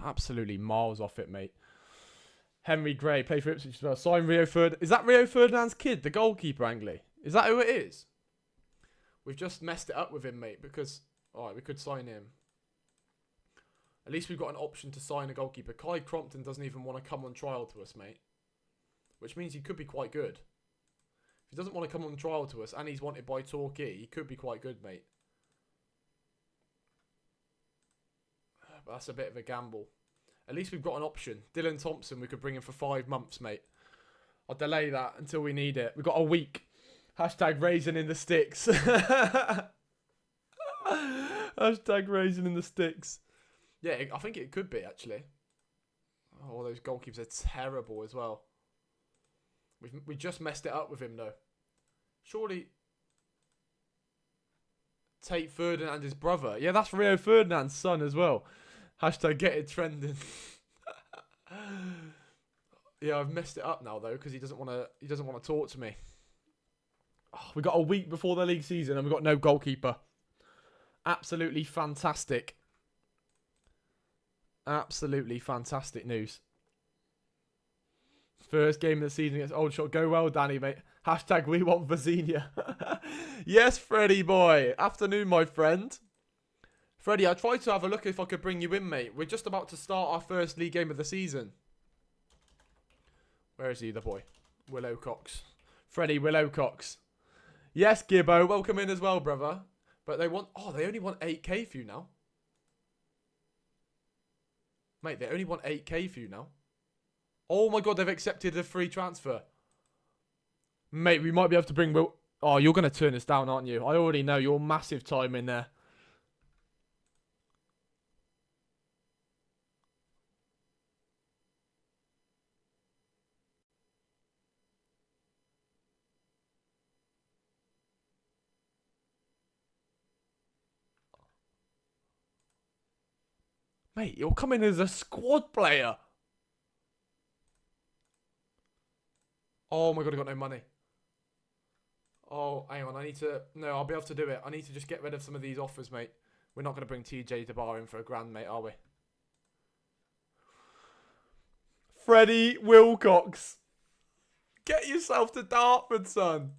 Absolutely miles off it, mate. Henry Gray, play for Ipswich as well. Sign Rio Ferdinand. Is that Rio Ferdinand's kid, the goalkeeper, Angley? Is that who it is? We've just messed it up with him, mate, because... Alright, we could sign him. At least we've got an option to sign a goalkeeper. Kai Crompton doesn't even want to come on trial to us, mate. Which means he could be quite good. If he doesn't want to come on trial to us and he's wanted by Torquay, he could be quite good, mate. But that's a bit of a gamble. At least we've got an option. Dylan Thompson, we could bring in for 5 months, mate. I'll delay that until we need it. We've got a week. Hashtag Raison in the sticks. Hashtag Raison in the sticks. Yeah, I think it could be, actually. Oh, those goalkeepers are terrible as well. We just messed it up with him, though. Surely... Tate Ferdinand, his brother. Yeah, that's Rio Ferdinand's son as well. Hashtag get it trending. Yeah, I've messed it up now, though, because he doesn't want to talk to me. Oh, we got a week before the league season and we've got no goalkeeper. Absolutely fantastic. Absolutely fantastic news. First game of the season against Old Shot. Go well, Danny, mate. Hashtag we want Vazinia. Yes, Freddie boy. Afternoon, my friend. Freddie, I tried to have a look if I could bring you in, mate. We're just about to start our first league game of the season. Where is he, the boy? Willow Cox. Freddie Willow Cox. Yes, Gibbo. Welcome in as well, brother. But they want... Oh, they only want 8k for you now. Mate, they only want 8k for you now. Oh my god, they've accepted a free transfer. Mate, we might be able to bring Will... Oh, you're going to turn us down, aren't you? I already know. You're massive time in there. Mate, you're coming as a squad player. Oh my god, I got no money. Oh, hang on, I need to... No, I'll be able to do it. I need to just get rid of some of these offers, mate. We're not going to bring TJ DeBar in for $1,000, mate, are we? Freddie Wilcox. Get yourself to Dartford, son.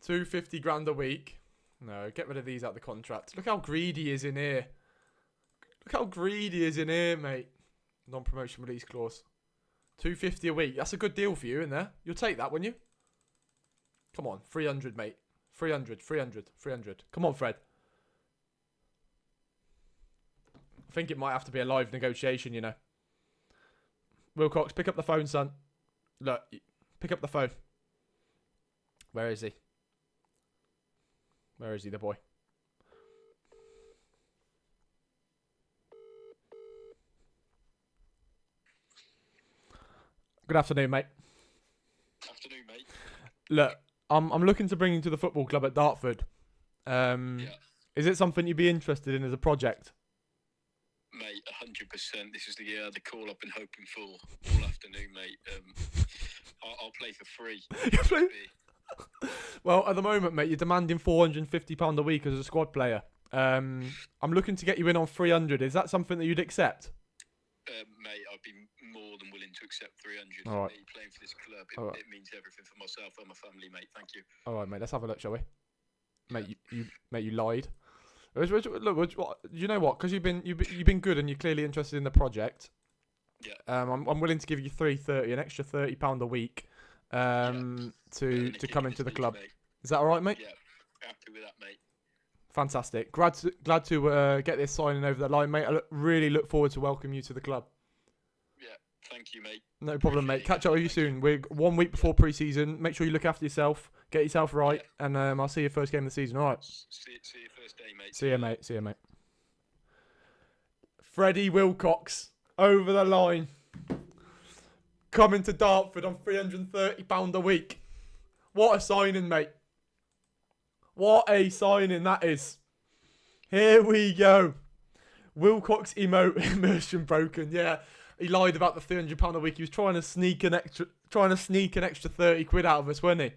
250 grand a week. No, get rid of these out of the contract. Look how greedy he is in here. Look how greedy he is in here, mate. Non-promotion release clause. 250 a week. That's a good deal for you, isn't there? You'll take that, wouldn't you? Come on. 300, mate. 300, 300, 300. Come on, Fred. I think it might have to be a live negotiation, you know. Wilcox, pick up the phone, son. Look, pick up the phone. Where is he? Where is he, the boy? Good afternoon, mate. Afternoon, mate. Look, I'm looking to bring you to the football club at Dartford. Yeah. Is it something you'd be interested in as a project? Mate, 100%. This is the call I've been hoping for all afternoon, mate. I'll play for free. Well, at the moment, mate, you're demanding £450 a week as a squad player. I'm looking to get you in on 300. Is that something that you'd accept? Mate, I'd be more than willing willing to accept 300 All for right. me playing for this club. All right. It means everything for myself and my family, mate. Thank you. All right, mate. Let's have a look, shall we? Mate, Yeah. you lied. Look, you know what? Because you've been good and you're clearly interested in the project. Yeah. I'm willing to give you £330, an extra £30 a week, to come into the club. Mate. Is that all right, mate? Yeah. Happy with that, mate. Fantastic. Glad to get this signing over the line, mate. I really look forward to welcome you to the club. Yeah. Thank you, mate. No problem, mate. Appreciate Catch up with you soon. We're 1 week before pre-season. Make sure you look after yourself, get yourself right, and I'll see you first game of the season. All right. See you first day, mate. See you, mate. Freddie Wilcox over the line. Coming to Dartford on £330 a week. What a signing, mate. What a signing that is. Here we go. Wilcox immersion broken. Yeah, he lied about the £300 a week. He was trying to sneak an extra £30 out of us, wasn't he?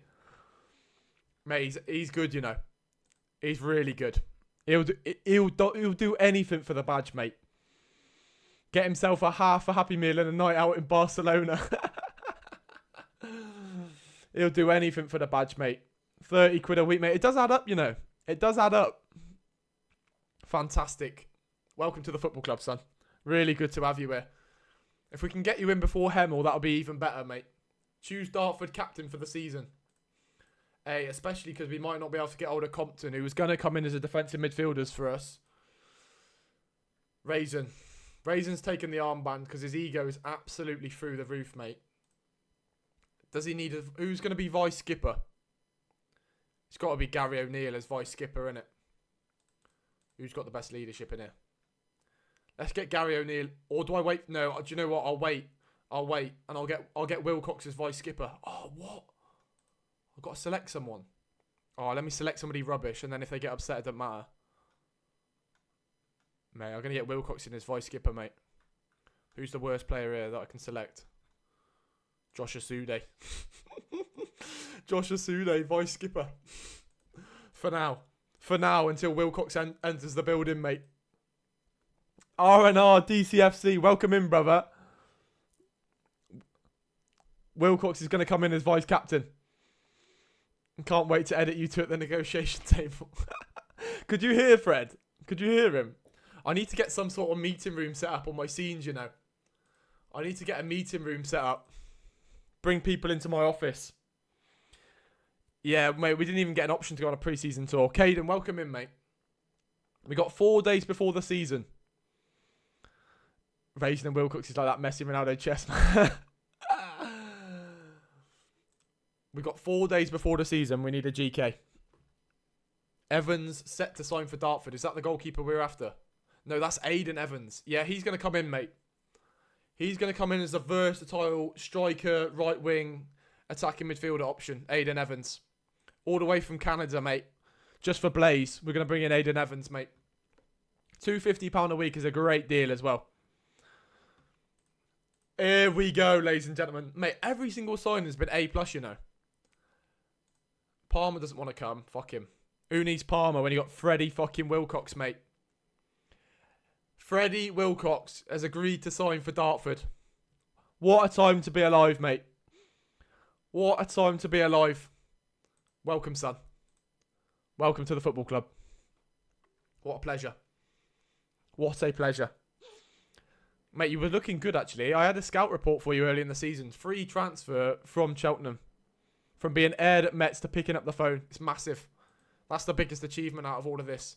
Mate, he's good, you know. He's really good. He'll do anything for the badge, mate. Get himself a Happy Meal and a night out in Barcelona. He'll do anything for the badge, mate. £30 a week, mate. It does add up, you know. It does add up. Fantastic. Welcome to the football club, son. Really good to have you here. If we can get you in before Hemel, that'll be even better, mate. Choose Dartford captain for the season. Hey, especially because we might not be able to get hold of Compton, who was going to come in as a defensive midfielders for us. Raison. Raison's taken the armband because his ego is absolutely through the roof, mate. Does he need who's going to be vice skipper? It's got to be Gary O'Neill as vice skipper, innit? Who's got the best leadership in here? Let's get Gary O'Neill. Or do I wait? No, do you know what? I'll wait, and I'll get Wilcox as vice skipper. Oh, what? I've got to select someone. Oh, let me select somebody rubbish, and then if they get upset, it doesn't matter. Mate, I'm going to get Wilcox in as vice skipper, mate. Who's the worst player here that I can select? Josh Asude. Josh Asude, vice skipper. For now, until Wilcox enters the building, mate. R&R DCFC, welcome in, brother. Wilcox is going to come in as vice captain. Can't wait to edit you two at the negotiation table. Could you hear Fred? Could you hear him? I need to get some sort of meeting room set up on my scenes, you know. I need to get a meeting room set up. Bring people into my office. Yeah, mate, we didn't even get an option to go on a pre-season tour. Caden, welcome in, mate. We got 4 days before the season. Raison and Wilcox is like that Messi Ronaldo chess, man. We got 4 days before the season. We need a GK. Evans set to sign for Dartford. Is that the goalkeeper we're after? No, that's Aidan Evans. Yeah, he's going to come in, mate. He's going to come in as a versatile striker, right wing, attacking midfielder option. Aidan Evans. All the way from Canada, mate. Just for Blaze. We're going to bring in Aidan Evans, mate. £250 a week is a great deal as well. Here we go, ladies and gentlemen. Mate, every single sign has been A+, you know. Palmer doesn't want to come. Fuck him. Who needs Palmer when you got Freddie fucking Wilcox, mate? Freddie Wilcox has agreed to sign for Dartford. What a time to be alive, mate. What a time to be alive. Welcome, son. Welcome to the football club. What a pleasure. What a pleasure. Mate, you were looking good, actually. I had a scout report for you early in the season. Free transfer from Cheltenham. From being aired at Mets to picking up the phone. It's massive. That's the biggest achievement out of all of this.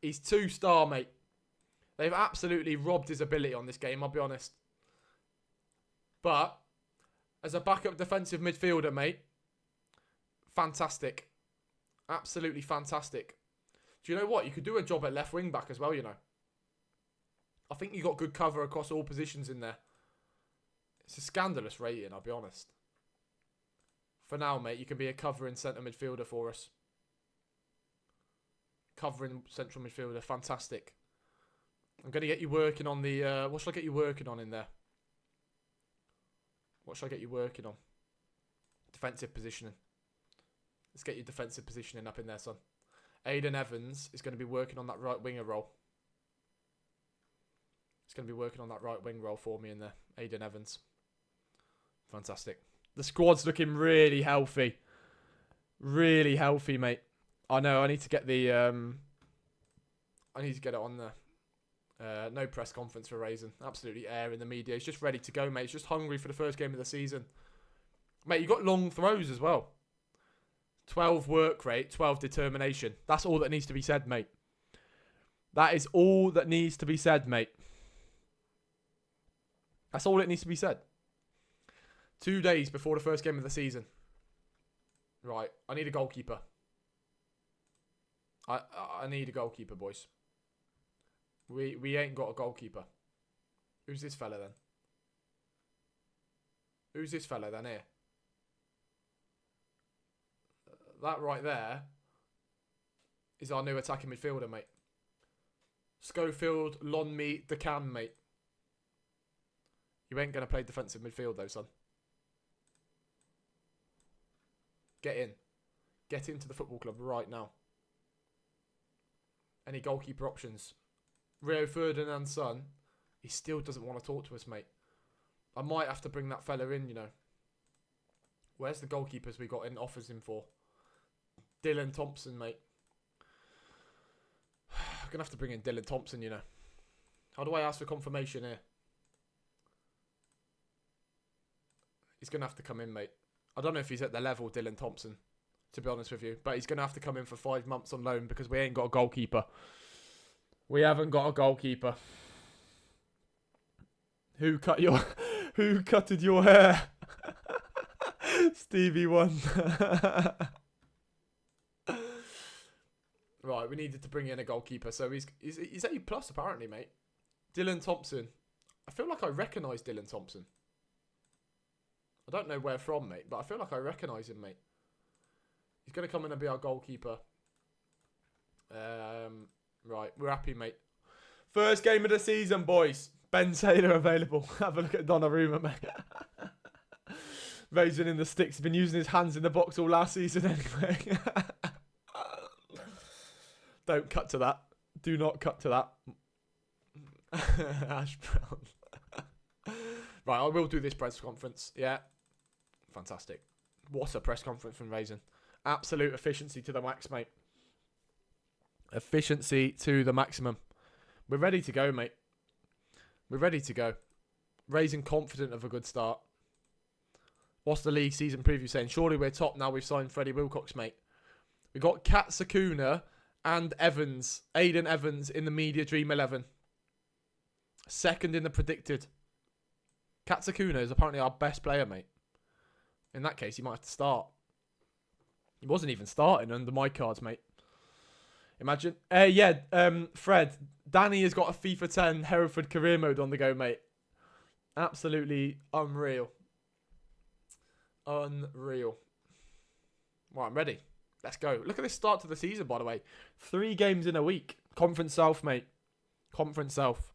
He's 2-star, mate. They've absolutely robbed his ability on this game, I'll be honest. But, as a backup defensive midfielder, mate, fantastic. Absolutely fantastic. Do you know what? You could do a job at left wing back as well, you know. I think you got good cover across all positions in there. It's a scandalous rating, I'll be honest. For now, mate, you can be a covering centre midfielder for us. Covering central midfielder, fantastic. I'm going to get you working on the... what shall I get you working on in there? What shall I get you working on? Defensive positioning. Let's get your defensive positioning up in there, son. Aidan Evans is going to be working on that right winger role. He's going to be working on that right wing role for me in there. Aidan Evans. Fantastic. The squad's looking really healthy. Really healthy, mate. I know. I need to get the. I need to get it on the. No press conference for Raison. Absolutely air in the media. He's just ready to go, mate. He's just hungry for the first game of the season. Mate, you got long throws as well. 12 work rate, 12 determination. That's all that needs to be said, mate. That is all that needs to be said, mate. That's all that needs to be said. 2 days before the first game of the season. Right, I need a goalkeeper. I need a goalkeeper, boys. We ain't got a goalkeeper. Who's this fella then? Who's this fella then here? That right there is our new attacking midfielder, mate. Schofield, Lonme, Decan, mate. You ain't going to play defensive midfield though, son. Get in. Get into the football club right now. Any goalkeeper options? Rio Ferdinand's son, he still doesn't want to talk to us, mate. I might have to bring that fella in, you know. Where's the goalkeepers we got in offers him for? Dylan Thompson, mate. I'm going to have to bring in Dylan Thompson, you know. How do I ask for confirmation here? He's going to have to come in, mate. I don't know if he's at the level, Dylan Thompson, to be honest with you. But he's going to have to come in for 5 months on loan because we ain't got a goalkeeper. We haven't got a goalkeeper. Who cut your... Who cutted your hair? Stevie Wonder. Right, we needed to bring in a goalkeeper. So he's A+ apparently, mate. Dylan Thompson. I feel like I recognise Dylan Thompson. I don't know where from, mate, but I feel like I recognise him, mate. He's going to come in and be our goalkeeper. Right, we're happy, mate. First game of the season, boys. Ben Taylor available. Have a look at Donnarumma, mate. Raison in the sticks. He's been using his hands in the box all last season anyway. Don't cut to that. Do not cut to that. Ash Brown. Right, I will do this press conference. Yeah. Fantastic. What a press conference from Raison. Absolute efficiency to the max, mate. Efficiency to the maximum. We're ready to go, mate. We're ready to go. Raison confident of a good start. What's the league season preview saying? Surely we're top now we've signed Freddie Wilcox, mate. We got Kat Sakuna and Evans. Aiden Evans in the media dream 11. Second in the predicted. Kat Sakuna is apparently our best player, mate. In that case, he might have to start. He wasn't even starting under my cards, mate. Imagine. Fred. Danny has got a FIFA 10 Hereford career mode on the go, mate. Absolutely unreal. Unreal. Right, I'm ready. Let's go. Look at this start to the season, by the way. 3 games in a week. Conference South, mate. Conference South.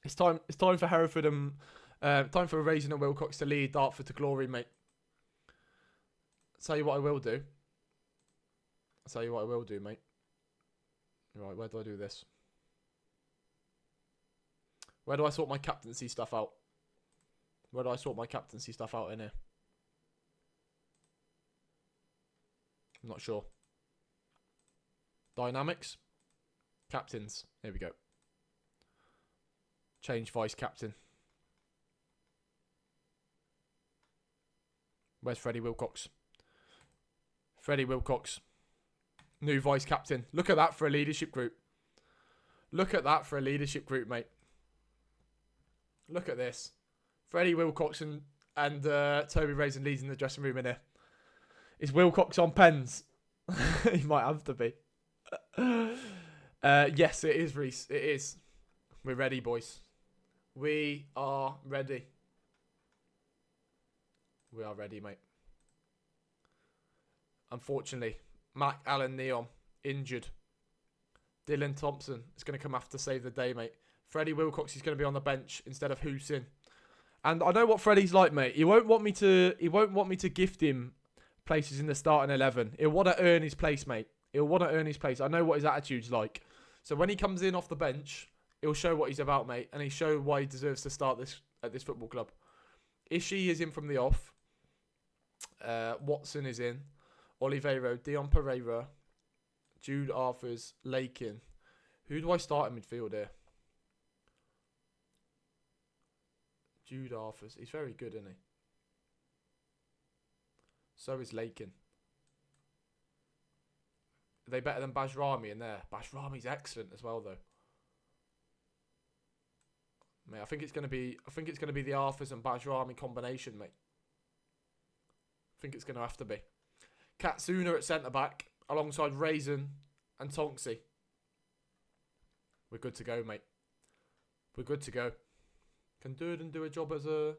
It's time for Hereford and time for Raison and Wilcox to lead Dartford to glory, mate. I'll tell you what I will do. Mate. Right, where do I do this? Where do I sort my captaincy stuff out? Where do I sort my captaincy stuff out in here? I'm not sure. Dynamics. Captains. Here we go. Change vice captain. Where's Freddie Wilcox? Freddie Wilcox. New vice captain. Look at that for a leadership group. Look at that for a leadership group, mate. Look at this. Freddie Wilcox and Toby Raison leads in the dressing room in here. Is Wilcox on pens? He might have to be. Yes, it is, Reese. It is. We're ready, boys. We are ready. We are ready, mate. Unfortunately, Mac Allen Neon injured. Dylan Thompson is going to come after save the day, mate. Freddie Wilcox is going to be on the bench instead of Hussein. And I know what Freddie's like, mate. He won't want me to gift him places in the starting 11. He'll want to earn his place, mate. He'll want to earn his place. I know what his attitude's like. So when he comes in off the bench, he'll show what he's about, mate, and he'll show why he deserves to start at this football club. Ishii is in from the off. Watson is in. Oliveira, Dion Pereira, Jude Arthurs, Lakin. Who do I start in midfield here? Jude Arthurs. He's very good, isn't he? So is Lakin. Are they better than Bajrami in there? Bajrami's excellent as well, though. Mate, I think it's gonna be the Arthurs and Bajrami combination, mate. I think it's gonna have to be. Katsuna at centre back alongside Raison and Tonksy. We're good to go, mate. We're good to go. Can Durden do a job as a...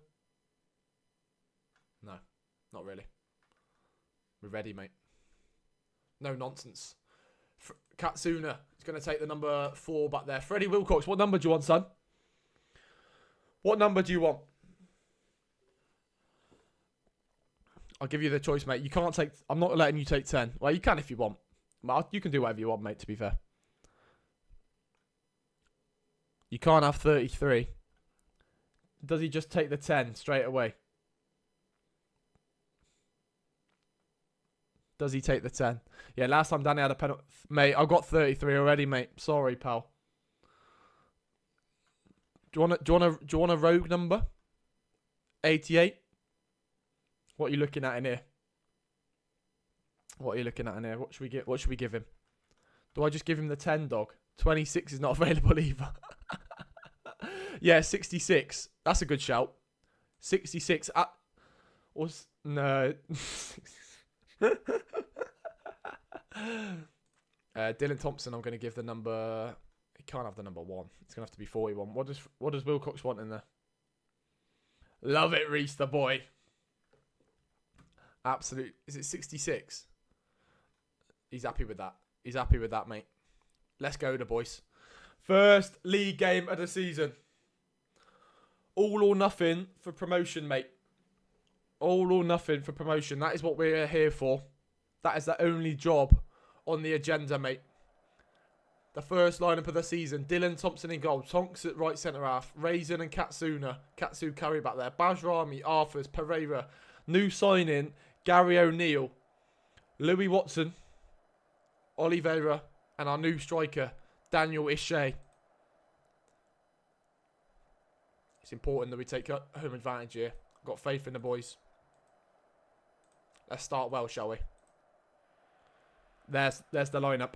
No, not really. We're ready, mate. No nonsense. Katsuna is going to take the number 4 back there. Freddie Wilcox, what number do you want, son? What number do you want? I'll give you the choice, mate. You can't take... I'm not letting you take 10. Well, you can if you want. You can do whatever you want, mate, to be fair. You can't have 33. Does he just take the 10 straight away? Does he take the 10? Yeah, last time Danny had a penalty. Mate, I've got 33 already, mate. Sorry, pal. Do you want a rogue number? 88? What are you looking at in here? What are you looking at in here? What should we give him? Do I just give him the 10, dog? 26 is not available either. Yeah, 66. That's a good shout. 66. No. Dylan Thompson, I'm going to give the number... He can't have the number 1. It's going to have to be 41. What does Wilcox want in there? Love it, Reese, the boy. Absolute. Is it 66? He's happy with that. He's happy with that, mate. Let's go, the boys. First league game of the season. All or nothing for promotion, mate. All or nothing for promotion. That is what we're here for. That is the only job on the agenda, mate. The first lineup of the season. Dylan Thompson in goal. Tonks at right centre half. Raison and Katsuna. Katsu carry back there. Bajrami, Arthurs, Pereira. New signing, Gary O'Neill. Louis Watson. Oliveira. And our new striker, Daniel Ishii. It's important that we take home advantage here. I've got faith in the boys. Let's start well, shall we? There's the lineup.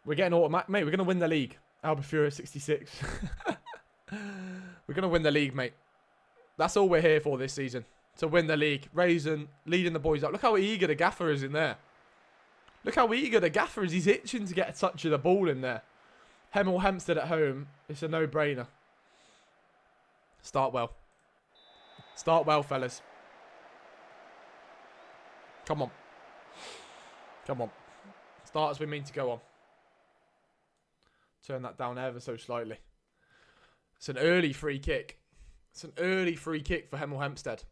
We're getting automatic, mate. We're gonna win the league. Albufeira 66. We're gonna win the league, mate. That's all we're here for this season. To win the league. Raison leading the boys up. Look how eager the gaffer is in there. Look how eager the gaffer is. He's itching to get a touch of the ball in there. Hemel Hempstead at home. It's a no-brainer. Start well. Start well, fellas. Come on. Come on. Start as we mean to go on. Turn that down ever so slightly. It's an early free kick. It's an early free kick for Hemel Hempstead.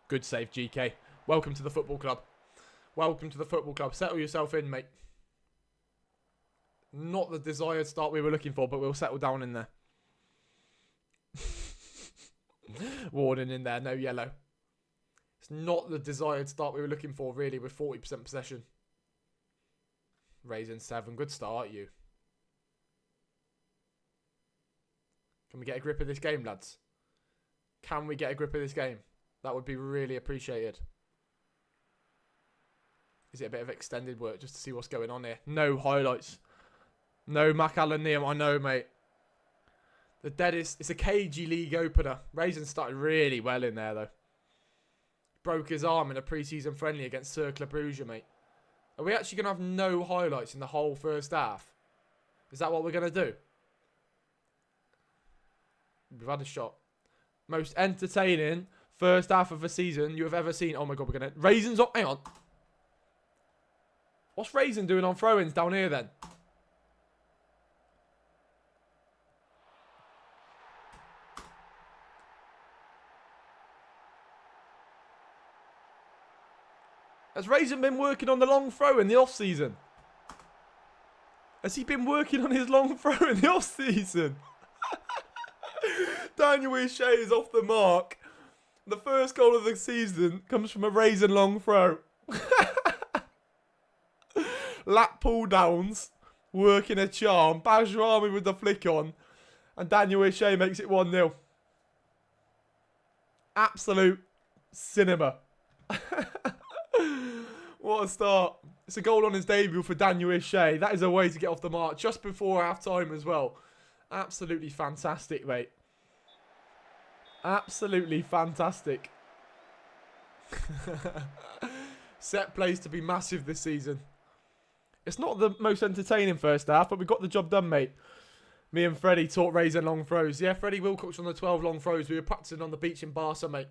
Good save, GK. Welcome to the football club. Welcome to the football club. Settle yourself in, mate. Not the desired start we were looking for, but we'll settle down in there. Warden in there, no yellow. It's not the desired start we were looking for, really, with 40% possession. Raison 7, good start, you. Can we get a grip of this game, lads? Can we get a grip of this game? That would be really appreciated. Is it a bit of extended work just to see what's going on here? No highlights. No Mac Allen Neum, I know, mate. The deadest. It's a cagey league opener. Raison started really well in there, though. Broke his arm in a pre-season friendly against Cercle Bruges, mate. Are we actually going to have no highlights in the whole first half? Is that what we're going to do? We've had a shot. Most entertaining first half of the season you have ever seen. Oh my god, we're going to... Raison's up. Hang on. What's Raison doing on throw-ins down here then? Has Raison been working on the long throw in the off-season? Has he been working on his long throw in the off-season? Daniel O'Shea is off the mark. The first goal of the season comes from a Raison long throw. Lap pull downs, working a charm. Bajrami with the flick on. And Daniel O'Shea makes it 1-0. Absolute cinema. What a start. It's a goal on his debut for Daniel O'Shea. That is a way to get off the mark just before half-time as well. Absolutely fantastic, mate. Absolutely fantastic. Set plays to be massive this season. It's not the most entertaining first half, but we got the job done, mate. Me and Freddie taught Raison long throws. Yeah, Freddie Wilcox on the 12 long throws. We were practicing on the beach in Barca, mate.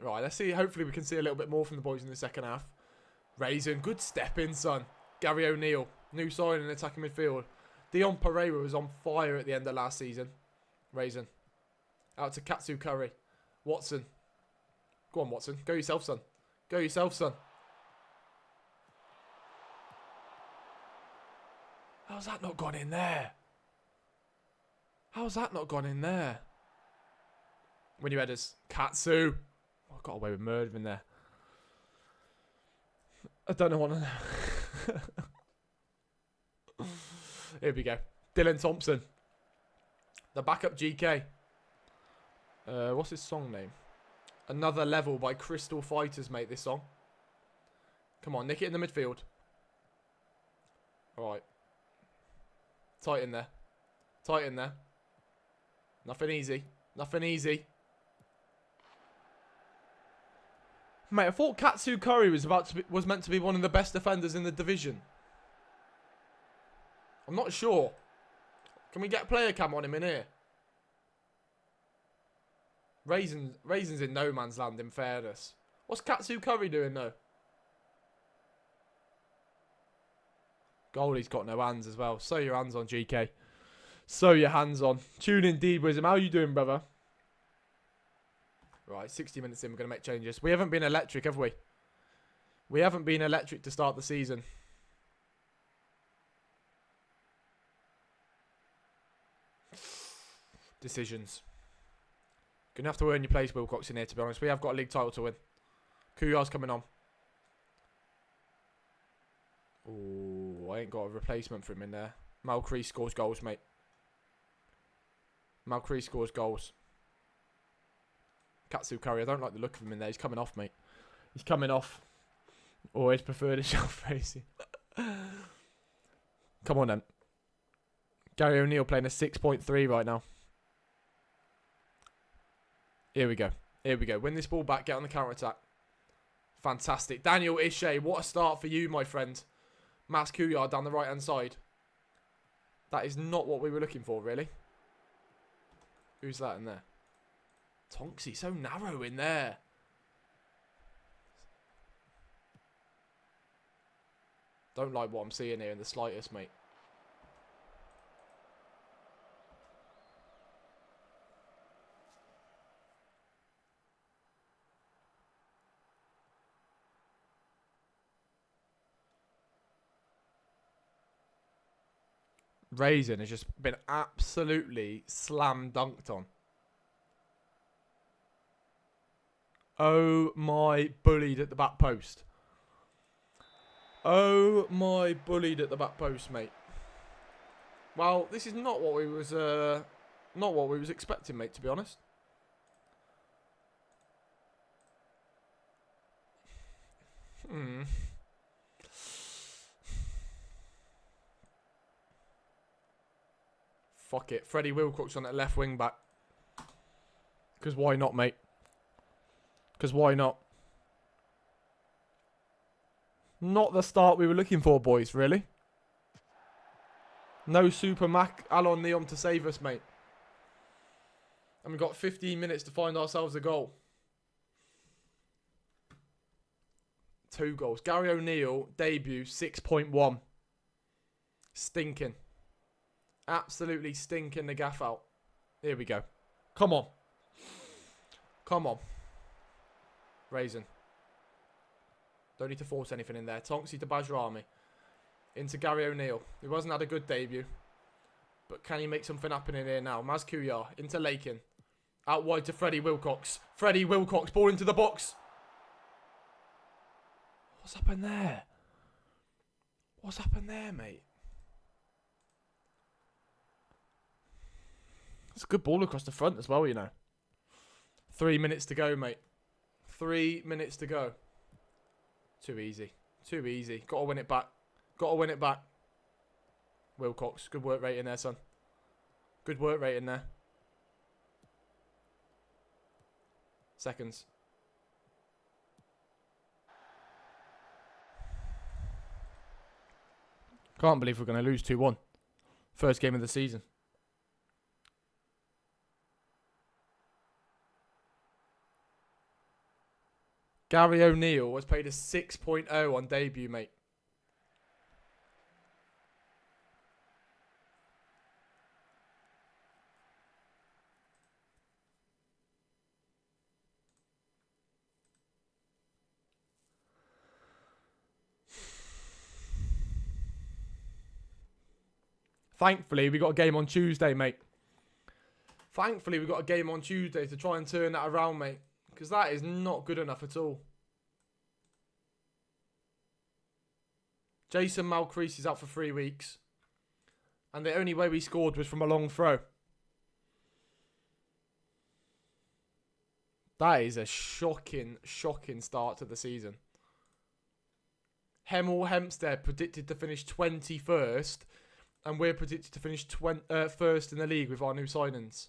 Right, let's see. Hopefully we can see a little bit more from the boys in the second half. Raison, good step in, son. Gary O'Neill, new sign in attacking midfield. Dion Pereira was on fire at the end of last season. Raison. Out to Katsu Curry. Watson. Go on, Watson. Go yourself, son. Go yourself, son. How's that not gone in there? How's that not gone in there? When you headers. Katsu. Oh, I got away with murder in there. I don't know what to know. Here we go. Dylan Thompson. The backup GK. What's his song name? Another Level by Crystal Fighters, mate, this song. Come on, nick it in the midfield. Alright. Tight in there. Tight in there. Nothing easy. Nothing easy. Mate, I thought Katsu Curry was meant to be one of the best defenders in the division. I'm not sure. Can we get a player cam on him in here? Raison's in no man's land, in fairness. What's Katsu Curry doing, though? Goalie's got no hands as well. Sew your hands on, GK. Sew your hands on. Tune in, D-Wisdom. How you doing, brother? Right, 60 minutes in, we're going to make changes. We haven't been electric, have we? We haven't been electric to start the season. Decisions. Going to have to earn your place, Wilcox, in here, to be honest. We have got a league title to win. Kuyar's coming on. Oh, I ain't got a replacement for him in there. Malcree scores goals, mate. Malcree scores goals. Katsu Curry, I don't like the look of him in there. He's coming off, mate. He's coming off. Always preferred a shelf racing. Come on, then. Gary O'Neill playing a 6.3 right now. Here we go. Here we go. Win this ball back. Get on the counter-attack. Fantastic. Daniel O'Shea, what a start for you, my friend. Max Kuyard down the right-hand side. That is not what we were looking for, really. Who's that in there? Tonksy, so narrow in there. Don't like what I'm seeing here in the slightest, mate. Raison has just been absolutely slam dunked on. Oh my, bullied at the back post. Oh my, bullied at the back post, mate. Well, this is not what we was expecting, mate, to be honest. Fuck it. Freddie Wilcox on that left wing back. Because why not, mate? Because why not? Not the start we were looking for, boys, really. No Super Mac Alon Neom to save us, mate. And we've got 15 minutes to find ourselves a goal. 2 goals. Gary O'Neill, debut, 6.1. Stinking. Absolutely stinking the gaff out. Here we go. Come on. Come on. Raison. Don't need to force anything in there. Tonksy to Bajrami. Into Gary O'Neill. He wasn't had a good debut. But can he make something happen in here now? Mazkouya into Lakin. Out wide to Freddie Wilcox. Freddie Wilcox, ball into the box. What's happened there? What's happened there, mate? It's a good ball across the front as well, you know. 3 minutes to go, mate. 3 minutes to go. Too easy. Too easy. Got to win it back. Got to win it back. Wilcox, good work rate in there, son. Good work rate in there. Seconds. Can't believe we're going to lose 2-1. First game of the season. Gary O'Neill was paid a 6.0 on debut, mate. Thankfully, we got a game on Tuesday, mate. Thankfully, we got a game on Tuesday to try and turn that around, mate. Because that is not good enough at all. Jason Malcrease is out for 3 weeks. And the only way we scored was from a long throw. That is a shocking, shocking start to the season. Hemel Hempstead predicted to finish 21st. And we're predicted to finish first in the league with our new signings.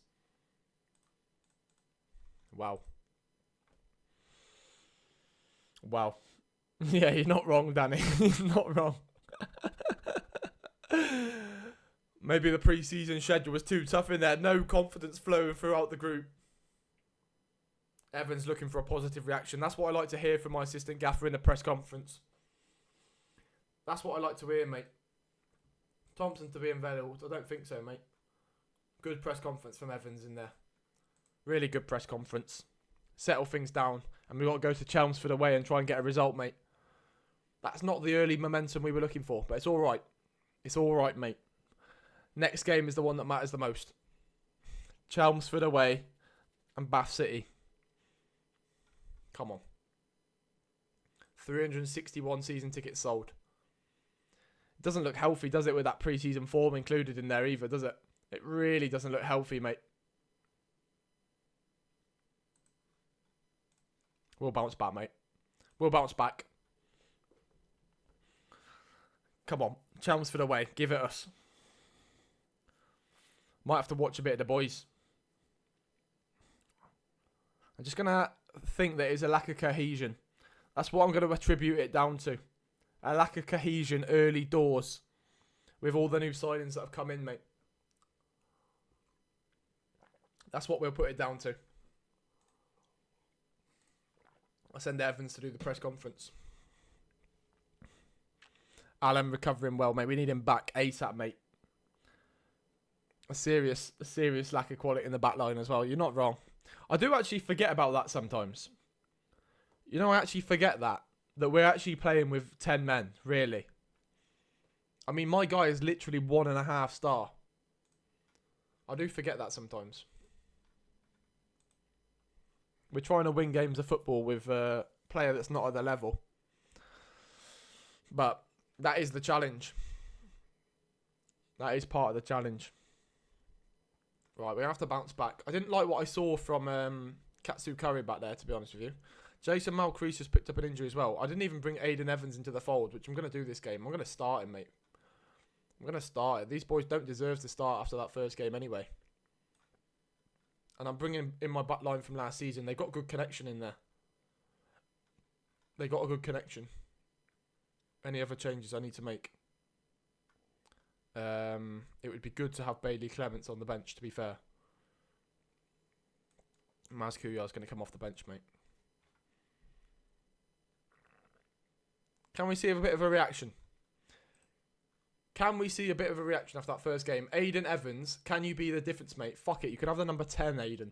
Wow. Wow. Yeah, you're not wrong, Danny. You're not wrong. Maybe the pre-season schedule was too tough in there. No confidence flowing throughout the group. Evans looking for a positive reaction. That's what I like to hear from my assistant gaffer in the press conference. That's what I like to hear, mate. Thompson to be available. I don't think so, mate. Good press conference from Evans in there. Really good press conference. Settle things down. And we've got to go to Chelmsford away and try and get a result, mate. That's not the early momentum we were looking for. But it's all right. It's all right, mate. Next game is the one that matters the most. Chelmsford away and Bath City. Come on. 361 season tickets sold. It doesn't look healthy, does it, with that pre-season form included in there either, does it? It really doesn't look healthy, mate. We'll bounce back, mate. We'll bounce back. Come on. Chelmsford away. Give it us. Might have to watch a bit of the boys. I'm just going to think that it's a lack of cohesion. That's what I'm going to attribute it down to. A lack of cohesion early doors with all the new signings that have come in, mate. That's what we'll put it down to. I'll send Evans to do the press conference. Alan recovering well, mate. We need him back ASAP, mate. A serious lack of quality in the back line as well. You're not wrong. I do actually forget about that sometimes. You know, I actually forget that we're actually playing with 10 men, really. I mean, my guy is literally 1.5 star. I do forget that sometimes. We're trying to win games of football with a player that's not at the level. But that is the challenge. That is part of the challenge. Right, we have to bounce back. I didn't like what I saw from Katsu Curry back there, to be honest with you. Jason Malcrease has picked up an injury as well. I didn't even bring Aiden Evans into the fold, which I'm going to do this game. I'm going to start him, mate. I'm going to start it. These boys don't deserve to start after that first game anyway. And I'm bringing in my back line from last season. They got good connection in there. They got a good connection. Any other changes I need to make? It would be good to have Bailey Clements on the bench, to be fair. Mazkouya is going to come off the bench, mate. Can we see a bit of a reaction? Can we see a bit of a reaction after that first game? Aiden Evans, can you be the difference, mate? Fuck it, you can have the number 10, Aiden.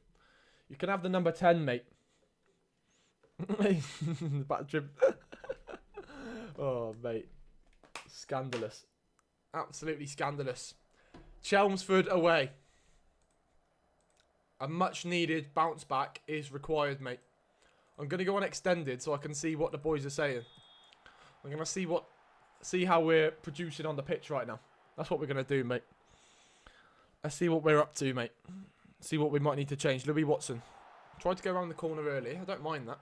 You can have the number 10, mate. Back trim. Oh, mate. Scandalous. Absolutely scandalous. Chelmsford away. A much needed bounce back is required, mate. I'm going to go on extended so I can see what the boys are saying. I'm going to see how we're producing on the pitch right now. That's what we're going to do, mate. Let's see what we're up to, mate. See what we might need to change. Louis Watson. Tried to go around the corner early. I don't mind that.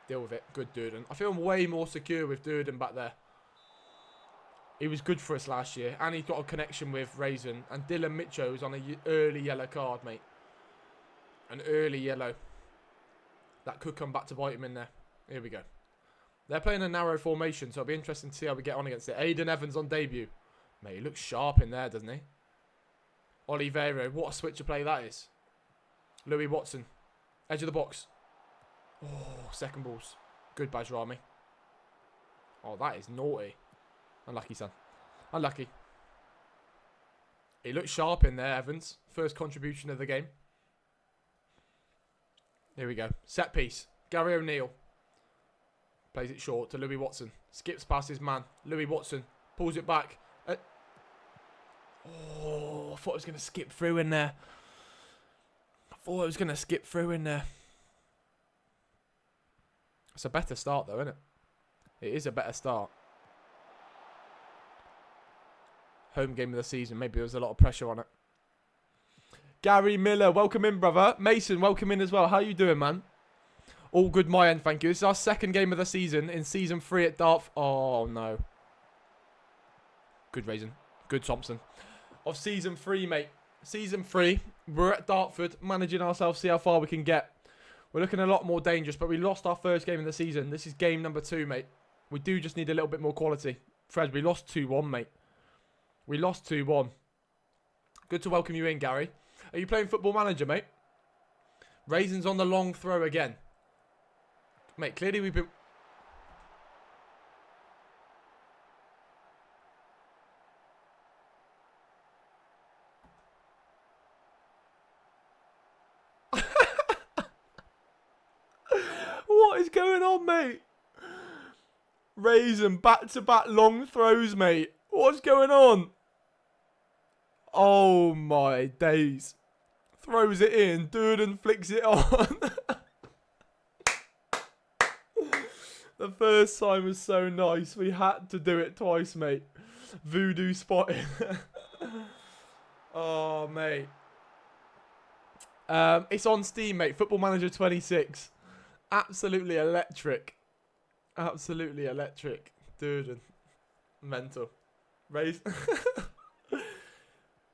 Deal with it. Good Durden. I feel way more secure with Durden back there. He was good for us last year. And he's got a connection with Raison. And Dylan Mitchell is on an early yellow card, mate. An early yellow. That could come back to bite him in there. Here we go. They're playing a narrow formation, so it'll be interesting to see how we get on against it. Aidan Evans on debut. Mate, he looks sharp in there, doesn't he? Oliveira. What a switcher play that is. Louis Watson. Edge of the box. Oh, second balls. Good Bajrami. Oh, that is naughty. Unlucky, son. Unlucky. He looks sharp in there, Evans. First contribution of the game. Here we go. Set piece. Gary O'Neill. Plays it short to Louis Watson. Skips past his man. Louis Watson. Pulls it back. Oh, I thought I was going to skip through in there. It's a better start, though, isn't it? It is a better start. Home game of the season. Maybe there was a lot of pressure on it. Gary Miller, welcome in, brother. Mason, welcome in as well. How you doing, man? All good my end, thank you. This is our second game of the season in Season 3 at Dartford. Oh, no. Good Raison. Good Thompson. Of Season 3, mate. Season 3. We're at Dartford, managing ourselves, see how far we can get. We're looking a lot more dangerous, but we lost our first game of the season. This is game number 2, mate. We do just need a little bit more quality. Fred, we lost 2-1, mate. We lost 2-1. Good to welcome you in, Gary. Are you playing Football Manager, mate? Raisins on the long throw again. Mate, clearly we've been... What is going on, mate? Raisin, back-to-back long throws, mate. What's going on? Oh, my days. Throws it in. Durden flicks it on. The first time was so nice. We had to do it twice, mate. Voodoo spotting. Oh, mate. It's on Steam, mate. Football Manager 26. Absolutely electric. Absolutely electric. Durden. Mental. Raise.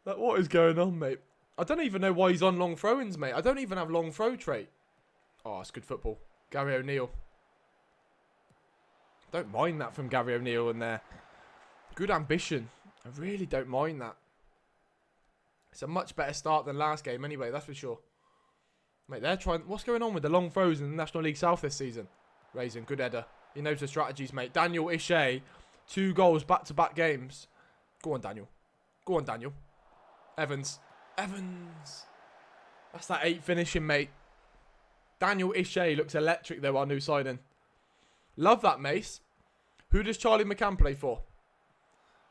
Like, what is going on, mate? I don't even know why he's on long throw-ins, mate. I don't even have long throw trait. Oh, it's good football. Gary O'Neill. Don't mind that from Gary O'Neill in there. Good ambition. I really don't mind that. It's a much better start than last game anyway, that's for sure. Mate, they're trying... What's going on with the long throws in the National League South this season? Raison, good header. He knows the strategies, mate. Daniel Ishay, 2 goals, back-to-back games. Go on, Daniel. Go on, Daniel. Evans. Evans. That's that 8 finishing, mate. Daniel Ishay looks electric, though, our new signing. Love that, Mace. Who does Charlie McCann play for?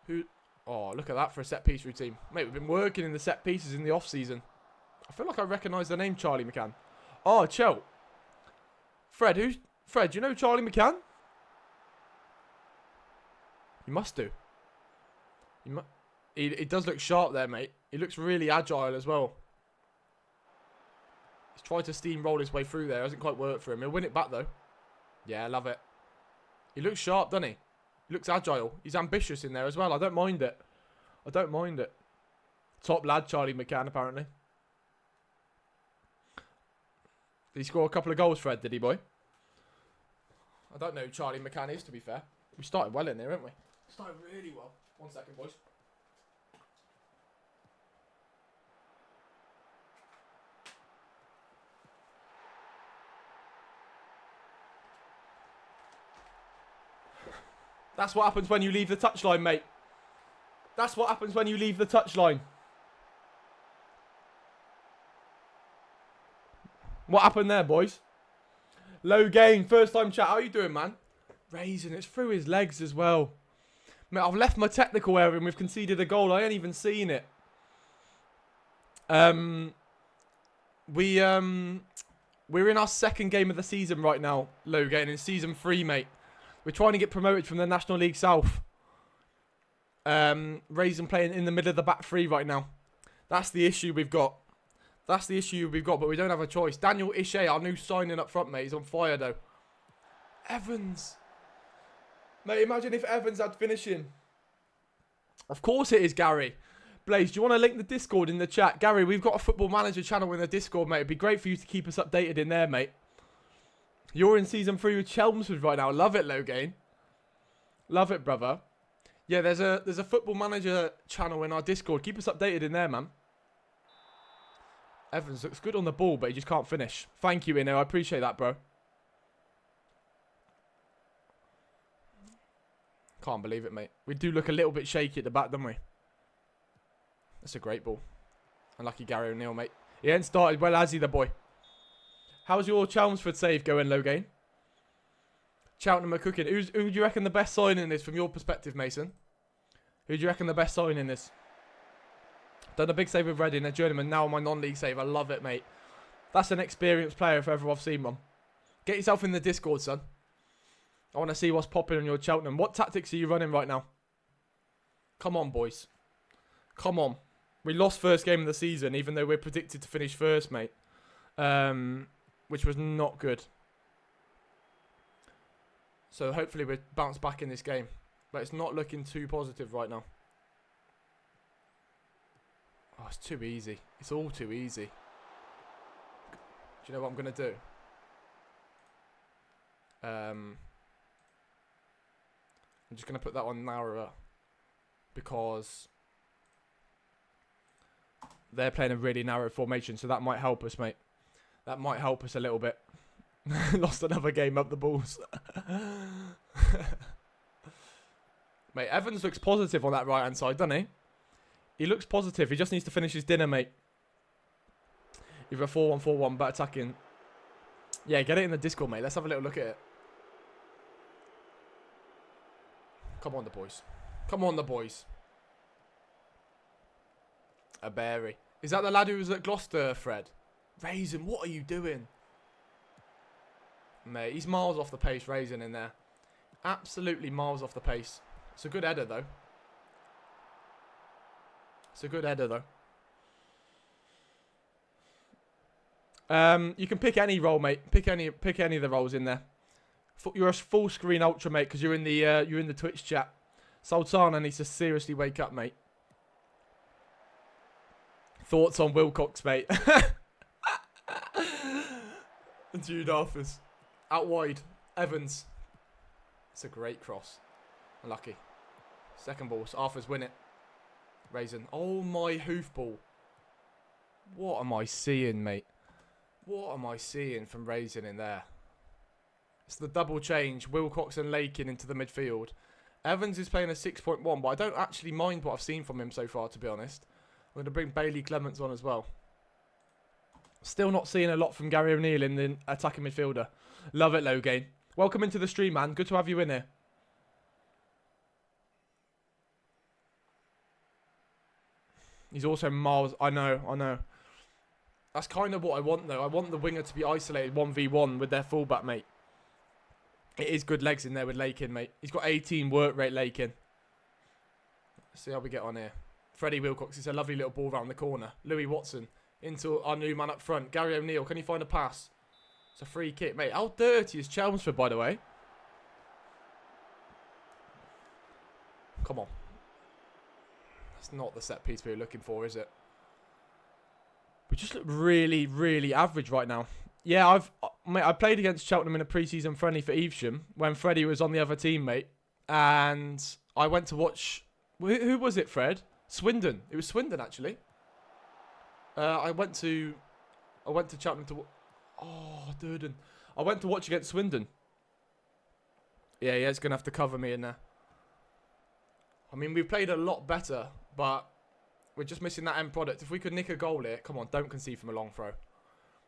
Who? Oh, look at that for a set-piece routine. Mate, we've been working in the set-pieces in the off-season. I feel like I recognise the name Charlie McCann. Oh, Chel. Fred, who's... Fred, do you know Charlie McCann? You must do. He does look sharp there, mate. He looks really agile as well. He's tried to steamroll his way through there. Hasn't quite worked for him. He'll win it back, though. Yeah, I love it. He looks sharp, doesn't he? He looks agile. He's ambitious in there as well. I don't mind it. I don't mind it. Top lad, Charlie McCann, apparently. Did he score a couple of goals, Fred, did he, boy? I don't know who Charlie McCann is, to be fair. We started well in there, haven't we? Started really well. 1 second, boys. That's what happens when you leave the touchline, mate. That's what happens when you leave the touchline. What happened there, boys? Low gain, first time chat. How you doing, man? Raison, it's through his legs as well. Mate, I've left my technical area and we've conceded a goal. I ain't even seen it. We're in our second game of the season right now, Logan, in season 3, mate. We're trying to get promoted from the National League South. Raison playing in the middle of the back 3 right now. That's the issue we've got. But we don't have a choice. Daniel Ishe, our new signing up front, mate. He's on fire, though. Evans. Mate, imagine if Evans had finishing. Of course it is, Gary. Blaze, do you want to link the Discord in the chat? Gary, we've got a Football Manager channel in the Discord, mate. It'd be great for you to keep us updated in there, mate. You're in season 3 with Chelmsford right now. Love it, Logan. Love it, brother. Yeah, there's a Football Manager channel in our Discord. Keep us updated in there, man. Evans looks good on the ball, but he just can't finish. Thank you, Ino. I appreciate that, bro. Can't believe it, mate. We do look a little bit shaky at the back, don't we? That's a great ball. Unlucky Gary O'Neill, mate. He ain't started well, has he, the boy? How's your Chelmsford save going, Logan? Cheltenham are cooking. Who do you reckon the best signing is from your perspective, Mason? Who do you reckon the best signing is? Done a big save with Reading, a journeyman. Now my non-league save. I love it, mate. That's an experienced player if ever I've seen one. Get yourself in the Discord, son. I want to see what's popping on your Cheltenham. What tactics are you running right now? Come on, boys. Come on. We lost first game of the season, even though we're predicted to finish first, mate. Which was not good. So hopefully we bounce back in this game. But it's not looking too positive right now. Oh, it's too easy. It's all too easy. Do you know what I'm going to do? I'm just going to put that one narrower. Because they're playing a really narrow formation. So that might help us, mate. That might help us a little bit. Lost another game up the balls. Mate, Evans looks positive on that right-hand side, doesn't he? He looks positive. He just needs to finish his dinner, mate. Either 4-1-4-1, but attacking. Yeah, get it in the Discord, mate. Let's have a little look at it. Come on, the boys. Come on, the boys. A berry. Is that the lad who was at Gloucester, Fred? Raison, what are you doing? Mate, he's miles off the pace, Raison, in there. Absolutely miles off the pace. It's a good header, though. It's a good header, though. You can pick any role, mate. Pick any of the roles in there. You're a full screen ultra, mate, because you're in the Twitch chat. Sultana needs to seriously wake up, mate. Thoughts on Wilcox, mate? Jude Arthurs. Out wide. Evans. It's a great cross. Unlucky. Second ball. So Arthurs win it. Raison. Oh, my hoofball. What am I seeing, mate? What am I seeing from Raison in there? It's the double change. Wilcox and Lakin into the midfield. Evans is playing a 6.1, but I don't actually mind what I've seen from him so far, to be honest. I'm going to bring Bailey Clements on as well. Still not seeing a lot from Gary O'Neill in the attacking midfielder. Love it, Logan. Welcome into the stream, man. Good to have you in here. He's also miles. I know. That's kind of what I want, though. I want the winger to be isolated 1v1 with their fullback, mate. It is good legs in there with Lakin, mate. He's got 18 work rate, Lakin. Let's see how we get on here. Freddie Wilcox. It's a lovely little ball round the corner. Louis Watson into our new man up front. Gary O'Neill. Can he find a pass? It's a free kick, mate. How dirty is Chelmsford, by the way? Come on. That's not the set piece we were looking for, is it? We just look really, really average right now. Yeah, I played against Cheltenham in a pre-season friendly for Evesham when Freddie was on the other team, mate. And I went to watch... Who was it, Fred? Swindon. It was Swindon, actually. I went to Cheltenham to... Oh, Durden. I went to watch against Swindon. Yeah, it's going to have to cover me in there. I mean, we've played a lot better, but we're just missing that end product. If we could nick a goal here... Come on, don't concede from a long throw.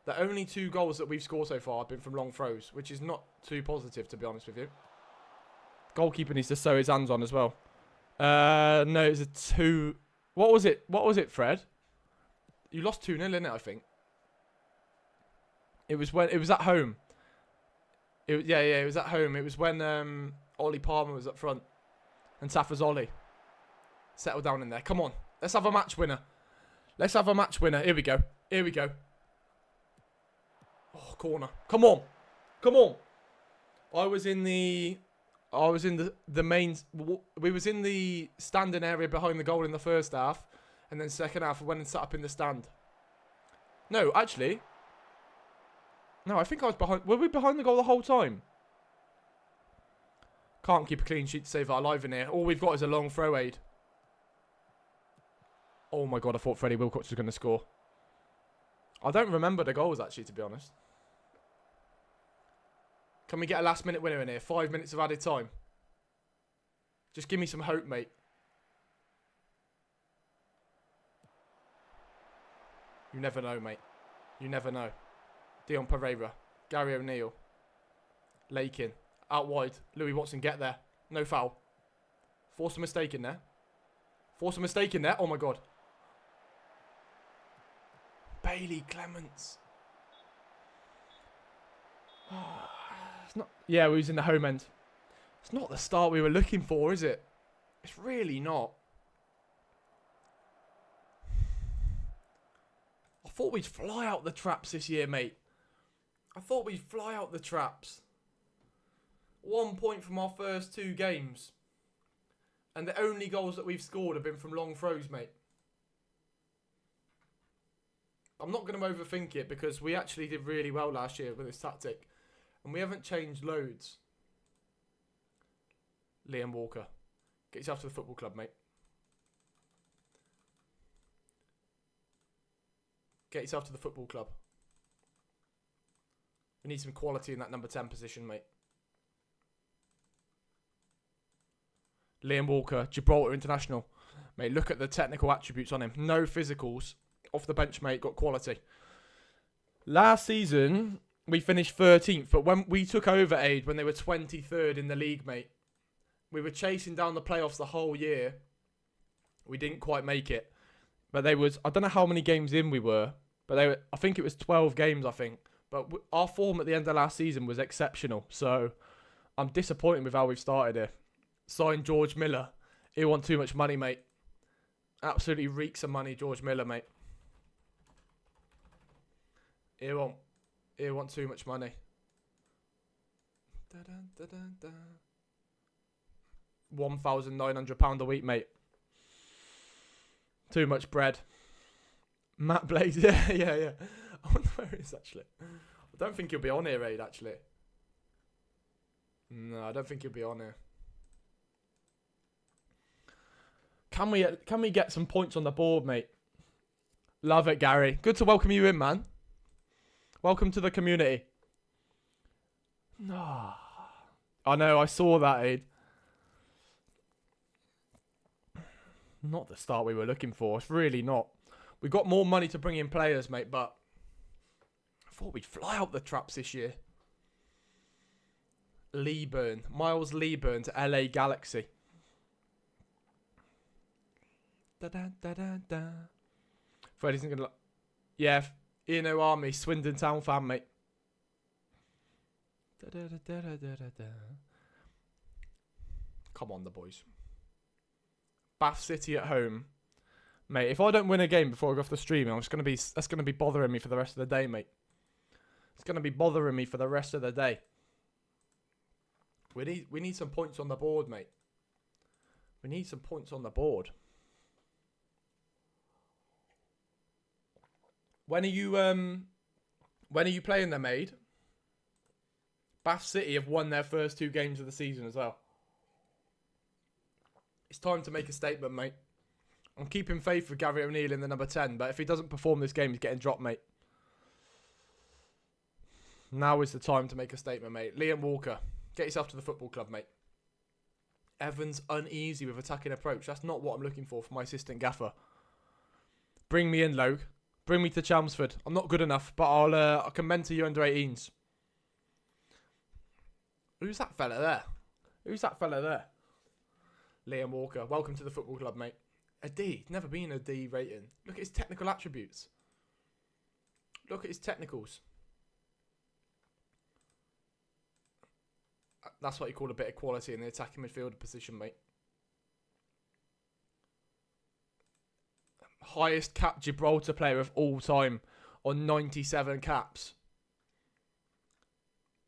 The only 2 goals that we've scored so far have been from long throws, which is not too positive, to be honest with you. Goalkeeper needs to sew his hands on as well. No, it was a 2. What was it? What was it, Fred? You lost 2-0, innit, I think. It was at home. It was at home. It was when Ollie Palmer was up front and Safa's Ollie. Settle down in there. Come on. Let's have a match winner. Let's have a match winner. Here we go. Here we go. Oh, corner. Come on. Come on. I was in the main. We was in the standing area behind the goal in the first half, and then second half I went and sat up in the stand. No, actually. No, I think I was behind. Were we behind the goal the whole time? Can't keep a clean sheet to save our life in here. All we've got is a long throw aid. Oh my god, I thought Freddie Wilcox was going to score. I don't remember the goals, actually, to be honest. Can we get a last minute winner in here? 5 minutes of added time. Just give me some hope, mate. You never know, mate. You never know. Dion Pereira. Gary O'Neill. Lakin. Out wide. Louis Watson, get there. No foul. Force a mistake in there. Force a mistake in there. Oh my god. Bailey Clements. It's not. Yeah, we was in the home end. It's not the start we were looking for, is it? It's really not. I thought we'd fly out the traps this year, mate. I thought we'd fly out the traps. 1 point from our first 2 games. And the only goals that we've scored have been from long throws, mate. I'm not going to overthink it because we actually did really well last year with this tactic. And we haven't changed loads. Liam Walker. Get yourself to the football club, mate. Get yourself to the football club. We need some quality in that number 10 position, mate. Liam Walker, Gibraltar International. Mate, look at the technical attributes on him. No physicals. Off the bench, mate. Got quality. Last season, we finished 13th. But when we took over Aid, when they were 23rd in the league, mate. We were chasing down the playoffs the whole year. We didn't quite make it. But they was... I don't know how many games in we were. But they were... I think it was 12 games, I think. But our form at the end of last season was exceptional. So, I'm disappointed with how we've started here. Signed George Miller. He want too much money, mate. Absolutely reeks of money, George Miller, mate. He want too much money. £1,900 a week, mate. Too much bread. Matt Blaze, yeah. I wonder where he is, actually. I don't think he'll be on here, Aid, actually. No, I don't think he'll be on here. Can we get some points on the board, mate? Love it, Gary. Good to welcome you in, man. Welcome to the community. No. I know, I saw that, Aid. Not the start we were looking for. It's really not. We got more money to bring in players, mate, but I thought we'd fly out the traps this year. Miles Leeburn to LA Galaxy. Fred isn't gonna. Yeah, Eno Army, Swindon Town fan, mate. Come on, the boys. Bath City at home, mate. If I don't win a game before I go off the stream, that's gonna be bothering me for the rest of the day, mate. It's gonna be bothering me for the rest of the day. We need some points on the board, mate. We need some points on the board. When are you playing them, Aid? Bath City have won their first 2 games of the season as well. It's time to make a statement, mate. I'm keeping faith with Gary O'Neill in the number 10, but if he doesn't perform this game, he's getting dropped, mate. Now is the time to make a statement, mate. Liam Walker, get yourself to the football club, mate. Evans uneasy with attacking approach. That's not what I'm looking for my assistant gaffer. Bring me in, Logue. Bring me to Chelmsford. I'm not good enough, but I can mentor you under 18s. Who's that fella there? Liam Walker, welcome to the football club, mate. A D. Never been a D rating. Look at his technical attributes. Look at his technicals. That's what you call a bit of quality in the attacking midfielder position, mate. Highest cap Gibraltar player of all time on 97 caps.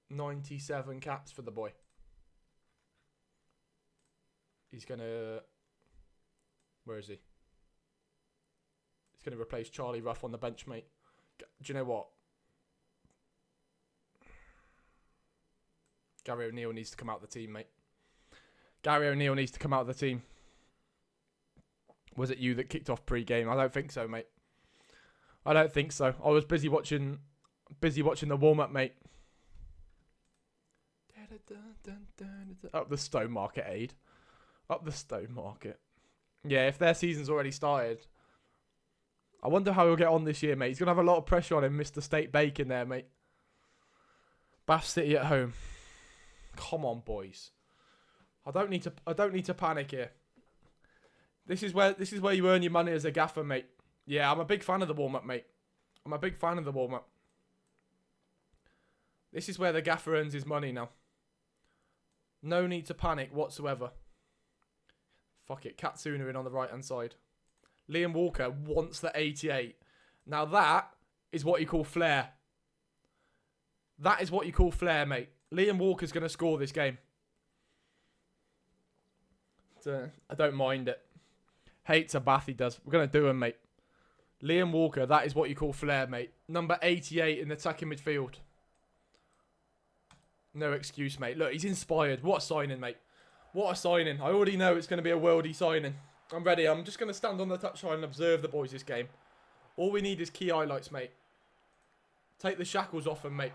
97 caps for the boy. He's going to... Where is he? He's going to replace Charlie Ruff on the bench, mate. Do you know what? Gary O'Neill needs to come out of the team, mate. Gary O'Neill needs to come out of the team. Was it you that kicked off pre-game? I don't think so, mate. I don't think so. I was busy watching the warm-up, mate. Up the Stone Market, Aid. Up the Stone Market. Yeah, if their season's already started. I wonder how he'll get on this year, mate. He's going to have a lot of pressure on him, Mr. State Bacon there, mate. Bath City at home. Come on, boys. I don't need to panic here. This is where you earn your money as a gaffer, mate. Yeah, I'm a big fan of the warm-up, mate. I'm a big fan of the warm-up. This is where the gaffer earns his money now. No need to panic whatsoever. Fuck it. Katsuna in on the right-hand side. Liam Walker wants the 88. Now that is what you call flair. That is what you call flair, mate. Liam Walker's going to score this game. So, I don't mind it. Hates a bath he does. We're going to do him, mate. Liam Walker, that is what you call flair, mate. Number 88 in the attacking midfield. No excuse, mate. Look, he's inspired. What a signing, mate. What a signing. I already know it's going to be a worldy signing. I'm ready. I'm just going to stand on the touchline and observe the boys this game. All we need is key highlights, mate. Take the shackles off him, mate.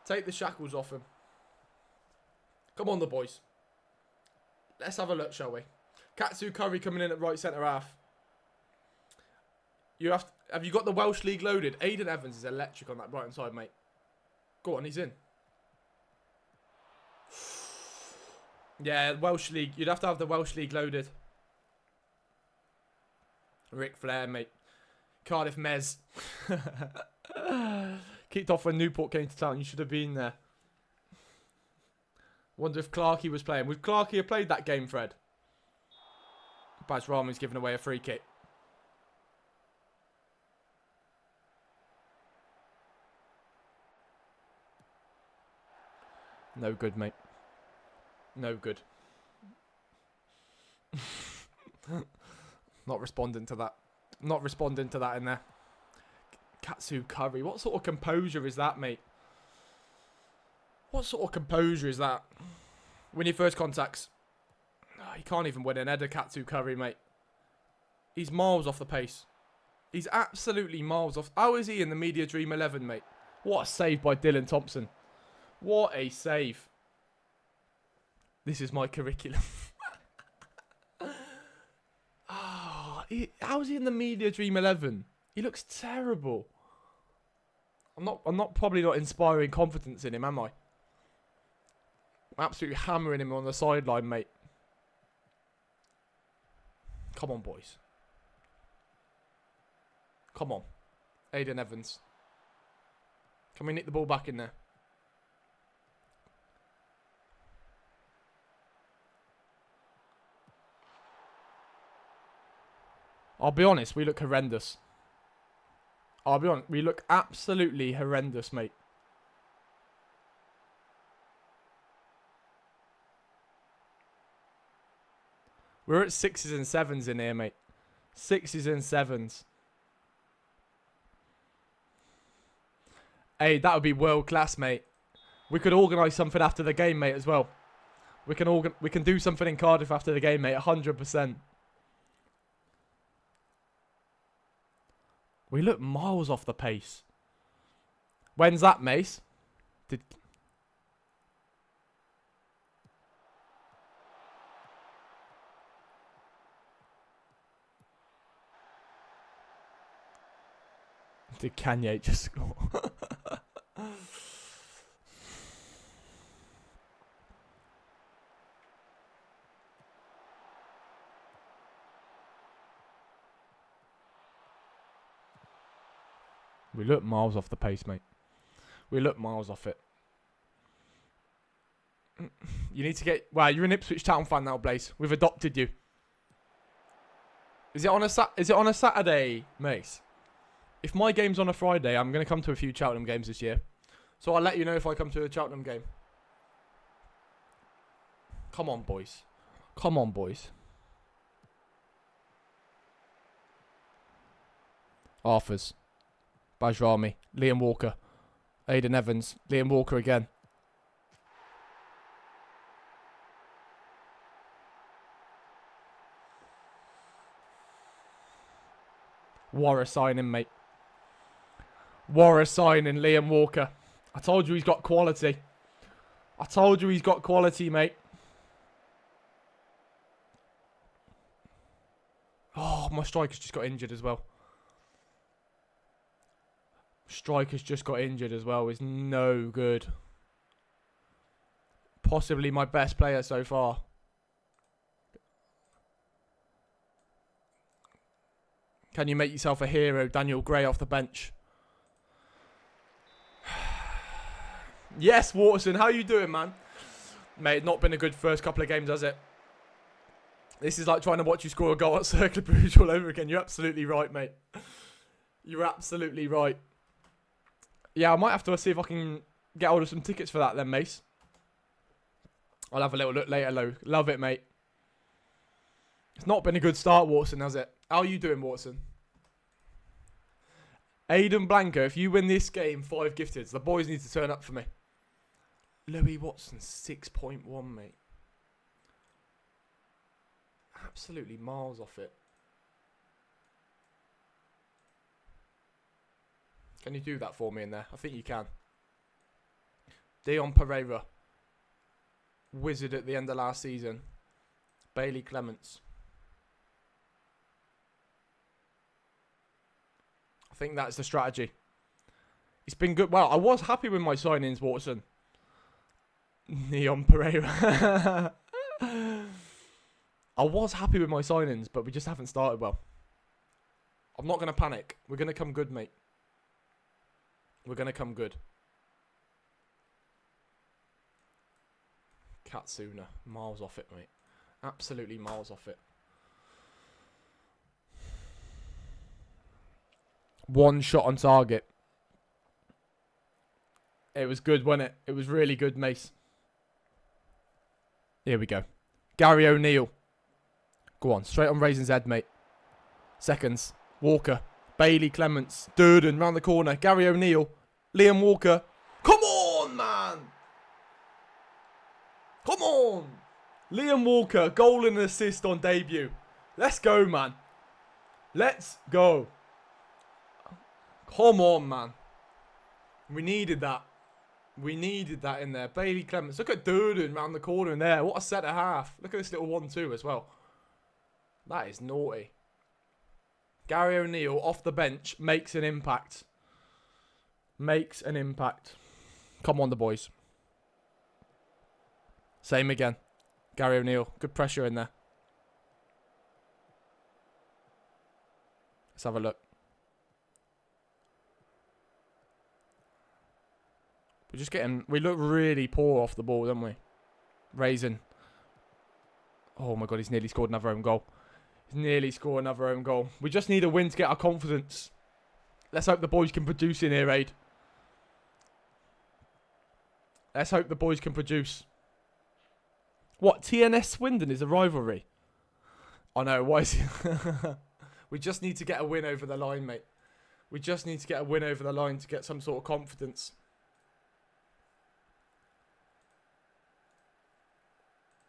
Take the shackles off him. Come on, the boys. Let's have a look, shall we? Katsu Curry coming in at right centre half. Have you got the Welsh League loaded? Aidan Evans is electric on that right hand side, mate. Go on, he's in. Yeah, Welsh League. You'd have to have the Welsh League loaded. Ric Flair, mate. Cardiff Mez. Kicked off when Newport came to town. You should have been there. Wonder if Clarkey was playing. Would Clarkey have played that game, Fred? Baz Rahman's giving away a free kick. No good, mate. No good. Not responding to that. Not responding to that in there. Katsu Curry. What sort of composure is that, mate? What sort of composure is that? Win your first contacts. Oh, he can't even win an header, Katsu Curry, mate. He's miles off the pace. He's absolutely miles off. How is he in the Media Dream 11, mate? What a save by Dylan Thompson. What a save. This is my curriculum. How is he in the Media Dream 11? He looks terrible. I'm probably not inspiring confidence in him, am I? I'm absolutely hammering him on the sideline, mate. Come on, boys. Come on. Aidan Evans. Can we nick the ball back in there? I'll be honest, we look horrendous. I'll be honest, we look absolutely horrendous, mate. We're at 6s and 7s in here, mate. 6s and 7s. Hey, that would be world class, mate. We could organise something after the game, mate, as well. We can do something in Cardiff after the game, mate. 100%. We look miles off the pace. When's that, Mace? Did Kanye just score? We look miles off the pace, mate. We look miles off it. You need to get... Well, you're an Ipswich Town fan now, Blaze. We've adopted you. Is it on a Saturday, Mace? If my game's on a Friday, I'm going to come to a few Cheltenham games this year. So I'll let you know if I come to a Cheltenham game. Come on, boys. Come on, boys. Arthurs. Bajrami. Liam Walker. Aidan Evans. Liam Walker again. What a signing, mate. What a signing, Liam Walker. I told you he's got quality. I told you he's got quality, mate. Oh, my striker's just got injured as well. Striker's just got injured as well. Is no good. Possibly my best player so far. Can you make yourself a hero, Daniel Gray, off the bench? Yes, Waterson. How you doing, man? Mate, not been a good first couple of games, has it? This is like trying to watch you score a goal at Cercle Bruges all over again. You're absolutely right, mate. You're absolutely right. Yeah, I might have to see if I can get hold of some tickets for that then, Mace. I'll have a little look later, though. Love it, mate. It's not been a good start, Watson, has it? How are you doing, Watson? Aidan Blanco, if you win this game, 5 gifteds. The boys need to turn up for me. Louis Watson, 6.1, mate. Absolutely miles off it. Can you do that for me in there? I think you can. Dion Pereira. Wizard at the end of last season. Bailey Clements. I think that's the strategy. It's been good. Well, I was happy with my signings, Watson. Neon Pereira. I was happy with my signings, but we just haven't started well. I'm not going to panic. We're going to come good, mate. We're going to come good. Katsuna. Miles off it, mate. Absolutely miles off it. One shot on target. It was good, wasn't it? It was really good, Mace. Here we go. Gary O'Neill. Go on. Straight on Raisin's head, mate. Seconds. Walker. Bailey Clements. Durden round the corner. Gary O'Neill. Liam Walker. Come on, man. Come on. Liam Walker. Goal and assist on debut. Let's go, man. Let's go. Come on, man. We needed that. We needed that in there. Bailey Clements. Look at Durden round the corner in there. What a set of half. Look at this little 1-2 as well. That is naughty. Gary O'Neill off the bench makes an impact. Makes an impact. Come on, the boys. Same again. Gary O'Neill. Good pressure in there. Let's have a look. We're just getting... We look really poor off the ball, don't we? Raison. Oh my God, he's nearly scored another own goal. He's nearly scored another own goal. We just need a win to get our confidence. Let's hope the boys can produce in here, Aid. Let's hope the boys can produce. What? TNS Swindon is a rivalry? Oh no, why is he... We just need to get a win over the line, mate. We just need to get a win over the line to get some sort of confidence.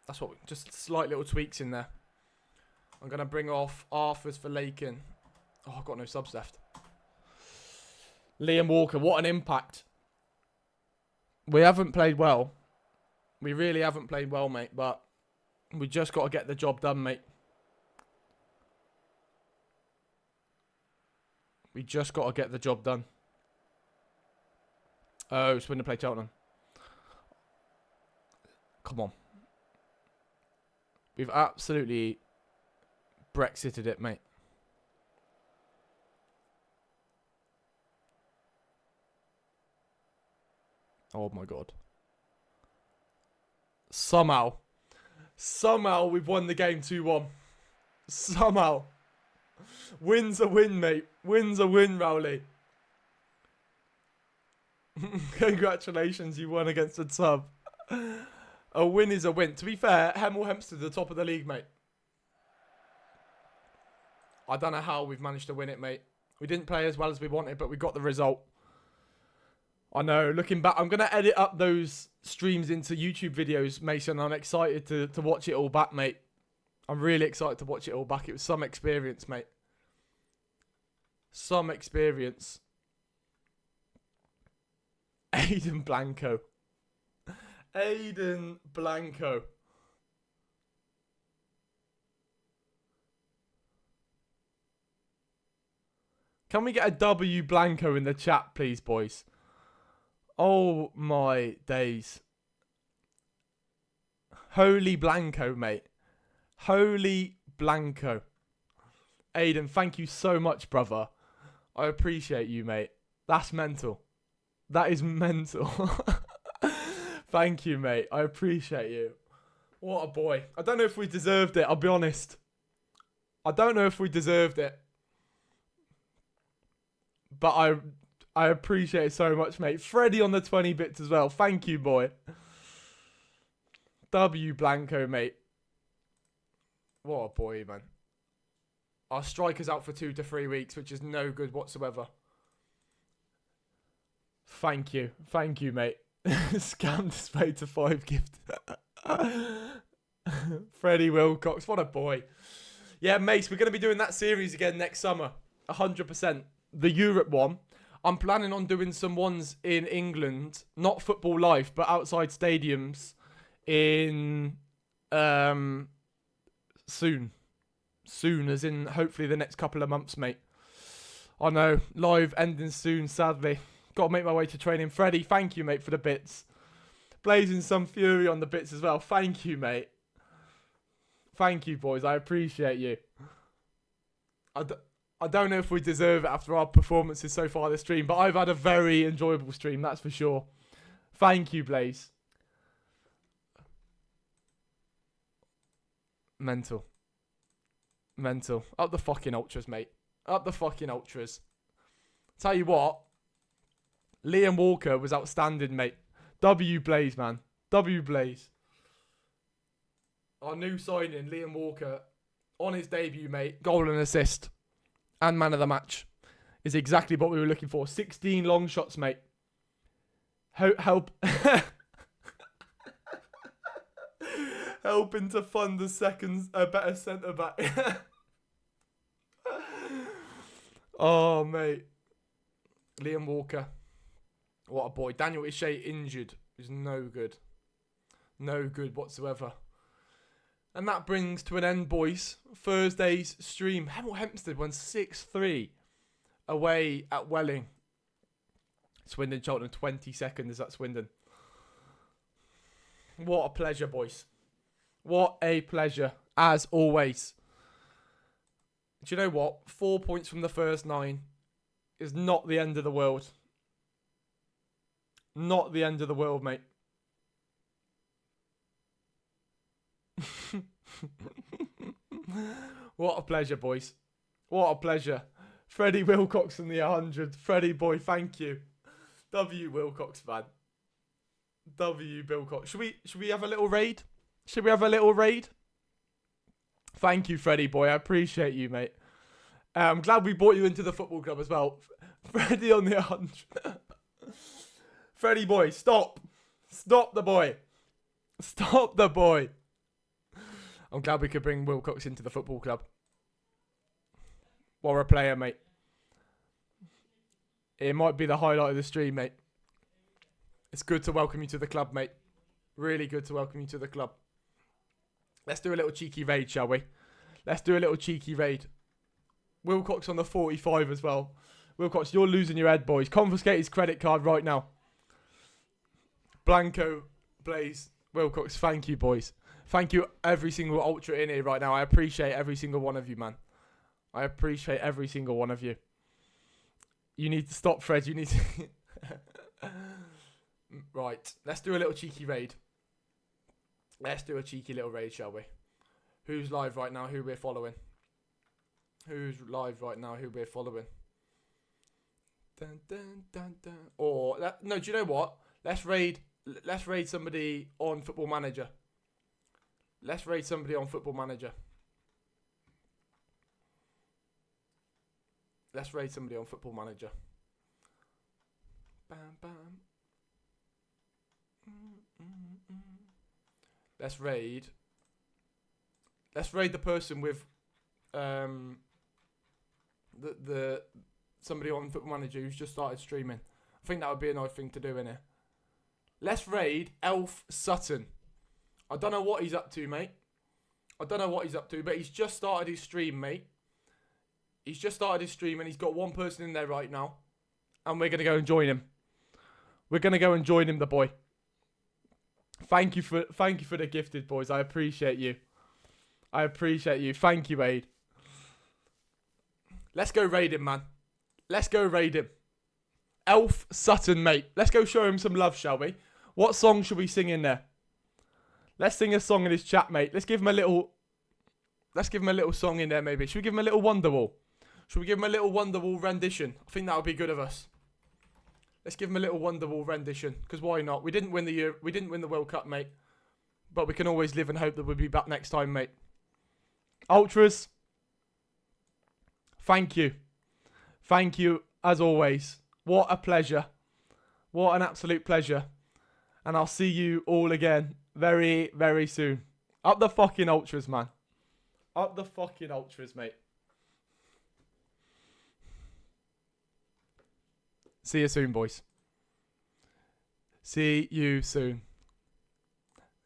That's what... Just slight little tweaks in there. I'm going to bring off Arthurs for Lakin. Oh, I've got no subs left. Liam Walker, what an impact. We haven't played well. We really haven't played well, mate. But we just got to get the job done, mate. We just got to get the job done. Oh, Swindon play Cheltenham. Come on. We've absolutely Brexited it, mate. Oh my God. Somehow we've won the game 2-1. Somehow. Win's a win, mate. Win's a win, Rowley. Congratulations, you won against a sub. A win is a win. To be fair, Hemel Hempstead the top of the league, mate. I don't know how we've managed to win it, mate. We didn't play as well as we wanted, but we got the result. I know, looking back, I'm going to edit up those streams into YouTube videos, Mason. I'm excited to watch it all back, mate. I'm really excited to watch it all back. It was some experience, mate. Some experience. Aiden Blanco. Aiden Blanco. Can we get a W Blanco in the chat, please, boys? Oh, my days. Holy Blanco, mate. Holy Blanco. Aiden, thank you so much, brother. I appreciate you, mate. That's mental. That is mental. Thank you, mate. I appreciate you. What a boy. I don't know if we deserved it, I'll be honest. I don't know if we deserved it. But I appreciate it so much, mate. Freddie on the 20 bits as well. Thank you, boy. W Blanco, mate. What a boy, man. Our striker's out for 2 to 3 weeks, which is no good whatsoever. Thank you. Thank you, mate. Scam display to 5 gift. Freddie Wilcox. What a boy. Yeah, mates, we're going to be doing that series again next summer. 100%. The Europe one. I'm planning on doing some ones in England. Not football life, but outside stadiums in soon. Soon, as in hopefully the next couple of months, mate. I know. Live ending soon, sadly. Got to make my way to training. Freddie, thank you, mate, for the bits. Blazing some fury on the bits as well. Thank you, mate. Thank you, boys. I appreciate you. I don't know if we deserve it after our performances so far this stream, but I've had a very enjoyable stream, that's for sure. Thank you, Blaze. Mental. Mental. Up the fucking ultras, mate. Up the fucking ultras. Tell you what. Liam Walker was outstanding, mate. W Blaze, man. W Blaze. Our new signing, Liam Walker, on his debut, mate. Goal and assist. And man of the match. Is exactly what we were looking for. 16 long shots, mate. Help. Helping to fund a better centre back. Oh, mate. Liam Walker. What a boy. Daniel Ishay injured. Is no good. No good whatsoever. And that brings to an end, boys, Thursday's stream. Hemel Hempstead won 6-3 away at Welling. Swindon Cheltenham 20 seconds at Swindon. What a pleasure, boys. What a pleasure, as always. Do you know what? 4 points from the first 9 is not the end of the world. Not the end of the world, mate. What a pleasure, boys. What a pleasure. Freddie Wilcox in the 100. Freddie boy, thank you. W Wilcox, man. W Wilcox. Should we have a little raid? Should we have a little raid? Thank you, Freddie boy. I appreciate you, mate. I'm glad we brought you into the football club as well. Freddie on the 100. Freddie boy, stop. Stop the boy. Stop the boy. I'm glad we could bring Wilcox into the football club. What a player, mate. It might be the highlight of the stream, mate. It's good to welcome you to the club, mate. Really good to welcome you to the club. Let's do a little cheeky raid, shall we? Let's do a little cheeky raid. Wilcox on the 45 as well. Wilcox, you're losing your head, boys. Confiscate his credit card right now. Blanco, Blaze, Wilcox, thank you, boys. Thank you, every single ultra in here right now. I appreciate every single one of you, man. I appreciate every single one of you. You need to stop, Fred. You need to... Right, let's do a little cheeky raid. Let's do a cheeky little raid, shall we? Who's live right now? Who we're following? Who's live right now? Who we're following? Dun, dun, dun, dun. Or no, do you know what? Let's raid somebody on Football Manager. Let's raid somebody on Football Manager. Let's raid somebody on Football Manager. Bam, bam. Let's raid the person with the somebody on Football Manager who's just started streaming. I think that would be a nice thing to do, innit? Let's raid Elf Sutton. I don't know what he's up to, mate. I don't know what he's up to, but he's just started his stream, mate. He's just started his stream and he's got one person in there right now. And we're going to go and join him. We're going to go and join him, the boy. Thank you for the gifted, boys. I appreciate you. I appreciate you. Thank you, Aid. Let's go raid him, man. Let's go raid him. Elf Sutton, mate. Let's go show him some love, shall we? What song should we sing in there? Let's sing a song in his chat, mate. Let's give him a little song in there, maybe. Should we give him a little Wonderwall? Should we give him a little Wonderwall rendition? I think that would be good of us. Let's give him a little Wonderwall rendition, because why not? We didn't win the World Cup, mate. But we can always live and hope that we'll be back next time, mate. Ultras, thank you. Thank you, as always. What a pleasure. What an absolute pleasure. And I'll see you all again very, very soon. Up the fucking Ultras, man. Up the fucking Ultras, mate. See you soon, boys. See you soon.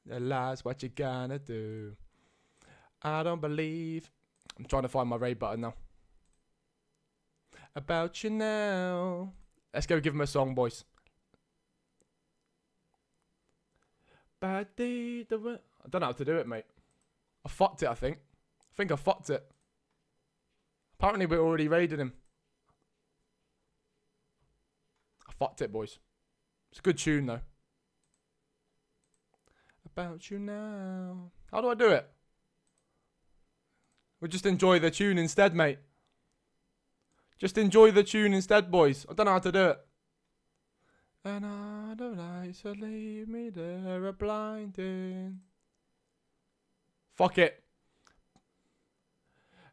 The lies, what you gonna do? I don't believe. I'm trying to find my raid button now. About you now. Let's go give him a song, boys. I don't know how to do it, mate. I fucked it, I think. I fucked it. Apparently we're already raiding him. I fucked it, boys. It's a good tune, though. About you now. How do I do it? We'll just enjoy the tune instead, mate. Just enjoy the tune instead, boys. I don't know how to do it. And all the lights that leave me there are blinding. Fuck it.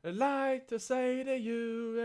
I'd like to say to you that